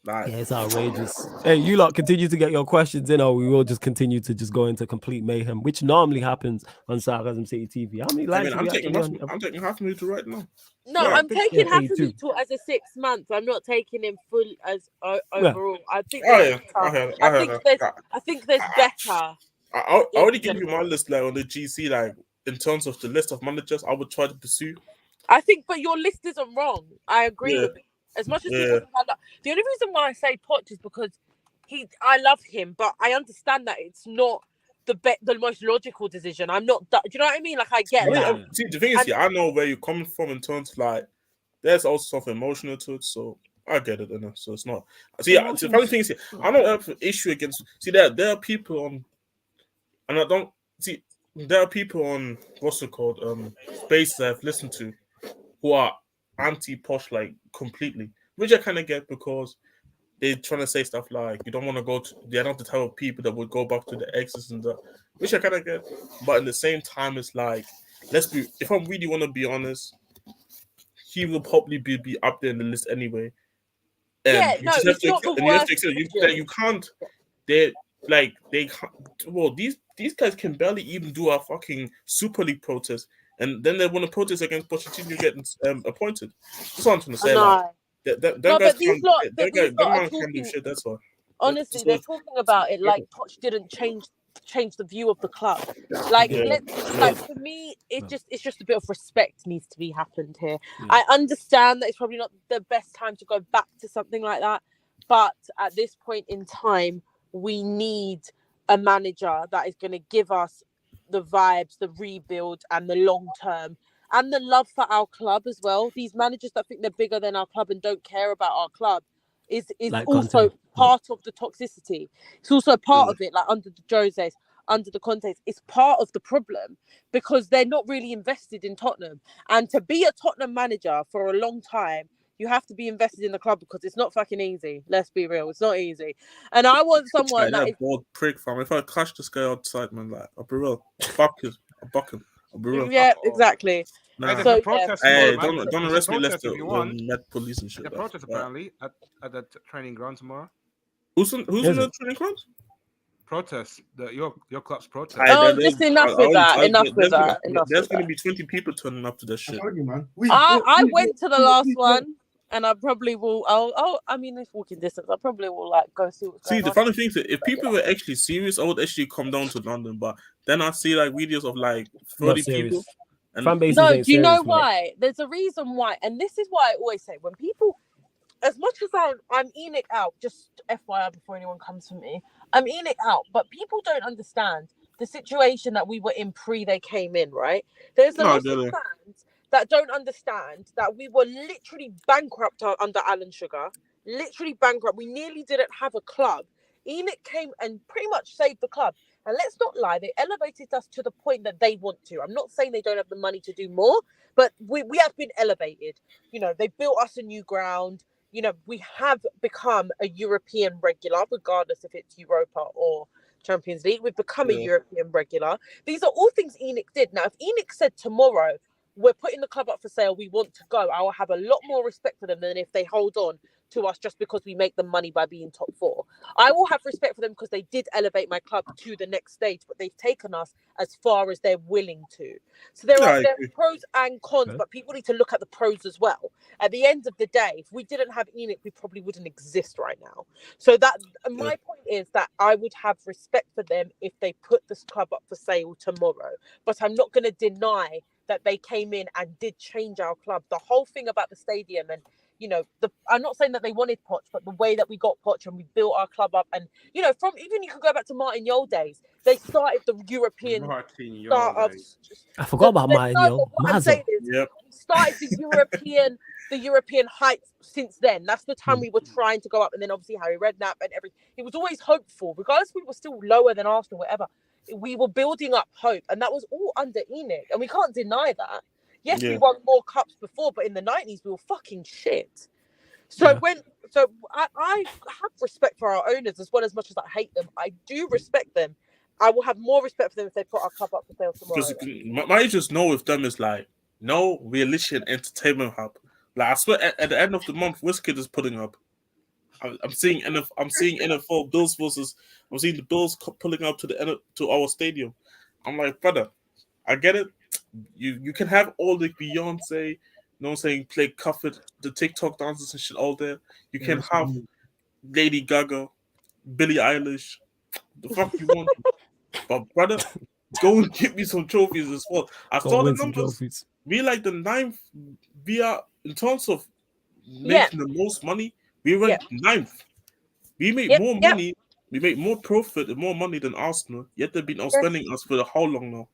Yeah, it's outrageous. Hey, you lot continue to get your questions in, or we will just continue to just go into complete mayhem, which normally happens on Sarcasm City TV. How many likes? I'm taking half minute right now. No, I'm taking Hassan as a 6 month. I'm not taking him full as overall. I think. I think there's better. I already give you my list like on the GC, like in terms of the list of managers I would try to pursue. I think, but your list isn't wrong. I agree with you. As much as people the only reason why I say Poch is because I love him, but I understand that it's not the most logical decision. I'm not. Do you know what I mean? Like I get that. See, the thing is, I know where you're coming from in terms of like there's also something emotional to it, so I get it. So it's not. See, the funny thing is, I don't have an issue against. See, there are people on, and I don't see. There are people on what's it called space that I've listened to who are anti-Posh like completely, which I kind of get because they're trying to say stuff like you don't want to go to, they're not the type of people that would go back to the exes and that, which I kind of get, but at the same time it's like, if I really want to be honest, he will probably be up there in the list anyway. And you can't, well, these guys can barely even do a fucking Super League protest. And then they want to protest against Pochettino getting appointed. That's what I'm trying to say. Them guys can't do shit. That's why. Honestly, they're talking about it like Poch didn't change the view of the club. Like, for me, it's just a bit of respect needs to be happened here. Yeah. I understand that it's probably not the best time to go back to something like that, but at this point in time, we need a manager that is going to give us the vibes, the rebuild, and the long term, and the love for our club as well. These managers that think they're bigger than our club and don't care about our club is like also part of the toxicity. It's also part of it, like under the Jose's, under the Contes. It's part of the problem because they're not really invested in Tottenham. And to be a Tottenham manager for a long time, you have to be invested in the club because it's not fucking easy. Let's be real, it's not easy. And I want someone that is bored prick fam. If I catch this guy outside, man, like I'll be real. I'll buck him. I'll be real. Yeah, exactly. Nah. So don't arrest me, Leicester. Met police and shit. The protest apparently at the training ground tomorrow. Who's in the training ground? Protest, your club's protest. Just enough with that. There's going to be 20 people turning up to that shit. I went to the last one, and I probably will. I mean, it's walking distance. I probably will like go see what's going on. The funny thing is, if people were actually serious, I would actually come down to London. But then I see like videos of like 30 people. No, do you know why? There's a reason why, and this is why I always say when people, as much as I'm eating it out, just FYI before anyone comes for me, I'm eating it out, but people don't understand the situation that we were in they came in, right? There's a lot of fans that don't understand that we were literally bankrupt under Alan Sugar, literally bankrupt. We nearly didn't have a club. Enoch came and pretty much saved the club. And let's not lie, they elevated us to the point that they want to. I'm not saying they don't have the money to do more, but we have been elevated. You know, they built us a new ground. you know, we have become a European regular, regardless if it's Europa or Champions League. We've become a European regular. These are all things Enoch did. Now, if Enoch said tomorrow, we're putting the club up for sale, we want to go, I will have a lot more respect for them than if they hold on to us just because we make them money by being top four. I will have respect for them because they did elevate my club to the next stage, but they've taken us as far as they're willing to. So there are pros and cons, but people need to look at the pros as well. At the end of the day, if we didn't have Enoch, we probably wouldn't exist right now. So that my point is that I would have respect for them if they put this club up for sale tomorrow. But I'm not going to deny that they came in and did change our club. The whole thing about the stadium and, you know, I'm not saying that they wanted Poch, but the way that we got Poch and we built our club up, and, you know, from even you could go back to Martin Yole days, they started the European start of. I forgot about Martin Yole. What I'm saying is, we started the European heights since then. That's the time we were trying to go up, and then obviously Harry Redknapp and everything. It was always hopeful, regardless we were still lower than Arsenal, whatever. We were building up hope, and that was all under Enoch, and we can't deny that. Yes, we won more cups before, but in the 90s we were fucking shit. So I have respect for our owners as well, as much as I hate them. I do respect them. I will have more respect for them if they put our club up for sale tomorrow. Because my just know with them is like no realistic entertainment hub. Like I swear, at the end of the month, Wizkid is putting up. I'm seeing NFL Bills versus. I'm seeing the Bills pulling up to our stadium. I'm like, brother, I get it. You can have all the Beyonce, you know what I'm saying, play Cuffit, the TikTok dances and shit all there. You can have Lady Gaga, Billie Eilish, the fuck you want. But brother, go and get me some trophies as well. I saw the numbers. We like the 9th. We are in terms of making the most money. We went 9th. We make more money. We make more profit and more money than Arsenal. Yet they've been outspending us for how long now?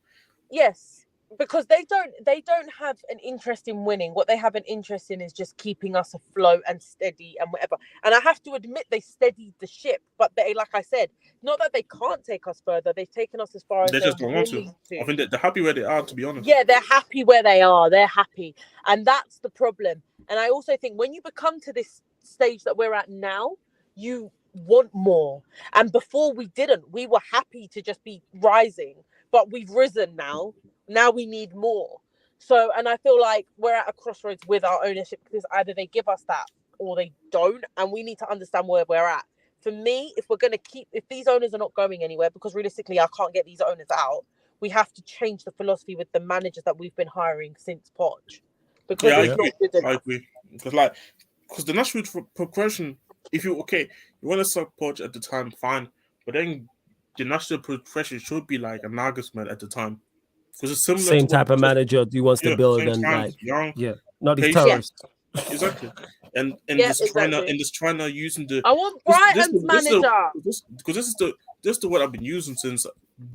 Yes, because they don't have an interest in winning. What they have an interest in is just keeping us afloat and steady and whatever. And I have to admit, they steadied the ship. But they, like I said, not that they can't take us further. They've taken us as far as they just don't want to. I think they're happy where they are, to be honest. Yeah, they're happy where they are. They're happy, and that's the problem. And I also think when you become to this stage that we're at now, you want more. And before we didn't. We were happy to just be rising, but we've risen now. Now we need more. So, and I feel like we're at a crossroads with our ownership, because either they give us that or they don't, and we need to understand where we're at. For me, if we're going to if these owners are not going anywhere, because realistically I can't get these owners out, we have to change the philosophy with the managers that we've been hiring since Poch. Because I agree. Because the natural progression, if you want to suck Poch at the time, fine, but then the natural progression should be like a Nagelsmann at the time, because it's similar. Same type of manager he wants to build, and young, not these terrorists. Exactly, and this trying to using the. I want Brighton's manager. Because this is the word I've been using since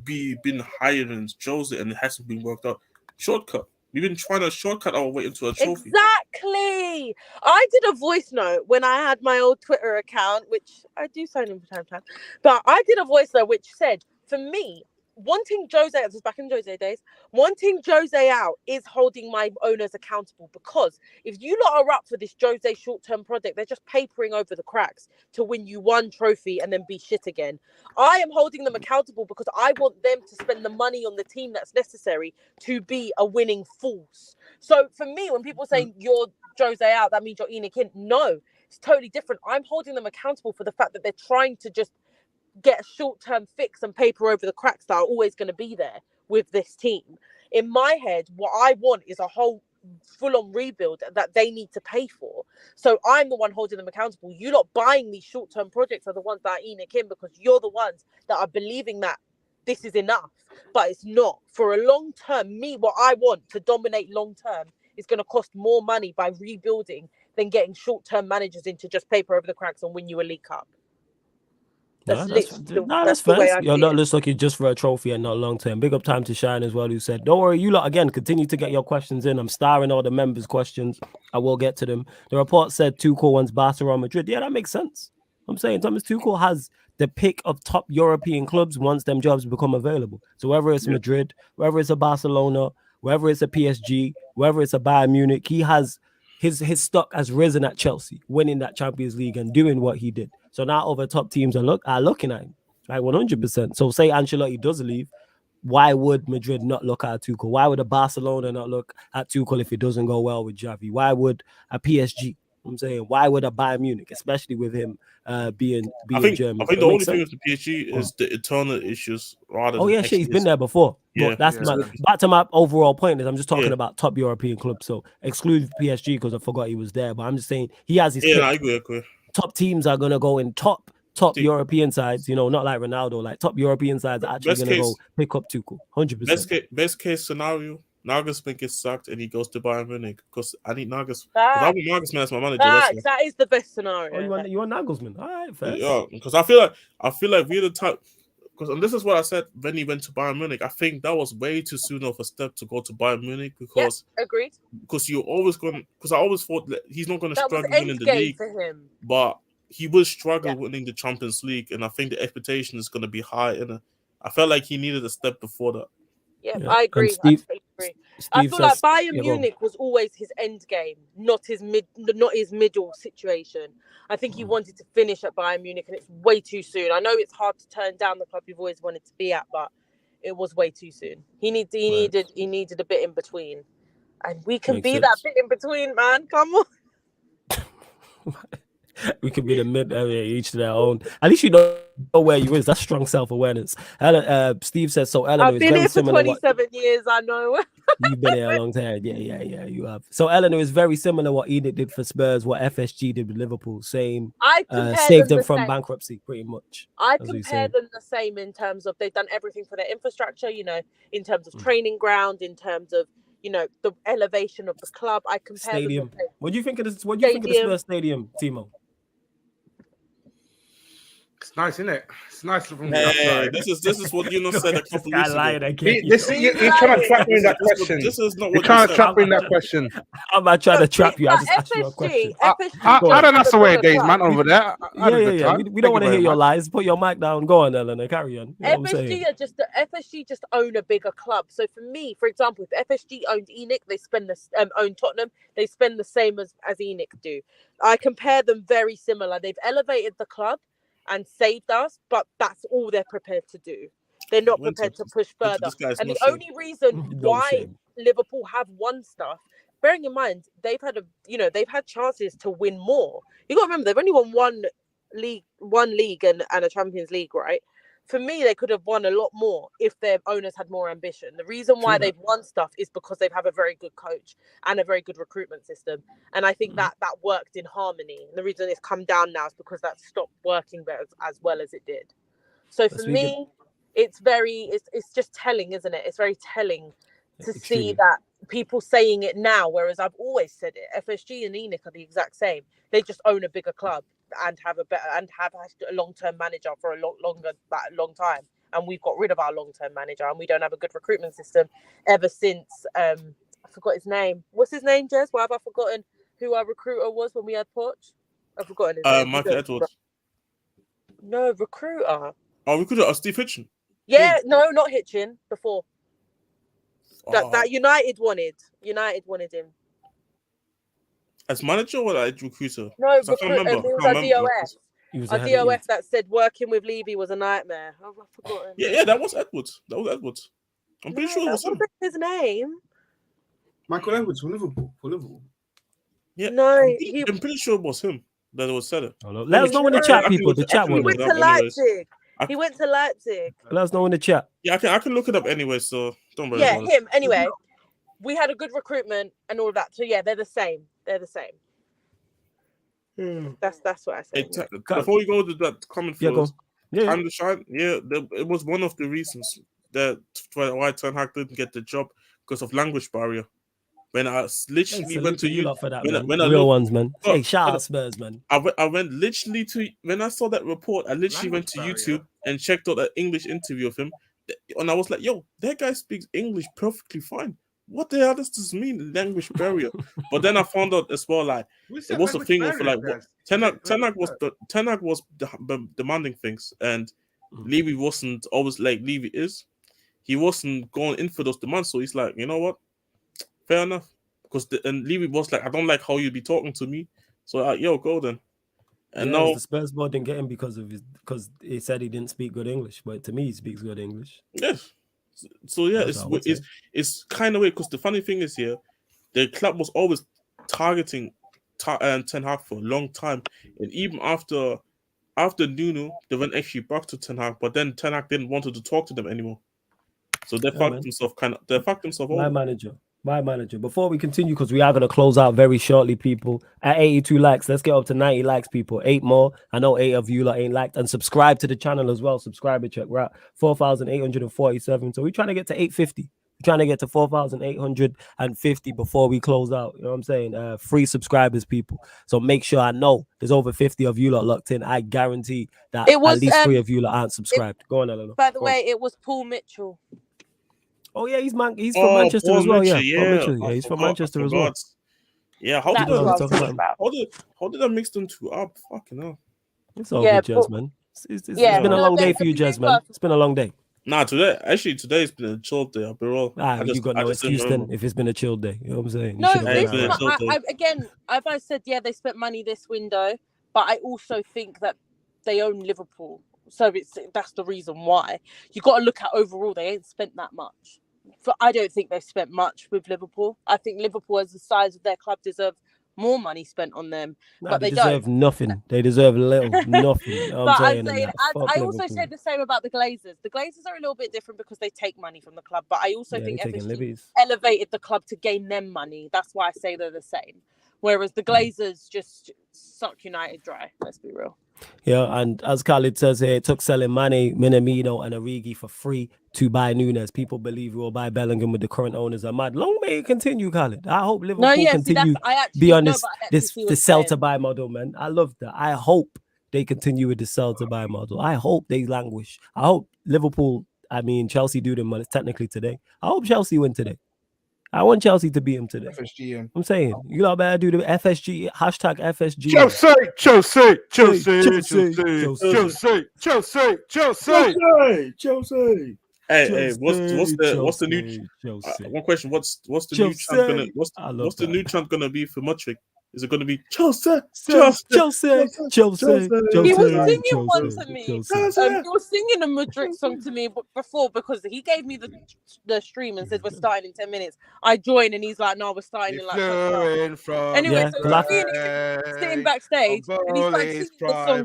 been hired in Jose, and it hasn't been worked out. Shortcut. We've been trying to shortcut our way into a trophy. Exactly. I did a voice note when I had my old Twitter account, which I do sign in from time to time. But I did a voice note which said, for me, wanting Jose, this was back in Jose days, wanting Jose out is holding my owners accountable, because if you lot are up for this Jose short-term project, they're just papering over the cracks to win you one trophy and then be shit again. I am holding them accountable because I want them to spend the money on the team that's necessary to be a winning force. So for me, when people say you're Jose out, that means you're Enoch in. No, it's totally different. I'm holding them accountable for the fact that they're trying to just get a short-term fix and paper over the cracks that are always going to be there with this team. In my head, what I want is a whole full-on rebuild that they need to pay for. So I'm the one holding them accountable. You lot buying these short-term projects are the ones that are Enoch in, because you're the ones that are believing that this is enough, but it's not. For a long term, what I want to dominate long term is going to cost more money by rebuilding than getting short-term managers in to just paper over the cracks and win you a League Cup. That's fair. You're not just looking just for a trophy and not long term. Big up Time to Shine as well, who said, don't worry, you lot again continue to get your questions in. I'm starring all the members' questions. I will get to them. The report said Tuchel wants Barcelona, Madrid. Yeah, that makes sense. I'm saying Thomas Tuchel has the pick of top European clubs once them jobs become available. So whether it's Madrid, whether it's a Barcelona, whether it's a PSG, whether it's a Bayern Munich, he has his stock has risen at Chelsea, winning that Champions League and doing what he did. So now other top teams are looking at him like 100%. So say Ancelotti does leave, why would Madrid not look at Tuchel? Why would a Barcelona not look at Tuchel if it doesn't go well with Xavi? Why would a PSG? I'm saying, why would a Bayern Munich, especially with him being German? I think the only thing with the PSG is the internal issues rather than. Oh yeah, shit, he's been there before. Yeah, but that's back to my overall point. Is I'm just talking about top European clubs. So exclude PSG because I forgot he was there. But I'm just saying he has his. Yeah, I agree. Top teams are gonna go in top European sides. You know, not like Ronaldo. Like top European sides are actually gonna go pick up Tuchel. 100%. Best case scenario. Nagelsmann gets sacked and he goes to Bayern Munich because I need Nagelsmann. I want Nagelsmann as my manager. That is the best scenario. Oh, you want Nagelsmann? All right, fair. Yeah, because I feel like we're the type. Because and this is what I said when he went to Bayern Munich. I think that was way too soon of a step to go to Bayern Munich because agreed. Because you're always going. Because I always thought that he's not going to struggle winning the league for him, but he will struggle winning the Champions League, and I think the expectation is going to be high. And I felt like he needed a step before that. Yeah, I agree. I agree. I feel like Bayern Munich was always his end game, not his middle situation. I think he wanted to finish at Bayern Munich, and it's way too soon. I know it's hard to turn down the club you've always wanted to be at, but it was way too soon. He needed a bit in between, and we can be that bit in between, man. Come on. We could be the mid, each to their own. At least you know where you is. That's strong self-awareness. Steve says so. Eleanor I've been here for 27 years. I know. You've been here a long time. Yeah, you have. So Eleanor is very similar what Edith did for Spurs, what FSG did with Liverpool. Same. Saved them from bankruptcy, pretty much. I compare them the same in terms of they've done everything for their infrastructure. You know, in terms of training ground, in terms of the elevation of the club. I compare stadium. What do you think of this? What do you think of the Spurs stadium, Timo? It's nice, isn't it? It's nice from the outside. This is what you said a couple weeks ago. You're trying to trap me in that question. This is not what you're trying to trap me in that question. I'm not trying to trap you. I just asked you a question. I don't know the way it is, man, over there. Yeah. We don't want to hear your lies. Put your mic down. Go on, Eleanor. Carry on. FSG just own a bigger club. So for me, for example, if FSG owned ENIC, they own Tottenham, they spend the same as ENIC do. I compare them very similar. They've elevated the club and saved us, but that's all they're prepared to do. They're not prepared to push further. And the only reason why Liverpool have won stuff, bearing in mind they've had chances to win more. You got to remember they've only won one league and a Champions League, right? For me, they could have won a lot more if their owners had more ambition. The reason why they've won stuff is because they have a very good coach and a very good recruitment system. And I think that worked in harmony. And the reason it's come down now is because that stopped working as well as it did. So for me, it's just telling, isn't it? It's very telling to see that people saying it now, whereas I've always said it. FSG and ENIC are the exact same. They just own a bigger club and have a long-term manager for a long time, and we've got rid of our long-term manager, and we don't have a good recruitment system ever since I forgot his name. What's his name, Jez? Why have I forgotten who our recruiter was when we had Poch? I've forgotten his name. Michael Edwards. No, recruiter. Oh, recruiter, Steve Hitchen. Yeah, no, not Hitchin. Before that United wanted him. As manager or like recruiter? No, it was a DOF. A DOF that said working with Levy was a nightmare. I've forgotten. Yeah, that was Edwards. I'm pretty sure it was him. His name. Michael Edwards for Liverpool. Yeah, no, I'm pretty sure it was him that was said it. Let us know in the chat, people. The chat one. He went to Leipzig. Let us know in the chat. Yeah, I can look it up anyway, so don't worry. Yeah, him. Anyway, we had a good recruitment and all of that. So yeah, they're the same. That's what I said. Hey, before we go to that comment first, time to shine. Yeah, it was one of the reasons that why Ten Hag didn't get the job because of language barrier. When I literally went to you for that, real ones, man. Hey, shout out Spurs, man. I went literally to when I saw that report. I literally went to YouTube and checked out an English interview of him, and I was like, "Yo, that guy speaks English perfectly fine. What the hell does this mean, language barrier?" But then I found out as well, like it was a thing of like what Ten Hag was demanding things, and Levy wasn't always like Levy is. He wasn't going in for those demands, so he's like, you know what? Fair enough. because and Levy was like, I don't like how you be talking to me. So yo, go then. And now the Spurs board didn't get him because he said he didn't speak good English, but to me he speaks good English. Yes. So yeah, it's kind of weird because the funny thing is here, the club was always targeting Ten Hag for a long time, and even after Nuno, they went actually back to Ten Hag, but then Ten Hag didn't want to talk to them anymore. So they fucked themselves over. My manager. Before we continue, because we are going to close out very shortly, people. At 82 likes, let's get up to 90 likes, people. 8 more. I know 8 of you ain't liked. And subscribe to the channel as well. Subscriber check. We're at 4,847. So we're trying to get to 850. We're trying to get to 4,850 before we close out. You know what I'm saying? Free subscribers, people. So make sure, I know there's over 50 of you locked in. I guarantee that at least 3 of you aren't subscribed. Go on, Eleanor. By the way, it was Paul Mitchell. Oh yeah, he's from Manchester as well. Mitchell, yeah, he's from Manchester as well. Yeah, how did I mix them two up? Fucking hell. It's all good, Jez, man. It's been a long day for you, Jez, man. It's been a long day. Nah, today's been a chill day. I'll be real. You got no excuse then if it's been a chill day. You know what I'm saying? No, again, as I said, they spent money this window, but I also think that they own Liverpool. So that's the reason why. You got to look at overall, they ain't spent that much. I don't think they've spent much with Liverpool. I think Liverpool, as the size of their club, deserve more money spent on them. No, but they deserve nothing. They deserve nothing. You know but I'm saying, I also say the same about the Glazers. The Glazers are a little bit different because they take money from the club. But I also think FSG elevated the club to gain them money. That's why I say they're the same. Whereas the Glazers just suck United dry. Let's be real. Yeah, and as Khalid says here, it took selling Mane, Minamino, and Origi for free to buy Nunes. People believe we will buy Bellingham with the current owners are mad. Long may it continue, Khalid. I hope Liverpool continue be on the sell to buy model, man. I love that. I hope they continue with the sell to buy model. I hope they languish. I hope Liverpool, Chelsea do them, well, it's technically today. I hope Chelsea win today. I want Chelsea to beat him today. FSG. I'm saying, you lot better do the FSG, hashtag FSG. Chelsea. Hey, what's the new one question? What's the new chant what's the new chant gonna be for Modric? Is it going to be Chelsea? He was singing one to me. He was singing a Modric song to me before because he gave me the stream and said we're starting in 10 minutes. I joined and he's like, no, we're starting in like. Anyway, so sitting backstage and he's like singing the song.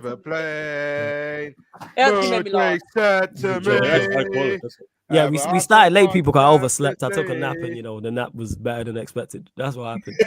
It actually made me laugh. Yeah, we started late. People got overslept. I took a nap, and the nap was better than expected. That's what happened.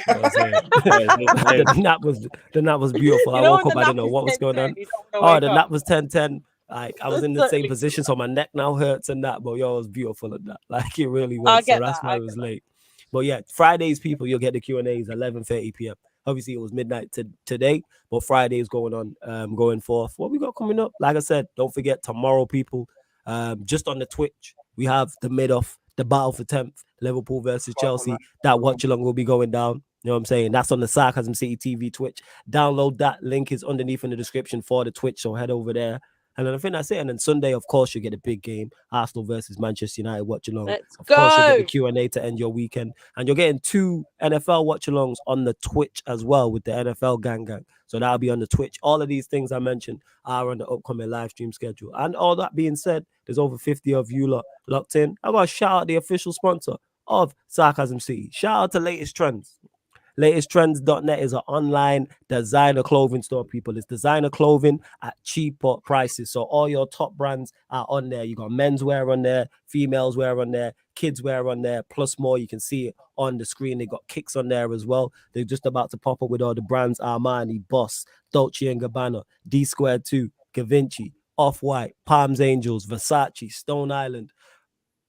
The nap was beautiful. I woke up. I didn't know what was going on. The nap was 10:10. Like I was in the same position, so my neck now hurts and that. But it was beautiful at that. Like it really was. So that's why it was late. But yeah, Fridays, people, you'll get the Q&As 11:30 p.m. Obviously, it was midnight today, but Friday is going on, going forth. What we got coming up? Like I said, don't forget tomorrow, people. Just on the Twitch, we have the mid-off, the battle for 10th, Liverpool versus Chelsea. That watch-along will be going down. You know what I'm saying? That's on the Sarcasm City TV Twitch. Download that. Link is underneath in the description for the Twitch, so head over there. And then I think that's it. And then Sunday, of course, you get a big game. Arsenal versus Manchester United watch-along. Of course, you get the Q&A to end your weekend. And you're getting 2 NFL watch-alongs on the Twitch as well with the NFL Gang. So that'll be on the Twitch. All of these things I mentioned are on the upcoming live stream schedule. And all that being said, there's over 50 of you locked in. I got to shout out the official sponsor of Sarcasm City. Shout out to Latest Trends. LatestTrends.net is an online designer clothing store, people. It's designer clothing at cheaper prices. So all your top brands are on there. You got men's wear on there, females wear on there, kids wear on there, plus more. You can see it on the screen. They got kicks on there as well. They're just about to pop up with all the brands: Armani, Boss, Dolce & Gabbana, D2, Gavinci, Off-White, Palms Angels, Versace, Stone Island,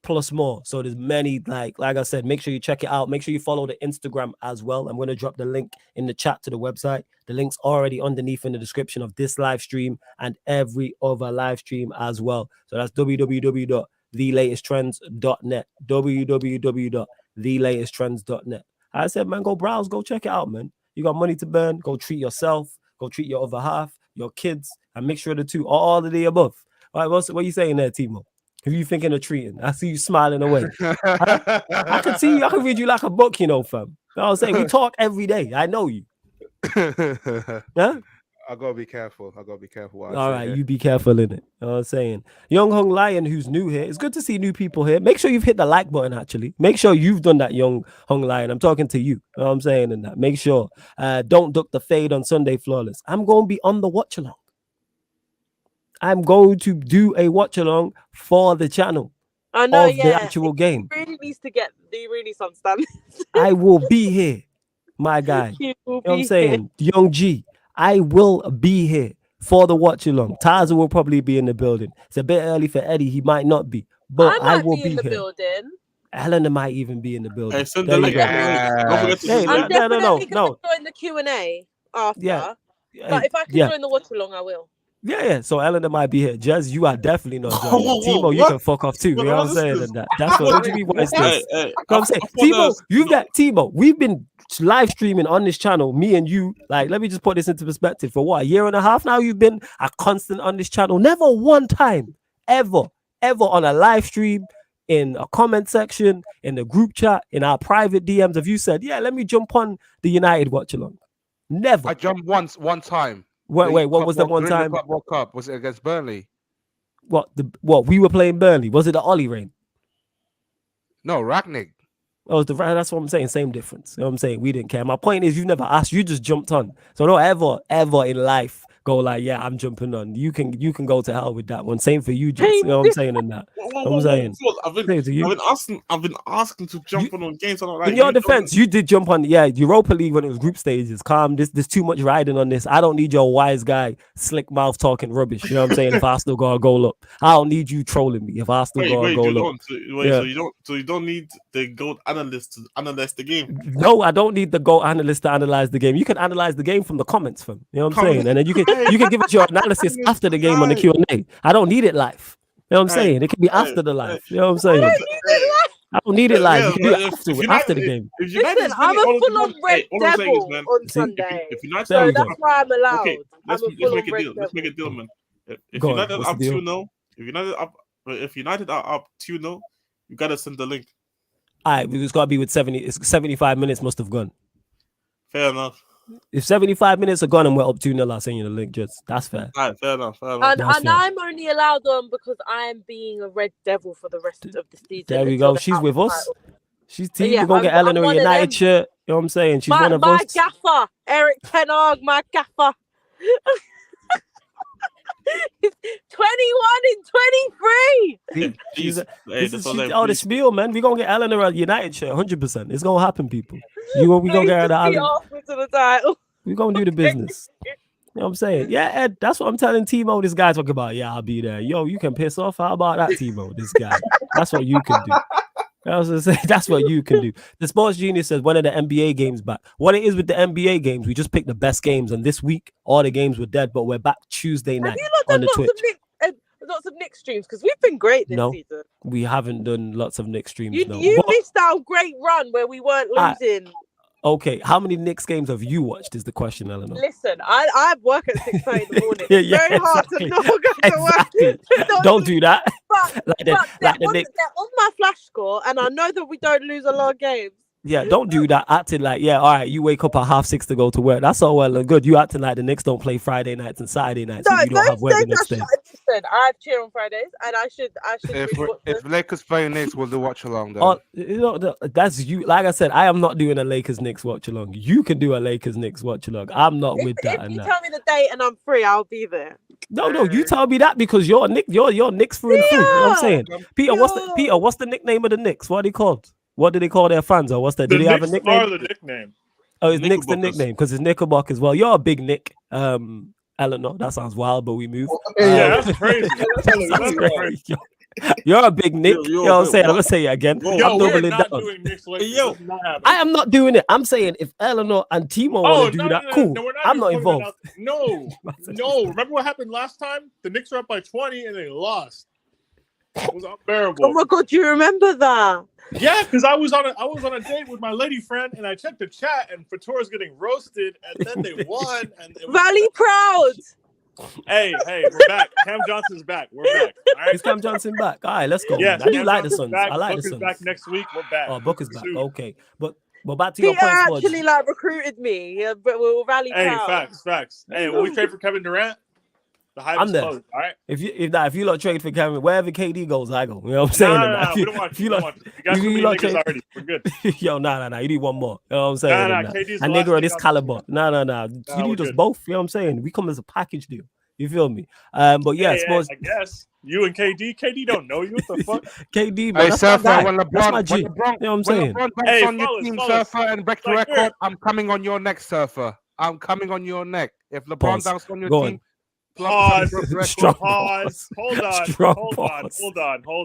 plus more. So there's many, like I said, make sure you check it out. Make sure you follow the Instagram as well. I'm going to drop the link in the chat to the website. The link's already underneath in the description of this live stream and every other live stream as well. So that's www.thelatesttrends.net. www.thelatesttrends.net. I said, man, go browse, go check it out, man. You got money to burn, go treat yourself, go treat your other half, your kids, and make sure the two are all of the above. All right, what are you saying there, Timo? If you thinking of treating, I see you smiling away. I can see you. I can read you like a book, fam. I was saying we talk every day. I know you. Huh? I gotta be careful. I gotta be careful. What I All say right, here. you be careful in it. You know what I'm saying? Young Hung Lion, who's new here. It's good to see new people here. Make sure you've hit the like button, actually. Make sure you've done that, Young Hung Lion. I'm talking to you. You know what I'm saying in that. Make sure. Don't duck the fade on Sunday Flawless. I'm going to be on the watch along. I'm going to do a watch along for the channel I know, of the actual game. He really needs to get. He really needs to understand. I will be here, my guy. You will You know what I'm be saying? Young G, I will be here for the watch along. Taza will probably be in the building. It's a bit early for Eddie. He might not be, but I might will be be in the here. building. Helena might even be in the building. Hey, send There the you link. go. Don't forget to Hey, send the I'm link. definitely no. going to join the Q&A after. Yeah. But if I can join the watch along, I will. Yeah. So Helena might be here. Jez, you are definitely not joining. Whoa, Timo, you what? can fuck off too. You know what I'm saying? And that. That's What what do you mean? What is this? Hey, You know what I'm saying? I thought Timo, that's- you've got Timo. We've been live streaming on this channel, me and you. Like, let me just put this into perspective. For what, a year and a half now, you've been a constant on this channel. Never one time, ever on a live stream, in a comment section, in the group chat, in our private DMs, have you said, yeah, let me jump on the United watch along? Never. I jumped one time. Wait, what was the one during time? The World Cup, was it against Burnley? What we were playing Burnley? Was it the Ollie rain? No, Ragnick. Oh, that's what I'm saying. Same difference. You know what I'm saying? We didn't care. My point is, you never asked. You just jumped on. So don't ever in life go like, yeah, I'm jumping on. You can go to hell with that one. Same for you, Jess. You know what I'm saying? In that, I'm saying. I've been asking to jump on games. In your defense, you did jump on. Yeah, Europa League when it was group stages. Calm. There's too much riding on this. I don't need your wise guy, slick mouth talking rubbish. You know what I'm saying? If I still got a goal up, I don't need you trolling me. If I still got a goal up, so you don't need the gold analyst to analyze the game. No, I don't need the goal analyst to analyze the game. You can analyze the game from the comments, fam. You know what I'm saying? And then you can give us your analysis after the game on the Q&A. I don't need it live. You know what I'm saying? It can be after the live. You know what I'm saying? I don't need it live. You can do it after the game. Listen, I'm a full-on red devil on Sunday. So that's why I'm allowed. Okay, let's make a deal. Let's make a deal, man. If United are up 2-0, if United are up 2-0, you gotta send the link. All right, it's got to be with 75 minutes must have gone. Fair enough. If 75 minutes are gone and we're up 2-0, I'll send you the link, just that's fair. All right, fair enough. And I'm only allowed on because I'm being a red devil for the rest of the season. There we go. She's with us. She's team. We're going to get Eleanor a United shirt. You know what I'm saying? She's one of us. My gaffer, Eric Ten Hag, my gaffer. 21 in 23. The spiel, man. We're going to get Eleanor a United shirt, 100%. It's going to happen, people. We're going to get her the We're going to do the business. You know what I'm saying? Yeah, Ed, that's what I'm telling Timo. This guy talking about, yeah, I'll be there. Yo, you can piss off. How about that, Timo? This guy. That's what you can do. I was gonna say that's what you can do. The Sports Genius says one of the NBA games back. What it is with the NBA games, we just picked the best games, and this week all the games were dead, but we're back Tuesday night on the Twitch. Lots of Knicks streams because we've been great this season. We haven't done lots of Knicks streams. You missed our great run where we weren't losing. Okay, how many Knicks games have you watched? Is the question, Eleanor. Listen, I work at 6:30 in the morning. It's very hard to not go to work. Don't do that. But they're on my flash score, and I know that we don't lose a lot of games. Yeah, don't do that. Acting like, yeah, all right, you wake up at 5:30 to go to work. That's all well and good. You acting like the Knicks don't play Friday nights and Saturday nights. So you don't have work the next day. Listen, I have cheer on Fridays, and I should. If Lakers play Knicks, we'll do watch along. Then. That's you. Like I said, I am not doing a Lakers Knicks watch along. You can do a Lakers Knicks watch along. I'm not with that. If you tell me the date and I'm free, I'll be there. No, you tell me that because you're Knicks through and through. You know what I'm saying? Peter, what's the nickname of the Knicks? What are they called? What do they call their fans? Or what's that? Do they have a nickname? The nickname. Oh, it's Nick's the nickname because it's Knickerbocker as well. You're a big Nick. Eleanor, that sounds wild, but we move. Yeah, that's crazy. That's crazy. You're a big Nick. You know what I'm saying? I'm gonna say it again. I'm doubling down. I am not doing it. I'm saying if Eleanor and Timo want to do that, cool. I'm not involved. No. Remember what happened last time? The Knicks were up by 20 and they lost. It was unbearable. Oh my god, do you remember that? Yeah, because I was on a date with my lady friend and I checked the chat and Fatura's getting roasted and then they won and Valley proud. Hey, we're back. Cam Johnson's back. We're back. All right? Is Cam Johnson back? All right, let's go. Yeah, I do like the Suns. I like the Suns. Back next week. We're back. Oh, Booker's back. Okay, but But back to your Peter point, actually like recruited me, but we'll rally Hey, proud. facts. Hey, when we trade for Kevin Durant, the hype I'm is there. closed. All right. If you lot trade for Kevin, wherever KD goes, I go. You know what I'm saying? Nah, we don't want you. We don't want you. You got too many niggas already. We're good. Yo, nah. You need one more. You know what I'm saying? Nah. KD's A the last nigga of this nigga on caliber. Nah. You we're need us good. both. You know what I'm saying? We come as a package deal. You feel me? But yeah, Hey, sports. I guess you and KD don't know you. What the fuck? KD, man, Hey, that's my Surfer, guy. when That's my LeBron, G. when You LeBron, know what I'm when saying? LeBron jumps Hey, on your fellas, team, fellas. Surfer, and breaks the Like, record, I'm coming on your neck, Surfer. I'm coming on your neck. If LeBron Pause. dunks on your Go team, on. plus Pause. broke the record. Strong Pause. Hold on. Strong Hold pause.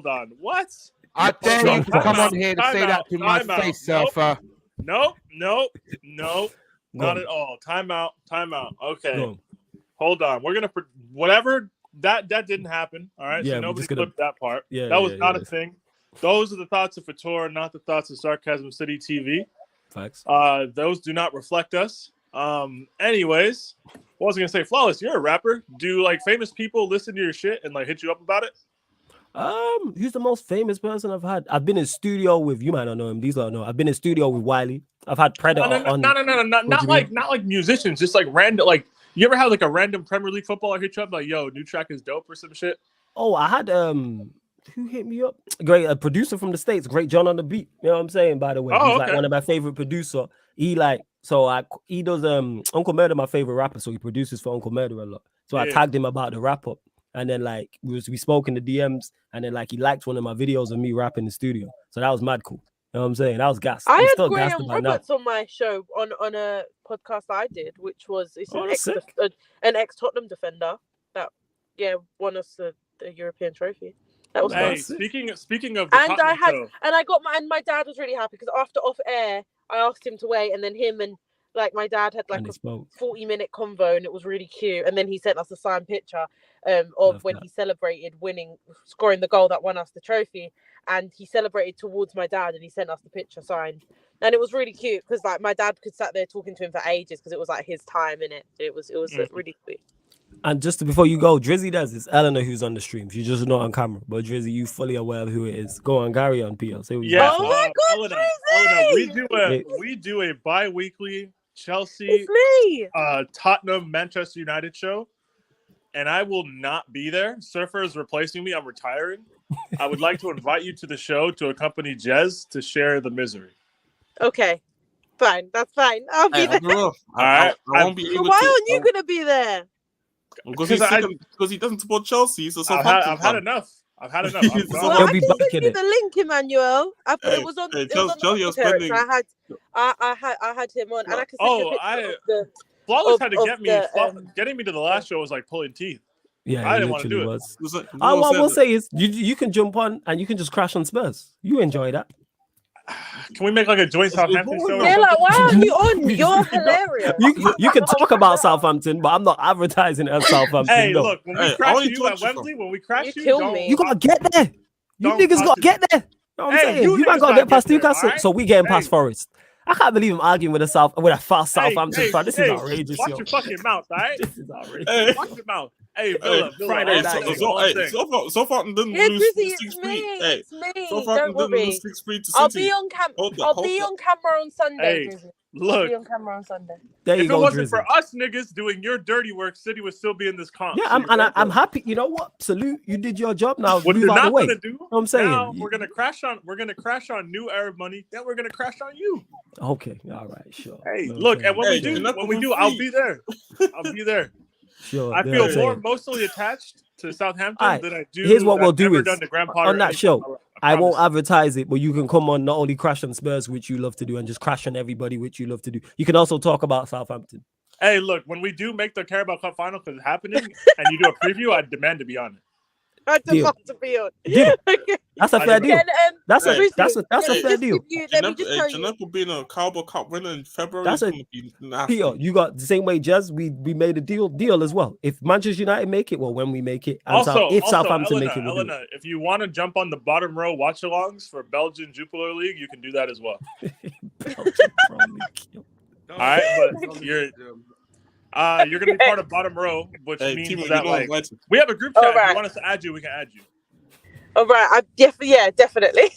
on. What? I dare Strong you to pause. come on here to Time say out, that to my time out. face, Nope. Surfer. Nope. Go Not on. at all. Time out. Okay. Go on. Hold on. We're gonna whatever that didn't happen. All right. Yeah, So we're nobody just gonna- clipped that part. Yeah, that was yeah, not yeah. a thing. Those are the thoughts of Fator, not the thoughts of Sarcasm City TV. Facts. Those do not reflect us. Anyways, what was I gonna say? Flawless, you're a rapper. Do like famous people listen to your shit and like hit you up about it? Who's the most famous person I've had? I've been in studio with, you might not know him. These don't know. I've been in studio with Wiley. I've had Predator on. No. What Not do you like mean? not like musicians, just like random. Like you ever have like a random Premier League footballer hit you up like, "Yo, new track is dope" or some shit? Oh, I had who hit me up? Great, a producer from the States, Great John on the beat. You know what I'm saying? By the way, Oh, he's like okay. one of my favorite producer. He does Uncle Murder, my favorite rapper, so he produces for Uncle Murder a lot. So I Yeah. tagged him about the wrap up, and then like we spoke in the DMs, and then like he liked one of my videos of me rapping in the studio. So that was mad cool. You know what I'm saying? That was gassed. I I'm had still gassed Graham about now. Roberts on my show on a podcast I did, which was Oh, that's sick. an ex Tottenham defender that won us the European trophy. That was Nice. Hey, fun. That's it. speaking of the And Tottenham show, my dad was really happy because after off air I asked him to wait, and then him and like my dad had like And he a spoke. 40-minute convo, and it was really cute. And then he sent us a signed picture of Love when that. he celebrated scoring the goal that won us the trophy, and he celebrated towards my dad, and he sent us the picture signed. And it was really cute because like my dad could sat there talking to him for ages because it was like his time in it. It was really sweet. And just before you go, Drizzy does. It's Eleanor who's on the stream. She's just not on camera. But Drizzy, you fully aware of who it is. Go on, carry on, Peter. Say what you yeah. got. Oh my God, Eleanor, Drizzy! we do a bi-weekly Chelsea, It's me. Tottenham, Manchester United show, and I will not be there. Surfer is replacing me. I'm retiring. I would like to invite you to the show to accompany Jez to share the misery. Okay, fine. That's fine. I'll be there. I Alright. won't be So able why to. aren't you gonna be there? Because he doesn't support Chelsea. So I've had enough. I've had enough. I'm So Well, gone. He'll I be can back send in you it. the link, Emmanuel. Hey, It was on. hey, It was on Chelsea the are Uncle Terrace. spending- I had him on, and I can send you a picture of the. Flawless of- had to of get me. the, Getting me to the last show was like pulling teeth. Yeah, I he didn't wanna literally do it. was. What All I will say is you can jump on and you can just crash on Spurs. You enjoy that. Can we make like a joint Southampton show? They're like, why aren't you on? You're hilarious. You can talk about Southampton, but I'm not advertising as Southampton. Hey, no. look, when we Hey, I crash only you told at you Wembley, when we crash You you, kill don't me. You gotta get there. You Don't niggas touch gotta it. get there. You know what I'm Hey, saying? you You man niggas gotta gotta get past get there, Newcastle. alright? So we getting past Hey. Forest. I can't believe I'm arguing with a fast Southampton Hey, fan. This is outrageous, Watch yo. your fucking mouth, all right? This is outrageous. Hey, Watch your mouth. Hey, hey, Villa, Friday all I'm night, saying, yo. all I'm saying. Southampton didn't Yeah, lose Drizzy, it's 6-3. me. Hey, It's me. Southampton Don't didn't worry. lose 6-3 to I'll City. be on camera. Hold that, I'll hold be that. on camera on Sunday, Hey, Drizzy. I'll Look, be on camera on Sunday. There you if it go, wasn't Drizzy. for us niggas doing your dirty work, City would still be in this comp. Yeah, So you're welcome. I'm happy. You know what? Salute. You did your job. Now What move you're out the not way. gonna do? You know what I'm saying? Now we're gonna crash on new Arab money. Then we're gonna crash on you. Okay, all right, sure. Hey, You know what look, I'm and when Hey, we do, you're not when we moving do, I'll free. be there. I'll be there. Sure. I you know feel what I'm more saying? emotionally attached to Southampton Alright, than I do. here's what than we'll I've do ever is, done to Grandpa on or that anything. show, I won't promise. advertise it, but you can come on, not only crash on Spurs, which you love to do, and just crash on everybody, which you love to do. You can also talk about Southampton. Hey, look, when we do make the Carabao Cup final because it's happening, and you do a preview, I demand to be on it. I Deal. demand to be on. Deal. Okay. That's a fair deal. Then, That's a Hey, that's a let me fair just deal. give you- Let me just tell you. Janep being a Carabao Cup winner in February That's is a- going to be nasty. Peter, you got the same way, Jazz. We made a deal as well. If Manchester United make it, well, when we make it, and if Southampton make it, we'll do it. Elena, if you want to jump on the bottom row watch-alongs for Belgian Jupiler League, you can do that as well. All right, but you're gonna be part of bottom row, which Hey, means Timo, that you know, like like, we have a group chat. If Alright. you want us to add you, we can add you. All right, yeah, definitely.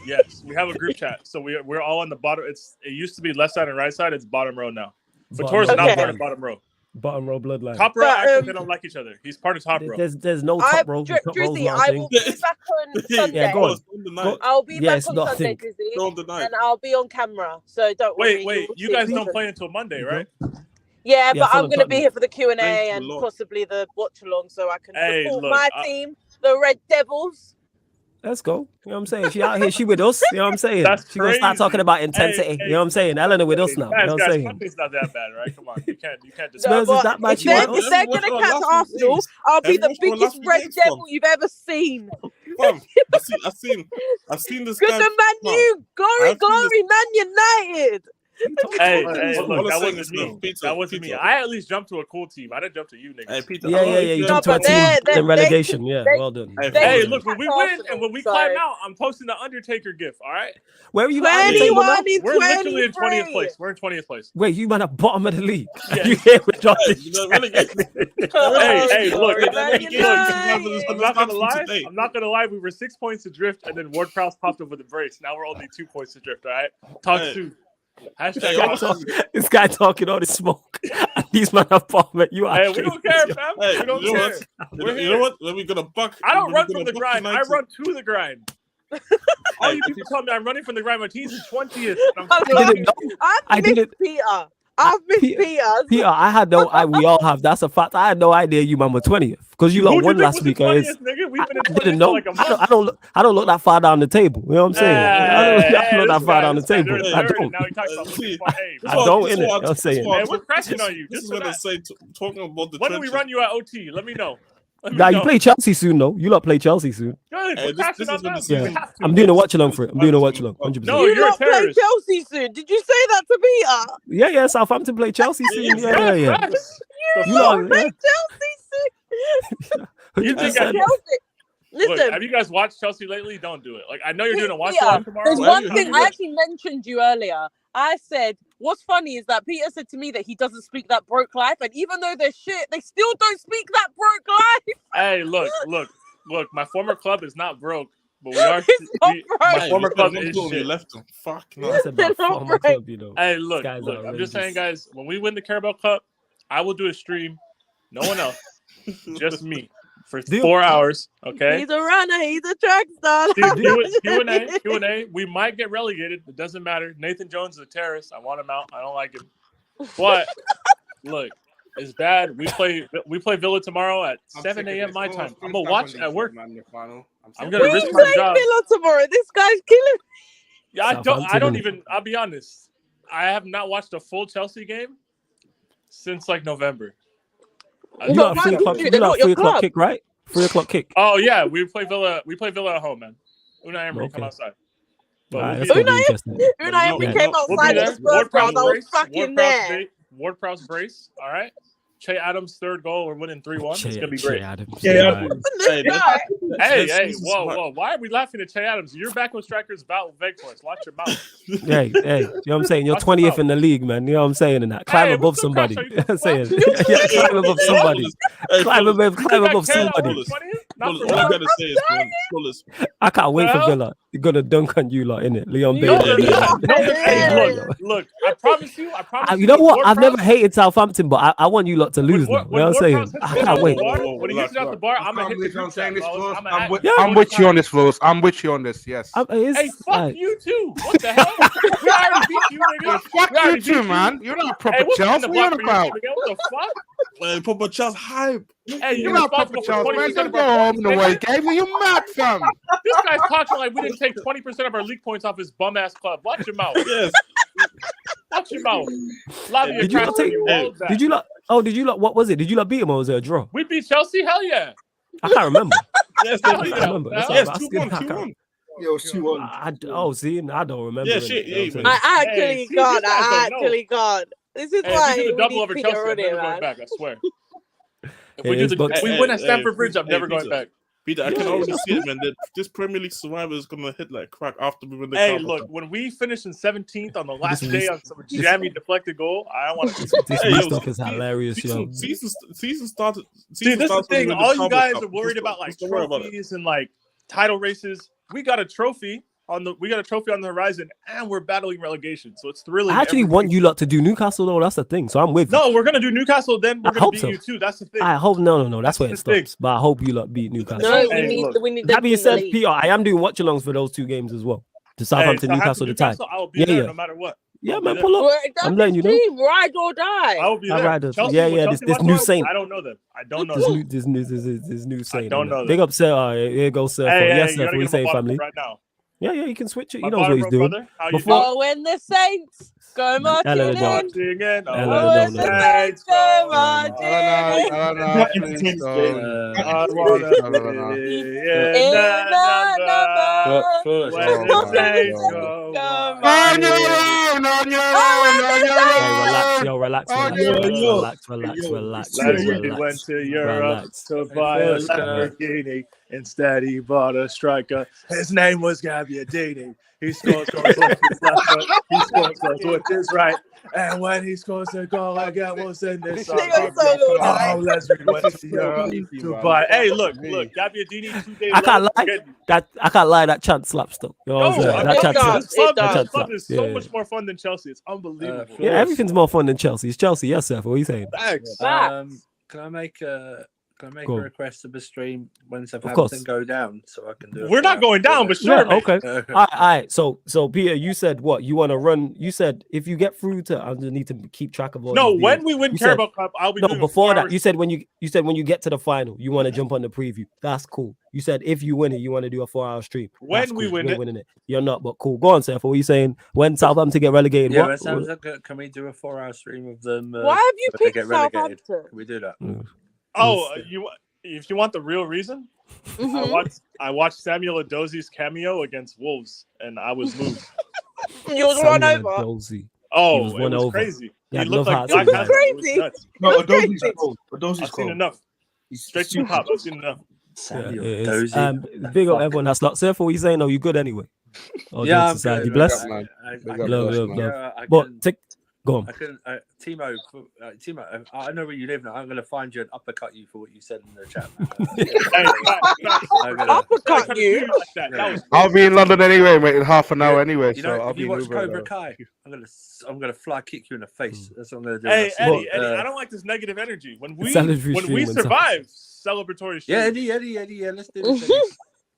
Yes, we have a group chat. So we're all on the bottom. It used to be left side and right side. It's bottom row now. Fator's not Okay. part of bottom row. Bottom row bloodline. Top row, But, actually, they don't like each other. He's part of top row. There's no top row. Top row's Drizzy, not a I thing. will be back on Sunday. Yeah, go on. I'll be Yeah, back it's on not a Sunday, thing. Drizzy, Don't deny it. and I'll be on camera. So don't worry. Wait, will you see guys me. don't play until Monday, right? Yeah, Yeah, but I'm Fulham going to be Tottenham. here for the Q&A Thank you, and Lord. possibly the watch along, so I can Hey, support look, my team, the Red Devils. Let's go. You know what I'm saying? She out here, she with us. You know what I'm saying? That's She gonna start crazy. talking about intensity. Hey, you know what I'm saying? Eleanor with us now. You Guys, know what I'm saying? Monday's not that bad, right? Come on, you can't just. Spurs No, is but that bad. if She they're, with if us. they're Watch going to our catch last few Arsenal, games. I'll be Have the you watched our biggest last few Red games, fam? Devil you've ever seen. Fam, I've seen this Good guy. the Man U, glory, I've seen glory, Man United. Hey, All look, I'm that saying wasn't is me. no, Peter, That wasn't me. Peter. I at least jumped to a cool team. I didn't jump to you niggas. Hey, Peter, Yeah. You No, jumped to a but team they're- in relegation. Yeah, they- well done. Hey, Hey, They- look, when we That's win Arsenal, and when we so- climb out, I'm posting the Undertaker gif. All right, Where are you at? Undertaker now? 21 in we're literally in 20th 23. place. We're in 20th place. Wait, you man at bottom of the league. Yeah. You here with John? Hey, you know, relegation. Hey, look, Glory, that Man relegation United. is I'm not gonna starting lie. today. I'm not gonna lie. We were 6 points adrift, and then Ward Prowse popped up with a brace. Now we're only 2 points adrift. All right, talk Hey. soon. Hey, Hashtag. yo, This guy talking all this smoke. And these man at bottom. You are. Hey, we don't care, fam. Hey, We don't you know care. what? We're You know here. what? When we gonna buck? I don't when run we from gonna the buck grind. I United? run to the grind. All you people tell me I'm running from the grind. My team's in 20th. And I'm I still didn't here. know. I've I missed didn't- Peter. I've missed Peter- Peter. Peter, I had we all have. That's a fact. I had no idea you man were 20th because you Who lot do you won think last was week. in Guys. 20th, nigga? We've been in I 20th didn't for know. like a month. I don't look that far down the table. You know what I'm saying? I don't look this that far guy- down the this guy table. dirty, I dirty. don't. Now he talks about looking for hey, I don't, innit? I'm saying. Hey, we're crashing on you. This Just is for what I that. say. Talking about the When do we trenches. run you at OT? Let me know. Let me Nah, you know. play Chelsea soon, though. You lot play Chelsea soon. Good. Hey, We're this crashing is on when them. the season- We have to. I'm doing a watch along for it. I'm doing a watch along. 100%. No, you you're a lot play terrorist. Chelsea soon. Did you say that to Peter? Yeah. Southampton play Chelsea soon. Yeah. Facts. You lot lot, play yeah. Chelsea soon. You think I- 100%. Chelsea. Look, Listen, have you guys watched Chelsea lately? Don't do it. Like I know you're doing a watch Peter, along tomorrow. there's Why one you thing having I that? actually mentioned you earlier. I said, what's funny is that Peter said to me that he doesn't speak that broke life, and even though they're shit, they still don't speak that broke life. Hey, look. My former club is not broke, but we are. It's not we- broke. my Hey, former you club said is you shit. left them. Fuck no. That's about They're not 4 months right. club, you know. Hey, look. Guys are I'm just saying, outrageous. guys. When we win the Carabao Cup, I will do a stream. No one else, just me for Deal. 4 hours. Okay. He's a runner. He's a track star. Q&A. We might get relegated. It doesn't matter. Nathan Jones is a terrorist. I want him out. I don't like him. But look, it's bad. We play Villa tomorrow at 7 a.m. my time. I'm gonna watch at work. I'm gonna We risk play my job. Villa tomorrow. This guy's killing. Yeah, I don't Southampton. even. I'll be honest. I have not watched a full Chelsea game since like November. You But got why 3 would o'clock. you? You They're got not your 3 o'clock club. kick, right? 3 o'clock kick. Oh yeah, we play Villa. We play Villa at home, man. Unai Emery, come Okay. outside. But Alright, we'll that's be gonna there. be interesting. Unai Emery Yeah. came We'll be outside there. of the Spurs crowd. I was fucking there. Ward Prowse brace. All right. Che Adams' third goal. We're winning 3-1. It's gonna be Che great. Adams. Yeah, Right. Hey, guy. Hey, whoa. Why are we laughing at Che Adams? Your backup strikers battle Veghorst. Watch your mouth. Hey, you know what I'm saying? You're Watch your 20th mouth. in the league, man. You know what I'm saying? And that climb Hey, above what's up, somebody. Crash? You know what I'm saying? Fuck you. Yeah, climb above somebody. Hey, Climb fellas, above All somebody. you 20th? Not for all I me. gotta say is, man, fellas, I can't wait for Well- Villa. You're gonna dunk on you lot, innit? Leon No, Bailey. No, Yeah. hey, look. I promise you. You know what? Ward I've never Prowse- hated Southampton, but I want you lot to lose now. You know what I'm saying? Ward Prowse I hits can't me wait. out the bar, Whoa, when he hits it out the bar, I'm gonna hit the group chat. I'm with you on this, Flores. I'm with you on this. Yes. Hey, fuck you too. What the hell? We already beat you, nigga. Fuck We already you too, beat man. You're not a proper Hey, what's in Chelsea. the What are block you for you, about? nigga? What the fuck? man, Papa Charles hype. Hey, You're you're not a proper responsible for Chelsea, man. 20% Don't of go our home in the way game. Are you mad, fam? This guy's talking like we didn't take 20% of our league points off his bum ass club. Watch your mouth. Yes. Watch your mouth. Lavia Did you Crash, not take- you rolled back. Did you lot? Oh, did you lot? What was it? Did you lot beat him or was it a draw? We beat Chelsea? Hell yeah. I can't remember. Yes, Hell I yeah. can't remember. That's yes, what I'm 2-1, asking. 2-1. Yo, it's 2-1. See, I don't remember. Yeah, innit? shit, You know yeah, what I'm man. saying? I Hey, actually see, can't. these guys I don't know. actually can't. This is Hey, why if we do we the double need over Peter Chelsea, I'm on never here, going man. back. I swear. If It we do is, the, but- if we Hey, win at hey, Stamford Bridge, I'm hey, never going Peter. back. Peter, I Yeah, can yeah. already see it, man. This Premier League survivor is gonna hit like crack after we win the Hey, Carabao look, Cup. when we finish in 17th on the last This day is- on some jammy deflected goal, I don't want to. This Hey, new yo, stuff is hilarious, yo. Season started. Dude, this is the thing. when All you Carabao guys Cup. are worried Just about like don't worry about it. trophies and like title races. We got a trophy we got a trophy on the horizon, and we're battling relegation. So it's thrilling. I actually want you lot to do Newcastle though. That's the thing. So I'm with you. No, we're gonna do Newcastle. Then we're I gonna hope beat so. you too. That's the thing. I hope no. That's where it the thing. stops. But I hope you lot beat Newcastle. No, Hey, we need That being the said, league. Peter, I am doing watch-alongs for those 2 games as well. The Southampton, Newcastle, the tie. I will be Yeah, there yeah. no matter what. Yeah, I'll man, be pull up. That's I'm letting you know. team, ride or die. I will be I there. ride us. Chelsea, Yeah, will yeah, Chelsea this watch new along? saint. I don't know them. I don't know This them. new saying. don't know Big that. up, sir. Here goes Sir. Hey, Yes, you sir. gotta We get say my family. right now. Yeah, you can switch it. He My knows what he's bottom doing. brother, how you Before- Oh, when the Saints go marching Hello, in. marching in. Oh, Hello, when no. the Saints go marching Not in. entertaining. I wanna be in that number. First, When Oh the my Saints God. go Go marching marching. Relax. Leslie went to Europe Relax. to buy a First, can I- Lamborghini. Instead, he bought a striker. His name was Gabbiadini. He scores goals with his left foot. He scores goals with his right. And when he scores a goal, I get what's in this song. Sing a solo, Oh, like. Leslie went to Europe to buy. Hey, look, Gabbiadini 2 days I can't later. lie. I can't lie. That chant slaps though. You know what I'm No, saying? That it chant does. slaps. this club, It this does. club is so Yeah. much more fun than Chelsea. It's unbelievable. Yeah, everything's more fun than Chelsea. It's Chelsea. Yes, sir. What are you saying? Facts. Can I make a Go a on. request of a stream when course. Southampton go down so I can do it? We're not going down, but sure, Yeah. mate. Okay. All right. So Peter, you said what? You want to run? You said if you get through to, I need to keep track of all. No, these when DMs. we win You said- Carabao Cup, I'll be No, doing before a that, you said when you get to the final, you want to jump on the preview. That's cool. You said if you win it, you want to do a 4-hour stream. When That's we cool. win We're it. winning it. You're not, but cool. Go on, Seth. What are you saying? When Southampton get relegated? Yeah, what? that sounds like can we do a 4-hour stream of them? Why have you when they picked get relegated? Southampton? Can we do that? Oh, if you want the real reason, Mhm. I watched Samuel Edozi's cameo against Wolves, and I was moved. You was run Samuel over. Edozie. Oh, was it won was over. crazy. Yeah, He love looked like hearts Black and Panther. It was crazy. nuts. No, That's Adozi's crazy. cold. Adozi's I've seen cold. enough. He's Straight to the super top. cold. I've seen enough. Samuel Yeah, Dozy. big up Fuck. everyone that's not. Seth, what are you saying? Are you good anyway? Oh, Yeah, jokes aside, I'm you good. blessed? man. I Big up, can- love, love. yeah, I But can- take, go on. I couldn't, Timo. I know where you live now. I'm going to find you and uppercut you for what you said in the chat. I'm gonna- Uppercut you. Like that. That was I'll be in London anyway, mate, in half an hour Yeah. anyway. You So know, I'll if be you in watch Uber. Cobra Kai, I'm gonna fly kick you in the face. That's what I'm gonna do. Hey, That's Eddie, what, I don't like this negative energy. When we Celebratory when we stream and survive, celebratory stream. Yeah, Eddie, yeah, let's do this. Eddie.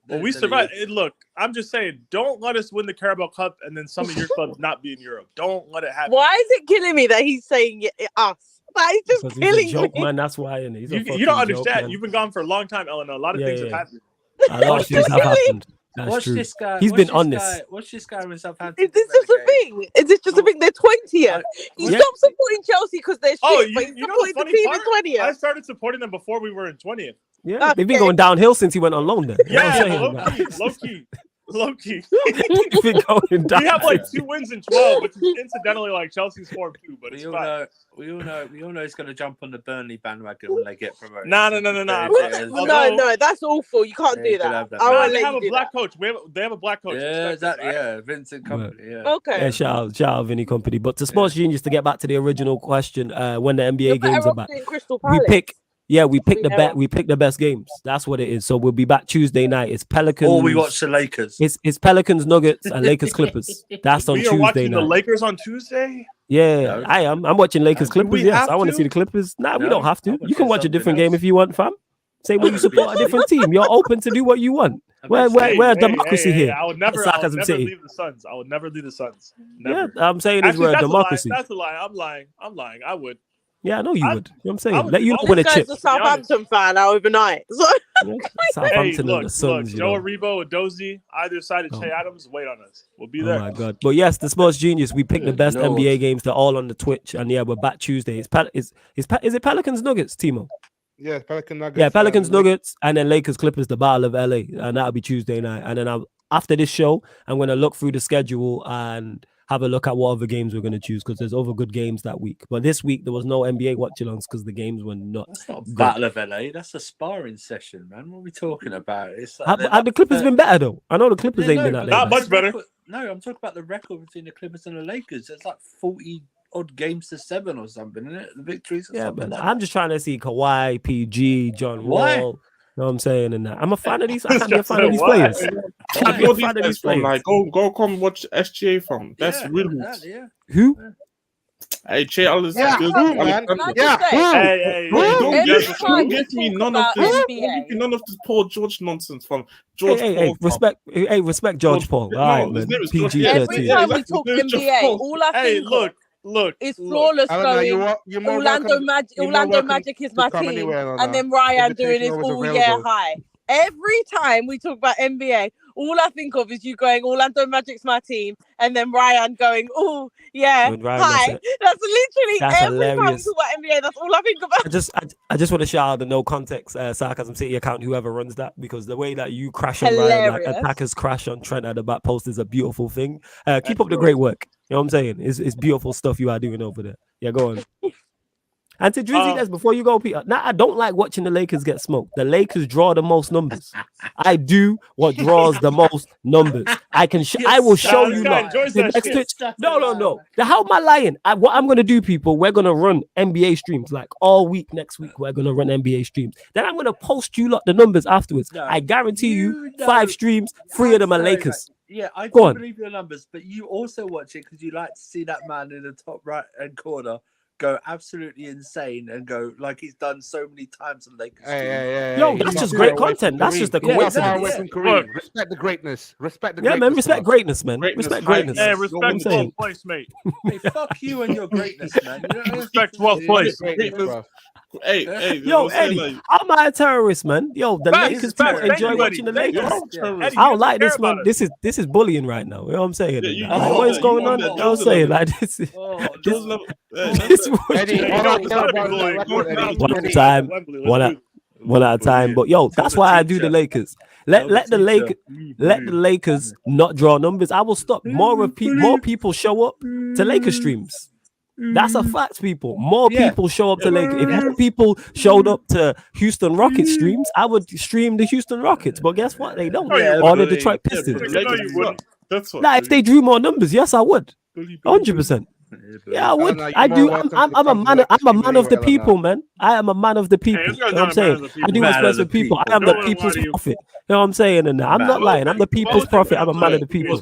When we Eddie, survive, look, I'm just saying, don't let us win the Carabao Cup and then some of your clubs not be in Europe. Don't let it happen. Why is it killing me that he's saying us? That is just Because he's a killing joke, me. man. That's why. Innit? He's a You fucking don't joke, understand. man. You've been gone for a long time, Eleanor. A lot of Yeah, things yeah. have happened. A lot of things have happened. That's Watch true. this guy. He's watch been this honest. Guy, watch this guy in Southampton. Is this just a thing? Is this just a thing? They're 20th. You Yeah. stop supporting Chelsea because they're shit, Oh, but you you know the supporting the funny team part? in 20th. I started supporting them before we were in 20th. Yeah, they've been Okay. going downhill since he went on loan. Then you know what I'm Yeah, saying? low key. They've been going down. We have like 2 wins in 12, which is incidentally like Chelsea's form too, but it's We all fine. know. We all know he's going to jump on the Burnley bandwagon when they get promoted. No. No, that's awful. You can't Yeah, do you can that. have that. I No, won't they let have you a do black that. coach. They have a black coach. Yeah, Respect it, right? yeah, Vincent Company. Yeah. Okay. Yeah, shout out Vinny Company. But to Sports Genius, to get back to the original question, when the NBA You're games better are off back, doing Crystal we Palace. pick. Yeah, we pick We the know. bet. We pick the best games. That's what it is. So we'll be back Tuesday night. It's Pelicans. Or we watch the Lakers. It's Pelicans, Nuggets, and Lakers Clippers. That's on We are Tuesday watching night. the Lakers on Tuesday. Yeah, No. I am. I'm watching Lakers Do Clippers. we Yes, have I want to to? see the Clippers. Nah, we No, don't have I to. would You can say watch a something different game else. if you want, fam. Say when you support a different team. You're open to do what you want. We're democracy here. I would never Sarcasm City. leave the Suns. I would never leave the Suns. Yeah, Never. I'm saying is Actually, we're a that's democracy. A lie. That's a lie. I'm lying. I would. Yeah, I know you I- would. You know what I'm I saying? would Let do you all win a This chip. guy's a Southampton fan now overnight. So Yeah, Hey, Southampton look, and the Suns. you Joe know. Aribo, Adozie, either side of Oh. Che Adams, wait on us. We'll be Oh there. my god! But yes, the Sports Genius. We picked the best No. NBA games. They're all on the Twitch, and yeah, we're back Tuesday. Is it Pelicans Nuggets, Timo? Yeah, Pelican Nuggets. Yeah, Pelicans Lakers. Nuggets, and then Lakers Clippers, the Battle of LA, and that'll be Tuesday night. And then after this show, I'm gonna look through the schedule and have a look at what other games we're gonna choose because there's other good games that week. But this week there was no NBA watch-alongs because the games were not. That's not a Good. Battle of LA. That's a sparring session, man. What are we talking about? It's like Have the Clippers been better though? I know the Clippers ain't been that Not bad. much better. No, I'm talking about the record between the Clippers and the Lakers. It's like 40 odd games to 7 or something, isn't it? The victories. Or Yeah, something but like I'm just trying to see Kawhi, PG, John Why? Wall. know what I'm saying? And I'm a fan of these. I can't This be a guy fan said of these what? players. Can't be All a these fan of guys these from players. like go come watch SGA from. That's real hoops. Yeah. Who? Hey, Che Alexander. Yeah, who, man? Can I Yeah, just say, who? Hey, Don't every give, time don't we give me talk none of about this. NBA, Don't give me none of this Paul George nonsense from George Paul. Respect George Paul. No, All right, his man. name is George. PG Yeah, every 13. time we exactly. talk His name is George NBA, Paul. all I hey, think look, is look. flawless Elena, going. you're more Orlando welcome. Magic, You're more Orlando welcome Magic is to my come team, anywhere, Elena. and then Ryan doing his Invitation always yeah available. hi. Every time we talk about NBA, all I think of is you going Orlando Magic's my team, and then Ryan going oh yeah When Ryan hi. does it. That's literally That's every time we hilarious. talk about NBA. That's all I think about. I just want to shout out the no context Sarcasm City account, whoever runs that, because the way that you crash on Ryan, like Hilarious. attackers crash on Trent at the back post, is a beautiful thing. Keep up the great work. You know what I'm saying? It's beautiful stuff you are doing over there. Yeah, go on. And to Drizzy, Des, before you go, Peter, now I don't like watching the Lakers get smoked. The Lakers draw the most numbers. I do what draws the most numbers. I will show this you guy lot. enjoys The that next shit. Twitch. No. How am I lying? What I'm gonna do, people, we're gonna run NBA streams like all week next week. We're gonna run NBA streams. Then I'm gonna post you lot the numbers afterwards. No, I guarantee you, know- 5 streams, 3 of them are Sorry, Lakers. mate. Yeah, I Go do on. believe your numbers, but you also watch it because you like to see that man in the top right hand corner go absolutely insane and go like he's done so many times on Lakers. Yo, that's just great content. That's just a coincidence. Respect the greatness. Respect the Yeah, greatness. man. Respect greatness, man. Greatness, Respect greatness. Hey, You know what I'm respect saying? 12th place, mate. Hey, fuck you and your greatness, man. You know, Respect 12th place. Hey, Yo, Eddie, how am I a terrorist, man? Yo, the Facts, Lakers facts. people enjoy Thank you, watching the Eddie. Lakers. Thank you. Eddie, I don't you like care this, man. about us. This is bullying right now. You know what I'm saying? Yeah, you Like, know what is that, going you on? know You know what I'm saying? Like this is Those level, this Eddie, Yeah, you all know I it's care gotta be about bullying. is that record, Eddie. one at a time, one at a time. But yo, that's why I do the Lakers. Let the Lakers not draw numbers. I will stop. More people show up to Lakers streams. That's a fact, people. More people show up to Lakers. If more people showed up to Houston Rockets streams, I would stream the Houston Rockets. But guess what? They don't. Or the Detroit Pistons. That's what. Now, if they drew more numbers, yes, I would. 100%. Yeah, I would. I do. I'm a man. I'm a man of the people, man. I am a man of the people. You know what I'm saying? I do what's best for people. I am the people's prophet. You know what I'm saying? And I'm not lying. I'm the people's prophet. I'm a man of the people.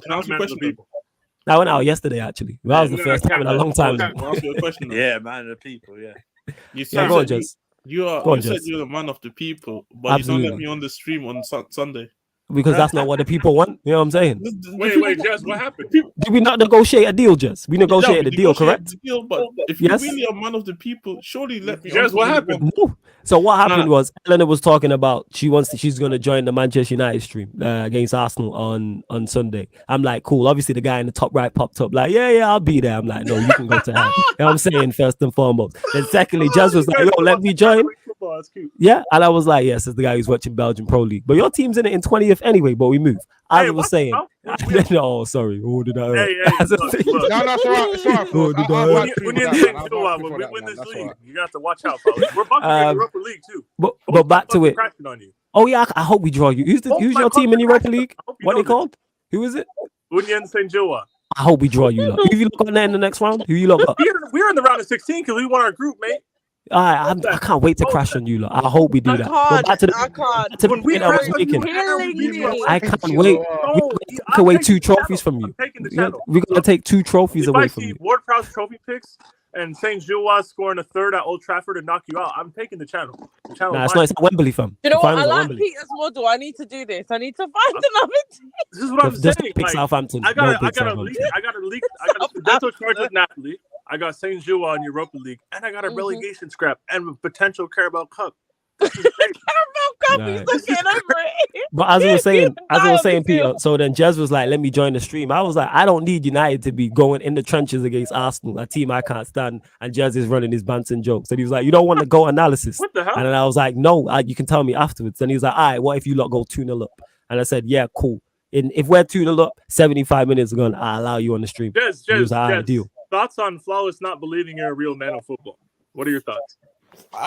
I went out yesterday, actually. That was the first time in a long time. Yeah, man of the people. Yeah. You Yeah, go on, Jess. You are. Go on, You said Jess. you're the man of the people, but you don't let me on the stream on Sunday. Because that's not what the people want. You know what I'm saying? Wait, Jess, what happened? Did we not negotiate a deal, Jess? We negotiated a deal, correct? The deal, but if Yes. you're really a man of the people, surely let me. Jess, what happened? No. So what happened was Eleanor was talking about she's going to join the Manchester United stream against Arsenal on Sunday. I'm like, cool. Obviously, the guy in the top right popped up like, yeah, I'll be there. I'm like, no, you can go to hell. You know what I'm saying? First and foremost. Then secondly, Jess was like, yo, let me join. Yeah, and I was like, yes, it's the guy who's watching Belgian Pro League. But your team's in it in 20th anyway, but we move. As I was saying. No, sorry. Who did I? No, it's all right. When we win this league, you got to watch out, fellas. We're about to get Europa League too. But back to it. On you. Oh yeah, I hope we draw you. Who's your team in Europa League? What they called? Who is it? Union St. Joa. I hope we draw you lot. Who you look on there in the next round? Who you look got? We're in the round of 16 because we won our group, mate. I can't wait to crash on you lot. I hope we do that. I can't. I can't wait. We took away 2 trophies from you. We're gonna take 2 trophies away from you. Ward Prowse trophy picks and St. Gilles scoring a third at Old Trafford to knock you out. I'm taking the channel. Nah, it's not. It's at Wembley, fam. You know what? I Finals at like Wembley. Peter's model. I need to do this. I need to find another team. This is what I'm Just saying. pick Like, Southampton. I got Don't a pick leak. I got a dental charge with Napoli. I got St. Gilles in Europa League, and I got a relegation scrap and a potential Carabao Cup. Carabao Cup, he's looking over it. But as I was saying, Peter. So then Jez was like, "Let me join the stream." I was like, "I don't need United to be going in the trenches against Arsenal, a team I can't stand." And Jez is running his bants and jokes, and he was like, "You don't want to go analysis." What the hell? And then I was like, "No, you can tell me afterwards." And he was like, "All right, what if you lot go 2-0 up?" And I said, "Yeah, cool. If we're 2-0 up, 75 minutes ago, I'll allow you on the stream." Jez, He was like, "All right, deal." Thoughts on Flawless not believing you're a real man of football? What are your thoughts?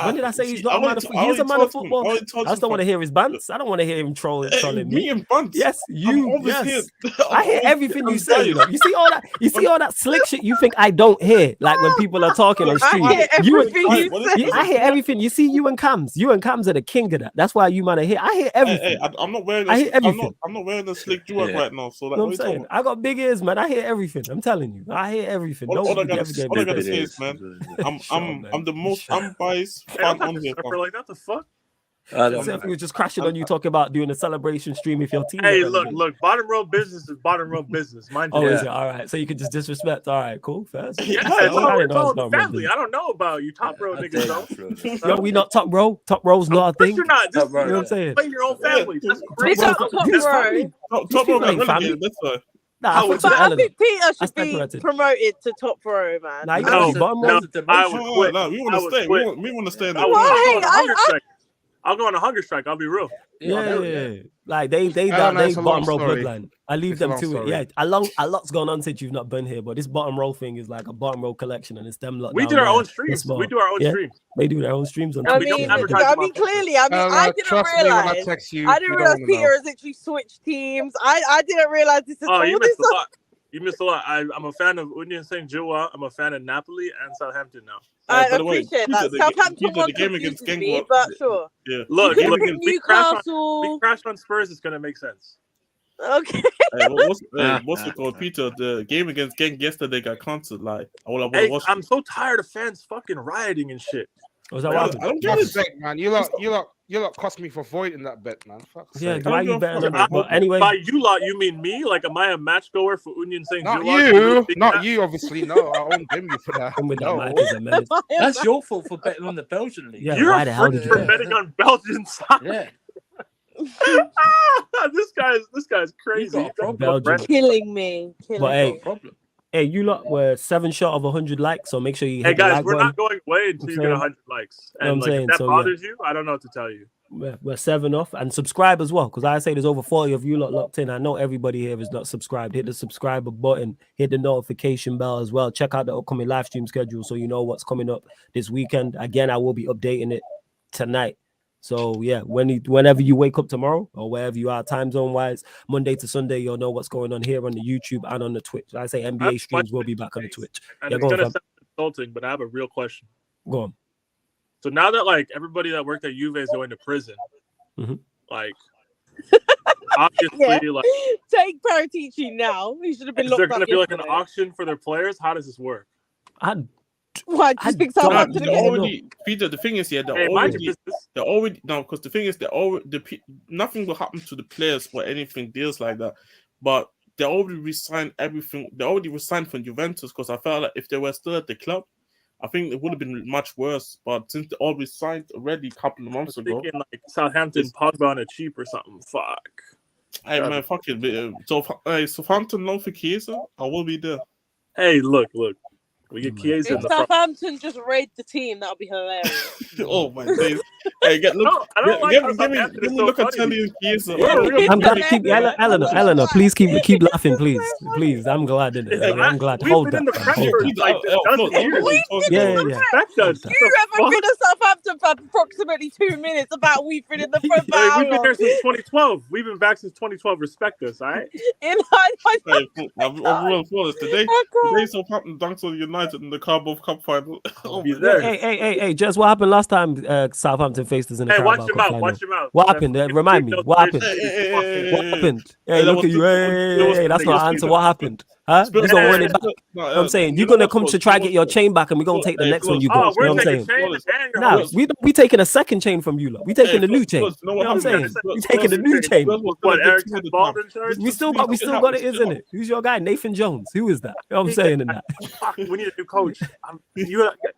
When did I say he's not a man of football? He's a man of football. I just don't want to hear his bants. I don't want to hear him trolling me. Yes, you. Yes, I hear everything you say. You know, you see all that. You see all that slick shit. You think I don't hear? Like when people are talking on stream. I hear everything you say. I hear everything. You see, you and Cams are the king of that. That's why you man are here. I hear everything. Hey, I'm not wearing. I'm not wearing a slick jewel right now. So, like, what I'm saying, I got big ears, man. I hear everything. I'm telling you, I hear everything. All I gotta say is, man, I'm the most unbiased fan on here. Like that, the fuck? Except was just crashing on you talking about doing a celebration stream if your team. Hey, look, bottom row business is bottom row business. Mind you. Oh, is it? All right. So you can just disrespect. All right, cool. First. Yeah, it's all family. I don't know about you top row niggas though. Yo, we not top row. Top row's not a thing. You're not. You know what I'm saying? Play your own family. That's crazy. Top row. Top row got relegated. That's why. Nah, but I think Peter should be promoted to top row, man. Nah, bottom row. I would quit. No, we want to stay. We want to stay in the I'll go on a hunger strike. I'll be real. Yeah. Like they bottom row bloodline. I leave them to it. Yeah, a lot's gone on since you've not been here, but this bottom row thing is like a bottom row collection, and it's them lot. We do our own streams. We do our own streams. They do their own streams on. I mean, clearly, I didn't realize. I didn't realize Peter has actually switched teams. I didn't realize this is. Oh, you missed a lot. You missed a lot. I'm a fan of Union Saint-Gilloise. I'm a fan of Napoli and Southampton now. I appreciate that. Southampton won confused me, but sure. Yeah. Look, we crash on Spurs is gonna make sense. Okay. What's it called, Peter? The game against Genk yesterday got cancelled. Like, I'm so tired of fans fucking rioting and shit. Was that what I don't get it, man. You lot cost me for voiding that bet, man. Fuck's sake. Why you betting on that? But anyway, by you lot, you mean me? Like, am I a match goer for Union Saint-Gilloise? Not you, obviously. No, I won't blame you for that. That's your fault for betting on the Belgian league. Yeah, you're why the hell did you for betting on Belgian side? Yeah. This guy's crazy. Killing me. Hey, you lot were 7 short of 100 likes, so make sure you. Hey guys, we're not going away until you get 100 likes. And if that bothers you, I don't know what to tell you. We're 7 off, and subscribe as well, because I say there's over 40 of you lot locked in. I know everybody here is not subscribed. Hit the subscribe button, hit the notification bell as well. Check out the upcoming live stream schedule so you know what's coming up this weekend. Again, I will be updating it tonight. So yeah, whenever you wake up tomorrow or wherever you are, time zone wise, Monday to Sunday, you'll know what's going on here on the YouTube and on the Twitch. I say NBA streams will be back on the Twitch. And it's gonna sound insulting, but I have a real question. Go on. So now that like everybody that worked at Juve is going to prison, like obviously, like take Paratici now. He should have been locked up. Is there going to be like an auction for their players? How does this work? Why do you think Southampton Peter, the thing is, they're already because the thing is, nothing will happen to the players or anything deals like that. But they already resigned everything. They already resigned from Juventus because I felt like if they were still at the club, I think it would have been much worse. But since they all resigned already a couple of months ago, thinking like Southampton Pogba on a cheap or something. Fuck. Hey man, fuck it. So Southampton loan for Chiesa, I will be there. Hey, look. We get Chiesa in the Southampton just raid the team. That'll be hilarious. Oh my days! Hey, give me Locatelli and Chiesa. I'm glad to keep Eleanor. Please keep laughing, please. I'm glad in it. I'm glad. Hold that. You haven't been to Southampton for approximately 2 minutes about we've been in the front. We've been there since 2012. We've been back since 2012. Respect us, all right? Today Southampton dunks on United in the Carabao Cup final. Hey, just what happened last time Southampton faced us in the Carabao Cup final? Watch your mouth. What happened? Remind me. What happened? What happened? Hey, look at you. Hey, that's not an answer. What happened? Huh? You're gonna win it back. I'm saying you're gonna come to try get your chain back, and we're gonna take the next one you got. You know what I'm saying? Nah, we taking a second chain from you, lot. We taking the new chain. You know what I'm saying? We taking the new chain. What, Eric Baldwin? We still got it, isn't it? Who's your guy? Nathan Jones. Who is that? You know what I'm saying in that? We need a new coach.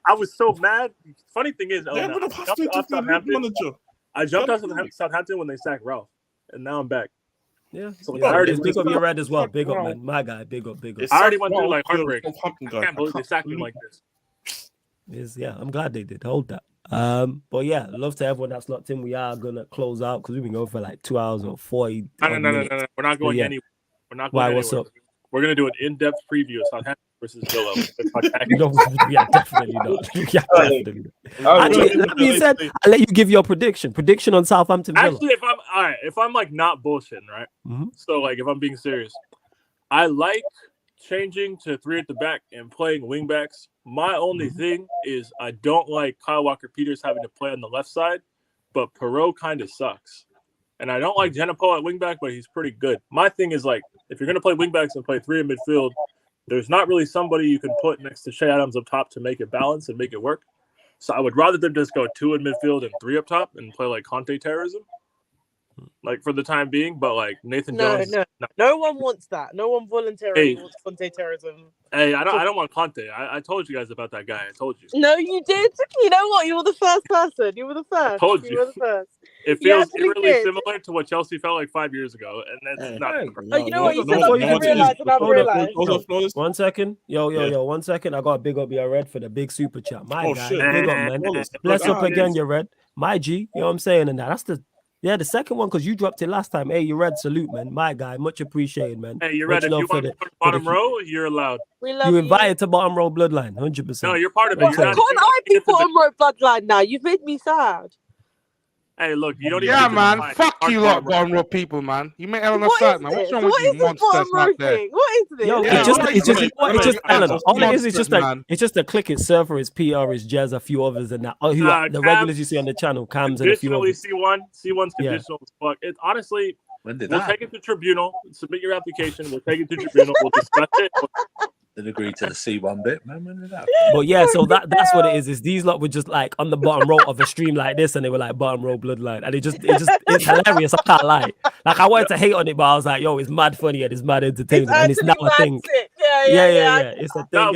I was so mad. Funny thing is, I jumped off Southampton when they sacked Ralph, and now I'm back. Yeah, so I already big up your red as well. Big up, man. My guy, big up. I already went through like heartbreak. I can't believe they sacked him like this. I'm glad they did. Hold that. But yeah, love to everyone that's locked in. We are gonna close out because we've been going for like 2 hours or 40. No. We're not going anywhere. We're not going anywhere. What's up? We're gonna do an in-depth preview of Southampton versus Villa. No, yeah, definitely not. Yeah, definitely not. I Actually, really- that being said, I'll let you give your prediction. Prediction on Southampton Villa. Actually, if I'm like not bullshitting, right? Mhm. So like if I'm being serious, I like changing to 3 at the back and playing wingbacks. My only thing is I don't like Kyle Walker-Peters having to play on the left side, but Perot kind of sucks. And I don't like Jenipo at wingback, but he's pretty good. My thing is like if you're gonna play wingbacks and play 3 in midfield, there's not really somebody you can put next to Shea Adams up top to make it balance and make it work. So I would rather them just go 2 in midfield and 3 up top and play like Conte terrorism, like for the time being. But like Nathan Jones, No one wants that. No one voluntarily wants Conte terrorism. Hey, I don't want Conte. I told you guys about that guy. I told you. No, you did. You know what? You were the first person. You were the first. I told you. You were the first. It You feels actually eerily did. similar to what Chelsea felt like 5 years ago, and that's not. Oh, you know what? You said I didn't realize, and I've realized. 1 second. Yo, 1 second. I got a big up your Red for the big super chat. My guy, shit. big up, man. Bless up again, your Red. My G, you know what I'm saying? And that's the second one because you dropped it last time. Hey, you Red, salute, man. My guy, much appreciated, man. Hey, you Red, if you want to put bottom row, you're allowed. We love you invited to bottom row bloodline, 100%. No, you're part of it. Can't I be bottom row bloodline now? You've made me sad. Hey, look, you don't even. Yeah, man. Fuck you, lot, bottom row people, man. You make Eleanor sad, man. What's wrong with you, monsters out there? What is this? Yo, it's just Eleanor. All it is it's just a click. It's Surfer, it's PR, it's Jazz, a few others, and that. The regulars you see on the channel, Cams, and a few others. C1's conditional as fuck. It honestly. When did we'll that? take it to tribunal. Submit your application. We'll take it to tribunal. We'll discuss it. Didn't agree to the C1 bit, man. When did that? But yeah, so that's what it is. Is these lot were just like on the bottom row of a stream like this, and they were like bottom row bloodline, and it's hilarious. I can't lie. Like I wanted to hate on it, but I was like, yo, it's mad funny and it's mad entertaining, and it's now a thing. Yeah. It's a thing. No,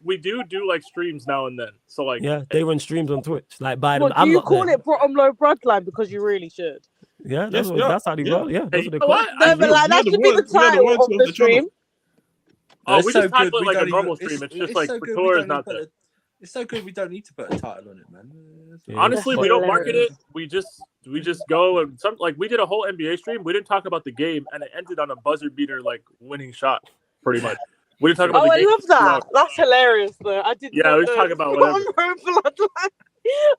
we do like streams now and then. So like, they run streams on Twitch. Like by them, do you call it bottom low bloodline because you really should? Yeah, that's how they roll. Yeah, that's what they call it. No, but like that should be the title of the stream. Oh, we just title it like a normal stream. It's just like Couture is not there. It's so good we don't need to put a title on it, man. Honestly, we don't market it. We just go and we did a whole NBA stream. We didn't talk about the game, and it ended on a buzzer beater like winning shot, pretty much. We didn't talk about the game. I love that. That's hilarious, though. I did. Yeah, we talk about whatever.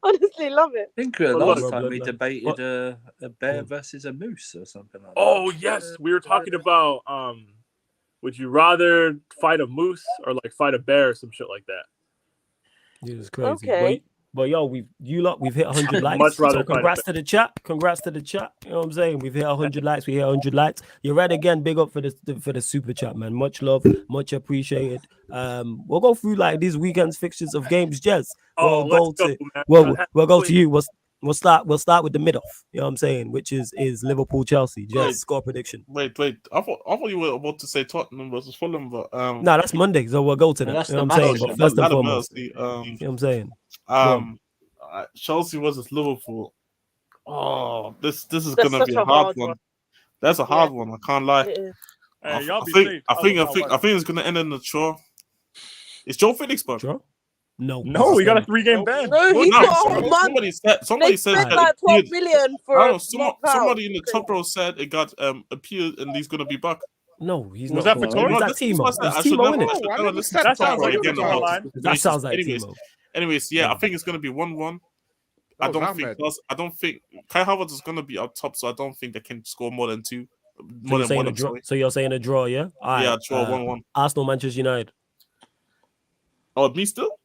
Honestly, love it. I think last time we debated a bear versus a moose or something like that. Oh yes, we were talking about would you rather fight a moose or like fight a bear or some shit like that? It was crazy. Okay. But yo, we've hit 100 likes. So congrats to the chat. Congrats to the chat. You know what I'm saying? We've hit 100 likes. We hit 100 likes. You're right again. Big up for the super chat, man. Much love, much appreciated. We'll go through like these weekend's fixtures of games, Jez. We'll go to you. We'll start with the mid-off. You know what I'm saying? Which is Liverpool Chelsea. Jez, score prediction. Wait. I thought you were about to say Tottenham versus Fulham, but no, that's Monday, so we'll go to that. You know what I'm saying? But first and foremost, you know what I'm saying? Chelsea versus Liverpool. Oh, this is gonna be a hard one. That's a hard one. I can't lie. I think it's gonna end in a draw. Is Joe Felix back? Draw? No, we got a 3-game ban. Somebody said like 12 million for somebody in the top row said it got appealed and he's gonna be back. No, he's was not. Was that Victoria? That's Timo. It's Timo, isn't it? That sounds like Timo. Anyways, yeah, I think it's gonna be 1-1. I don't think Kai Havertz is gonna be up top, so I don't think they can score more than two. So you're saying a draw, yeah? All right. Yeah, draw 1-1. Arsenal, Manchester United. Oh, me still?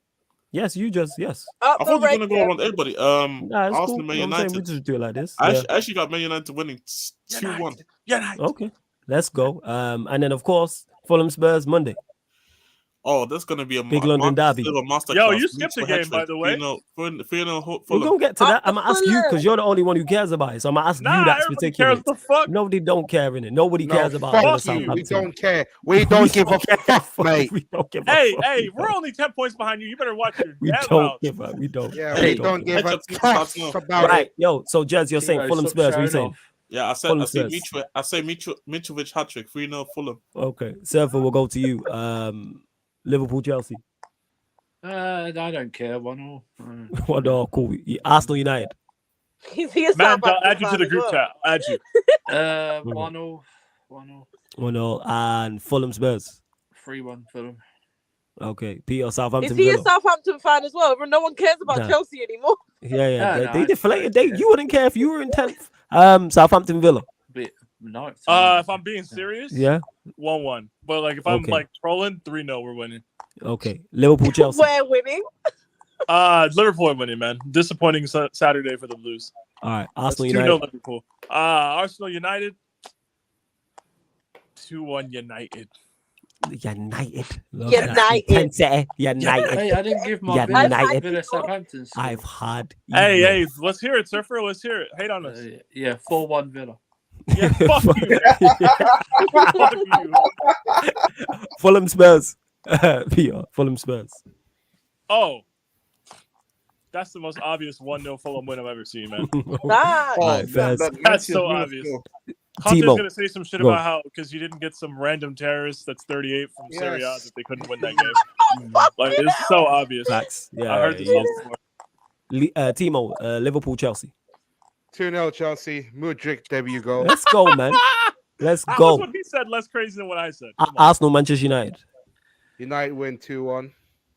Yes, you just yes. I thought you were gonna go around everybody. Arsenal, cool. Man United. We just do it like this. I actually got Man United winning 2-1. Okay, let's go. And then of course Fulham Spurs Monday. Oh, that's gonna be a big London derby. Yo, you skipped the game, by the way. We're gonna get to that. I'm gonna ask you because you're the only one who cares about it. So I'm gonna ask you that particular. Nobody don't care in it. Nobody cares about it. We don't care. We don't give a fuck, mate. We don't give a fuck. Hey, we're only 10 points behind you. You better watch your. We don't give a. We don't. Yeah, we don't give a fuck about it. Right, yo. So Jez, you're saying Fulham Spurs. What are you saying? Yeah, I say Mitrovic hat-trick, 3-0 Fulham. Okay, Surfer, we'll go to you. Liverpool Chelsea. I don't care. 1-1. 1-1, cool. Arsenal United. Man, I'll add you to the group chat. Add you. 1-0. 1-0 and Fulham Spurs. 3-1 Fulham. Okay, Peter, Is Southampton he a Villa. Southampton fan as well? No one cares about Nah. Chelsea anymore. Yeah. No, They no, deflated. yeah. You wouldn't care if you were in 10th. Southampton Villa. No. If I'm being serious, Yeah. 1-1. But like if I'm Okay. like trolling, 3-0, we're winning. Okay. Liverpool Chelsea. We're winning. Liverpool are winning, man. Disappointing Saturday for the Blues. All right. That's Arsenal 2-0 United. Liverpool. Arsenal United. 2-1 United. United. Love United. that. Intensity. United. Hey, I didn't give my United. Villa Southampton score. I've had. Hey, let's hear it, Surfer. Let's hear it. Hate on us. Yeah, 4-1 Villa. Yeah, fuck you, man. Fuck you. Fulham Spurs. Peter, Fulham Spurs. Oh, that's the most obvious 1-0 Fulham win I've ever seen, man. That. Alright, Fez. That's so obvious. Conte's Timo, gonna say some shit go. about how because you didn't get some random terrorist that's 38 from Serie A Yes. that they couldn't win that game. Like it's so obvious. Facts. Yeah. I heard this yeah. all before. Timo, Liverpool Chelsea. 2-0 Chelsea. Mudryk, there you go. Let's go, man. Let's That go. was what he said, less crazy than what I said. Come on. Arsenal, Manchester United. United win 2-1.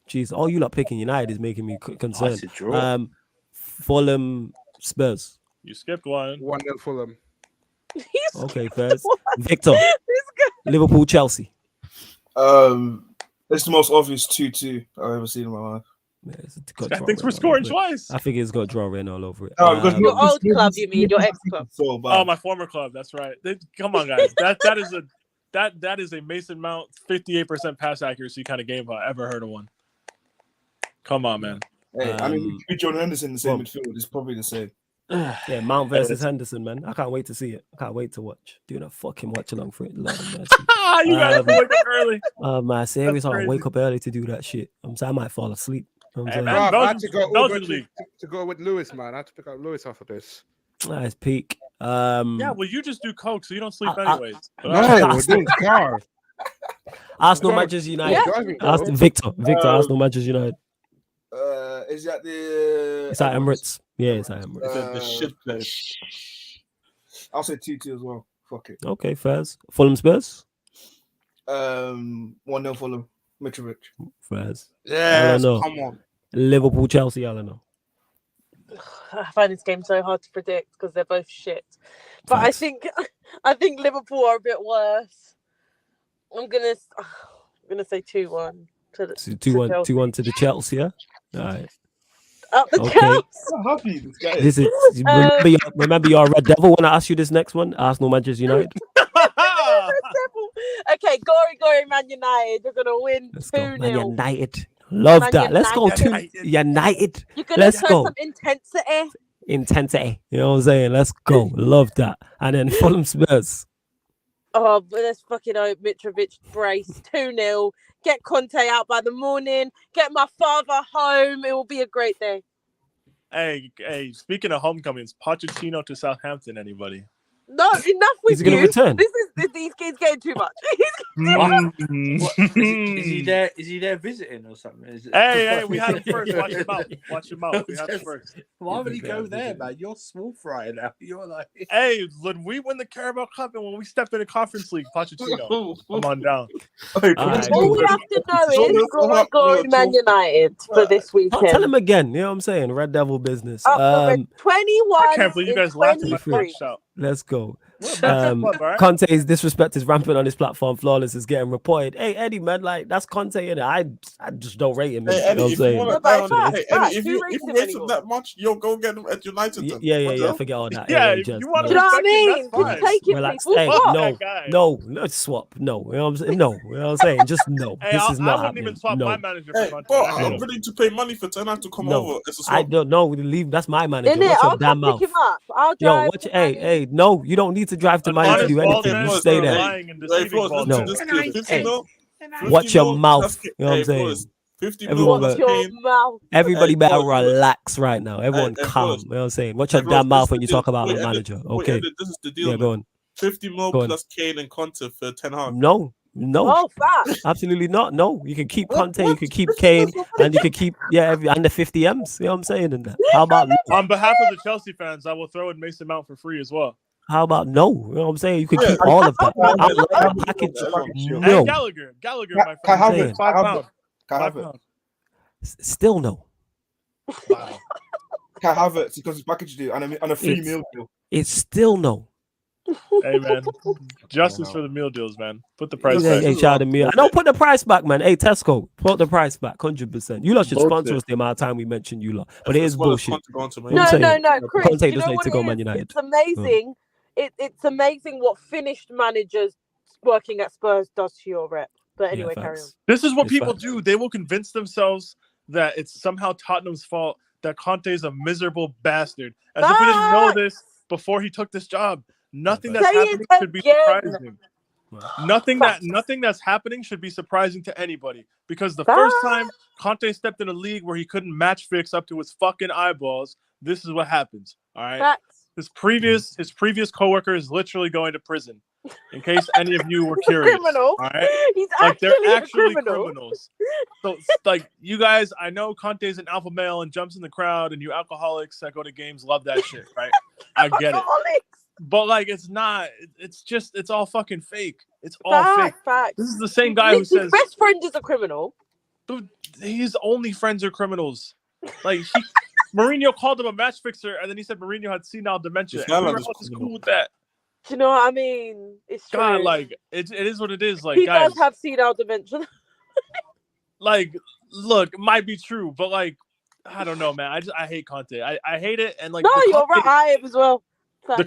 Jeez, all you lot picking United is making me concerned. That's a draw. Fulham Spurs. You skipped one. 1-0 Fulham. He's Okay, first. Victor. Liverpool Chelsea. It's the most obvious 2-2 I've ever seen in my life. Yeah, it's got I draw think we're written all scoring over it. twice. I think it's got draw written all over it. No, because Your old club, you mean, your ex-club. So bad. Oh, my former club. That's right. Come on, guys. That is a Mason Mount 58% pass accuracy kind of game if I ever heard of one. Come on, man. Hey, I mean, with John Henderson in the same well- midfield, it's probably the same. Yeah, Mount versus Henderson, man. I can't wait to see it. I can't wait to watch. Doing a fucking watch along for it. Lord have mercy. You guys have to wake up early. My serious, That's I'll crazy. wake up early to do that shit. I'm saying I might fall asleep. You know what Hey, I'm man. saying? Bruv, I had to go Belgian Uber league. to go with Lewis, man. I had to pick up Lewis off of this. Nice peak. Yeah, well, you just do coke, so you don't sleep I- anyways. But, No, we're doing car. Arsenal, Go- Manchester United. Yeah. Driving, bro. Victor, Arsenal, Manchester United. Is that the? It's at Emirates. Yeah, it's at Emirates. The shit place. I'll say 2-2 as well. Fuck it. Okay, fairs. Fulham Spurs. 1-0 Fulham. Mitrovic. Fairs. Yes, know. come on. Liverpool Chelsea. I don't know. I find this game so hard to predict because they're both shit. But Facts. I think Liverpool are a bit worse. I'm gonna say 2-1 to the So 2-1, Chelsea. 2-1 to the Chelsea. Yeah. All right. Up the Okay. Chelsea. So happy this guy This is remember you're a Red Devil when I ask you this next one. Arsenal, Manchester United. Okay, gory Man United. You're gonna win Let's go, Man 2-0. United. Love Man that. Let's go United. to United. You're gonna Let's show go. some intensity. Intensity. You know what I'm saying? Let's go. Love that. And then Fulham Spurs. Oh, but let's fucking hope Mitrovic brace 2-0. Get Conte out by the morning. Get my father home. It will be a great day. Hey, speaking of homecomings, Pochettino to Southampton, anybody? No, enough with Is he gonna you. return? These kids getting too much. What? Is he there? Is he there visiting or something? Is it... Hey, we had him first. Watch him out. Watch him out. We had him first. Why would he go there, man? You're small fry now. You're like. Hey, when we win the Carabao Cup and when we stepped in the Conference League, Pochettino, come on down. Hey, All right. All we have to know is gory Man United for this I'll tell weekend. him again. You know what I'm saying? Red Devil business. Up for 21. I can't believe you guys laughed at my 23. first shout. Let's go. What, Um, all right? Conte's disrespect is rampant on his platform. Flawless is getting reported. Hey, Eddie, man, like that's Conte in it. I just don't rate him. Hey, You know Eddie, what I'm if you saying? want No, to, but it's facts, hey, facts. Eddie, if Who you rates him rate him anymore? that much, yo, go get him at United. then. Yeah. What the hell? Forget all that. Yeah, Hey, if just, you want Do to you know what I respect him, mean? that's Just fine. take it, Relax. please. Hey, Fuck off. no, that guy. no, let's swap. No, you know what I'm saying? No, you know what I'm saying? Just no. Hey, This is I not wouldn't even happening. swap No. my manager Hey, for but Conte. I'm willing to pay money for Ten Hag to come No. over as a I swap. don't know. Leave. That's my manager. Innit? Watch your I'll damn come mouth. pick him up. I'll Yo, drive. watch. Hey, no, you don't need to drive to An Miami to honest do bald anything. man You is stay not there. lying and Hey, deceiving Flores, bald No. listen to men. this deal. 50 mil. 50 Watch your mil, mouth. that's- You know what I'm hey, saying? Flores, 50 Everyone mil. Watch better- your mouth. Everybody Hey, better Flores, relax right now. Everyone hey, calm. Flores. You know what I'm saying? Watch Hey, your Flores, damn mouth this when is you the talk deal. about Wait, my Ed, manager. wait, Okay. Ed, this is the deal, Yeah, man. go on. 50 mil Go on. plus Kane and Conte for Ten Hag. No, Oh, facts. absolutely not. No, you can keep What? Conte, you can keep Kane, and you can keep and the 50 M's. You know what I'm saying? And that. How about no? On behalf of the Chelsea fans, I will throw in Mason Mount for free as well. How about no? You know what I'm saying? You can Yeah. keep all of that. Yeah, I'm like yeah, the package. yeah. And No. Gallagher, my Kai friend, Havertz, he's £5. Can't have it. £5. Still no. Wow. Can't have it because it's package deal and a free It's- meal deal. It's still no. Hey man, justice for the meal deals, man. Put the price Hey, back. hey, shout out to me. Don't put the price back, man. Hey, Tesco, put the price back, 100%. You lot should sponsor Bullshit. us the amount of time we mentioned you lot, but it is As well as bullshit. Conte going to Man You know what I'm No, saying? Chris. Conte Do you does know need what to it go Man is? United. It's amazing. It's amazing what finished managers working at Spurs does to your rep. But anyway, carry on. facts. This is what It's people facts. do. They will convince themselves that it's somehow Tottenham's fault that Conte is a miserable bastard, as if we didn't know this before he took this job. Nothing that's Say it happening should be again. surprising. Nothing that's happening should be surprising to anybody, because the Facts. first time Conte stepped in a league where he couldn't match fix up to his fucking eyeballs, this is what happens. All right. Facts. His previous coworker is literally going to prison. In case any of you were curious, Criminal. all right? He's Like they're actually a actually criminal. criminals. So like you guys, I know Conte's an alpha male and jumps in the crowd, and you alcoholics that go to games love that shit, right? I get it. Alcoholics. But like it's not. It's all fucking fake. It's all fake. Facts. This is the same guy who His says, best friend is a criminal. dude, his only friends are criminals. Like Mourinho called him a match fixer, and then he said Mourinho had senile dementia. This guy like Everyone this else is criminal. cool with that. Do you know what I mean? It's true. God, like it is what it is. Like he guys, does have senile dementia. like look, it might be true, but like I don't know, man. I hate Conte. I hate it, and like No, the you're Conte, right. I am as well. The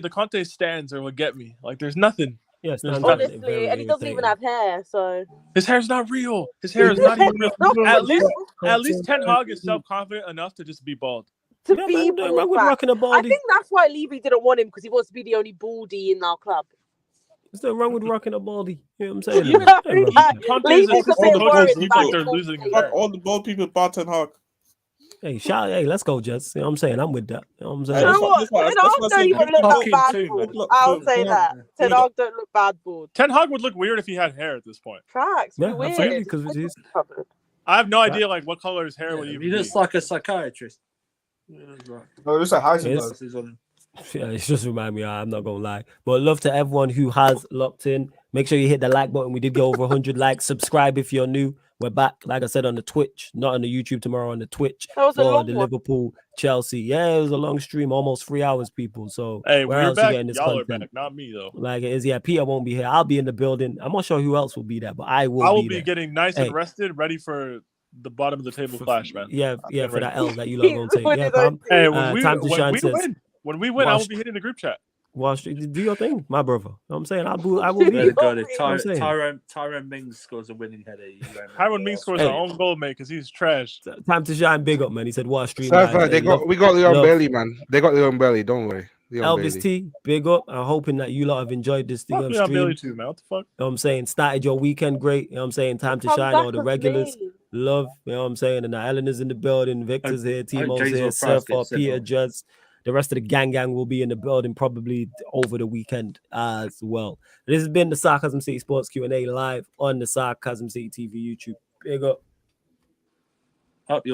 Conte stands are what get me. Like there's nothing. Yes, There's Honestly, very and he doesn't even have hair, so His hair's not real. His hair is not even real. At least Conte- Ten Hag is self-confident enough to just be bald. to Yeah, be man, bald with back. rocking a I baldy. think that's why Levy didn't want him, because he wants to be the only baldy in our club. There's nothing wrong with rocking a baldy. You know what I'm saying? You know, Ain't wrong with that. Conte's Levy's a all bit the worried people look about like they're his losing his bald hair. All the bald people about Ten Hag. Hey, let's go, Jets. You know what I'm saying? I'm with that. You know what I'm You saying? know That's what? what- Ten that's Hag what I don't said. even look Fucking that bad too, bald. man. I'll say that. Ten look. Hag don't look bad bald. Ten Hag would look weird if he had hair at this point. Facts. Yeah, Weird. absolutely, because it is. I have no idea like what color his hair would He even looks be. like a psychiatrist. Yeah, that's right. No, it's like Heisenberg. Yes. Glasses on him. Yeah, it's just remind me. I'm not gonna lie, but love to everyone who has locked in. Make sure you hit the like button. We did go over 100 likes. Subscribe if you're new. We're back, like I said, on the Twitch, not on the YouTube tomorrow, on the Twitch That was a for long the one. Liverpool Chelsea. Yeah, it was a long stream, almost 3 hours, people. So Hey, where we're else you back. getting this Y'all are content? back, not me though. Like it is, yeah. Peter won't be here. I'll be in the building. I'm not sure who else will be there, but I will. I will be be there. getting nice Hey. and rested, ready for the bottom of the table clash, man. Yeah, Get for ready. that L that you lot gonna take. With Yeah, his Pam. own Hey, team. Time to shine says, when we win, I will Wash- be hitting the group chat. Wall Street, do your thing, my brother. You know what I'm saying? I will be There there. we go. I'm saying. Tyrone Mings scores a winning header. Tyrone Mings scores Hey. our own goal, mate, because he's trash. Time to shine, big up, man. He said, "Wall Street." Cypher, we got Leon love. Bailey, man. They got Leon Bailey. Don't worry. Leon Elvis Bailey. T, big up. I'm hoping that you lot have enjoyed this Fuck me on stream. Bailey too, man. What the fuck? You know what I'm saying? Started your weekend great. You know what I'm saying? Time to Come shine. back All the with regulars. me. Love. You know what I'm saying? And now Ellen is in the building. Victor's here. Timo's James here. Ward-Prowse Surfer, gets sent Peter, off. Judds. The rest of the gang will be in the building probably over the weekend as well. This has been the Sarcasm City Sports Q&A live on the Sarcasm City TV YouTube. Big up. Up yours.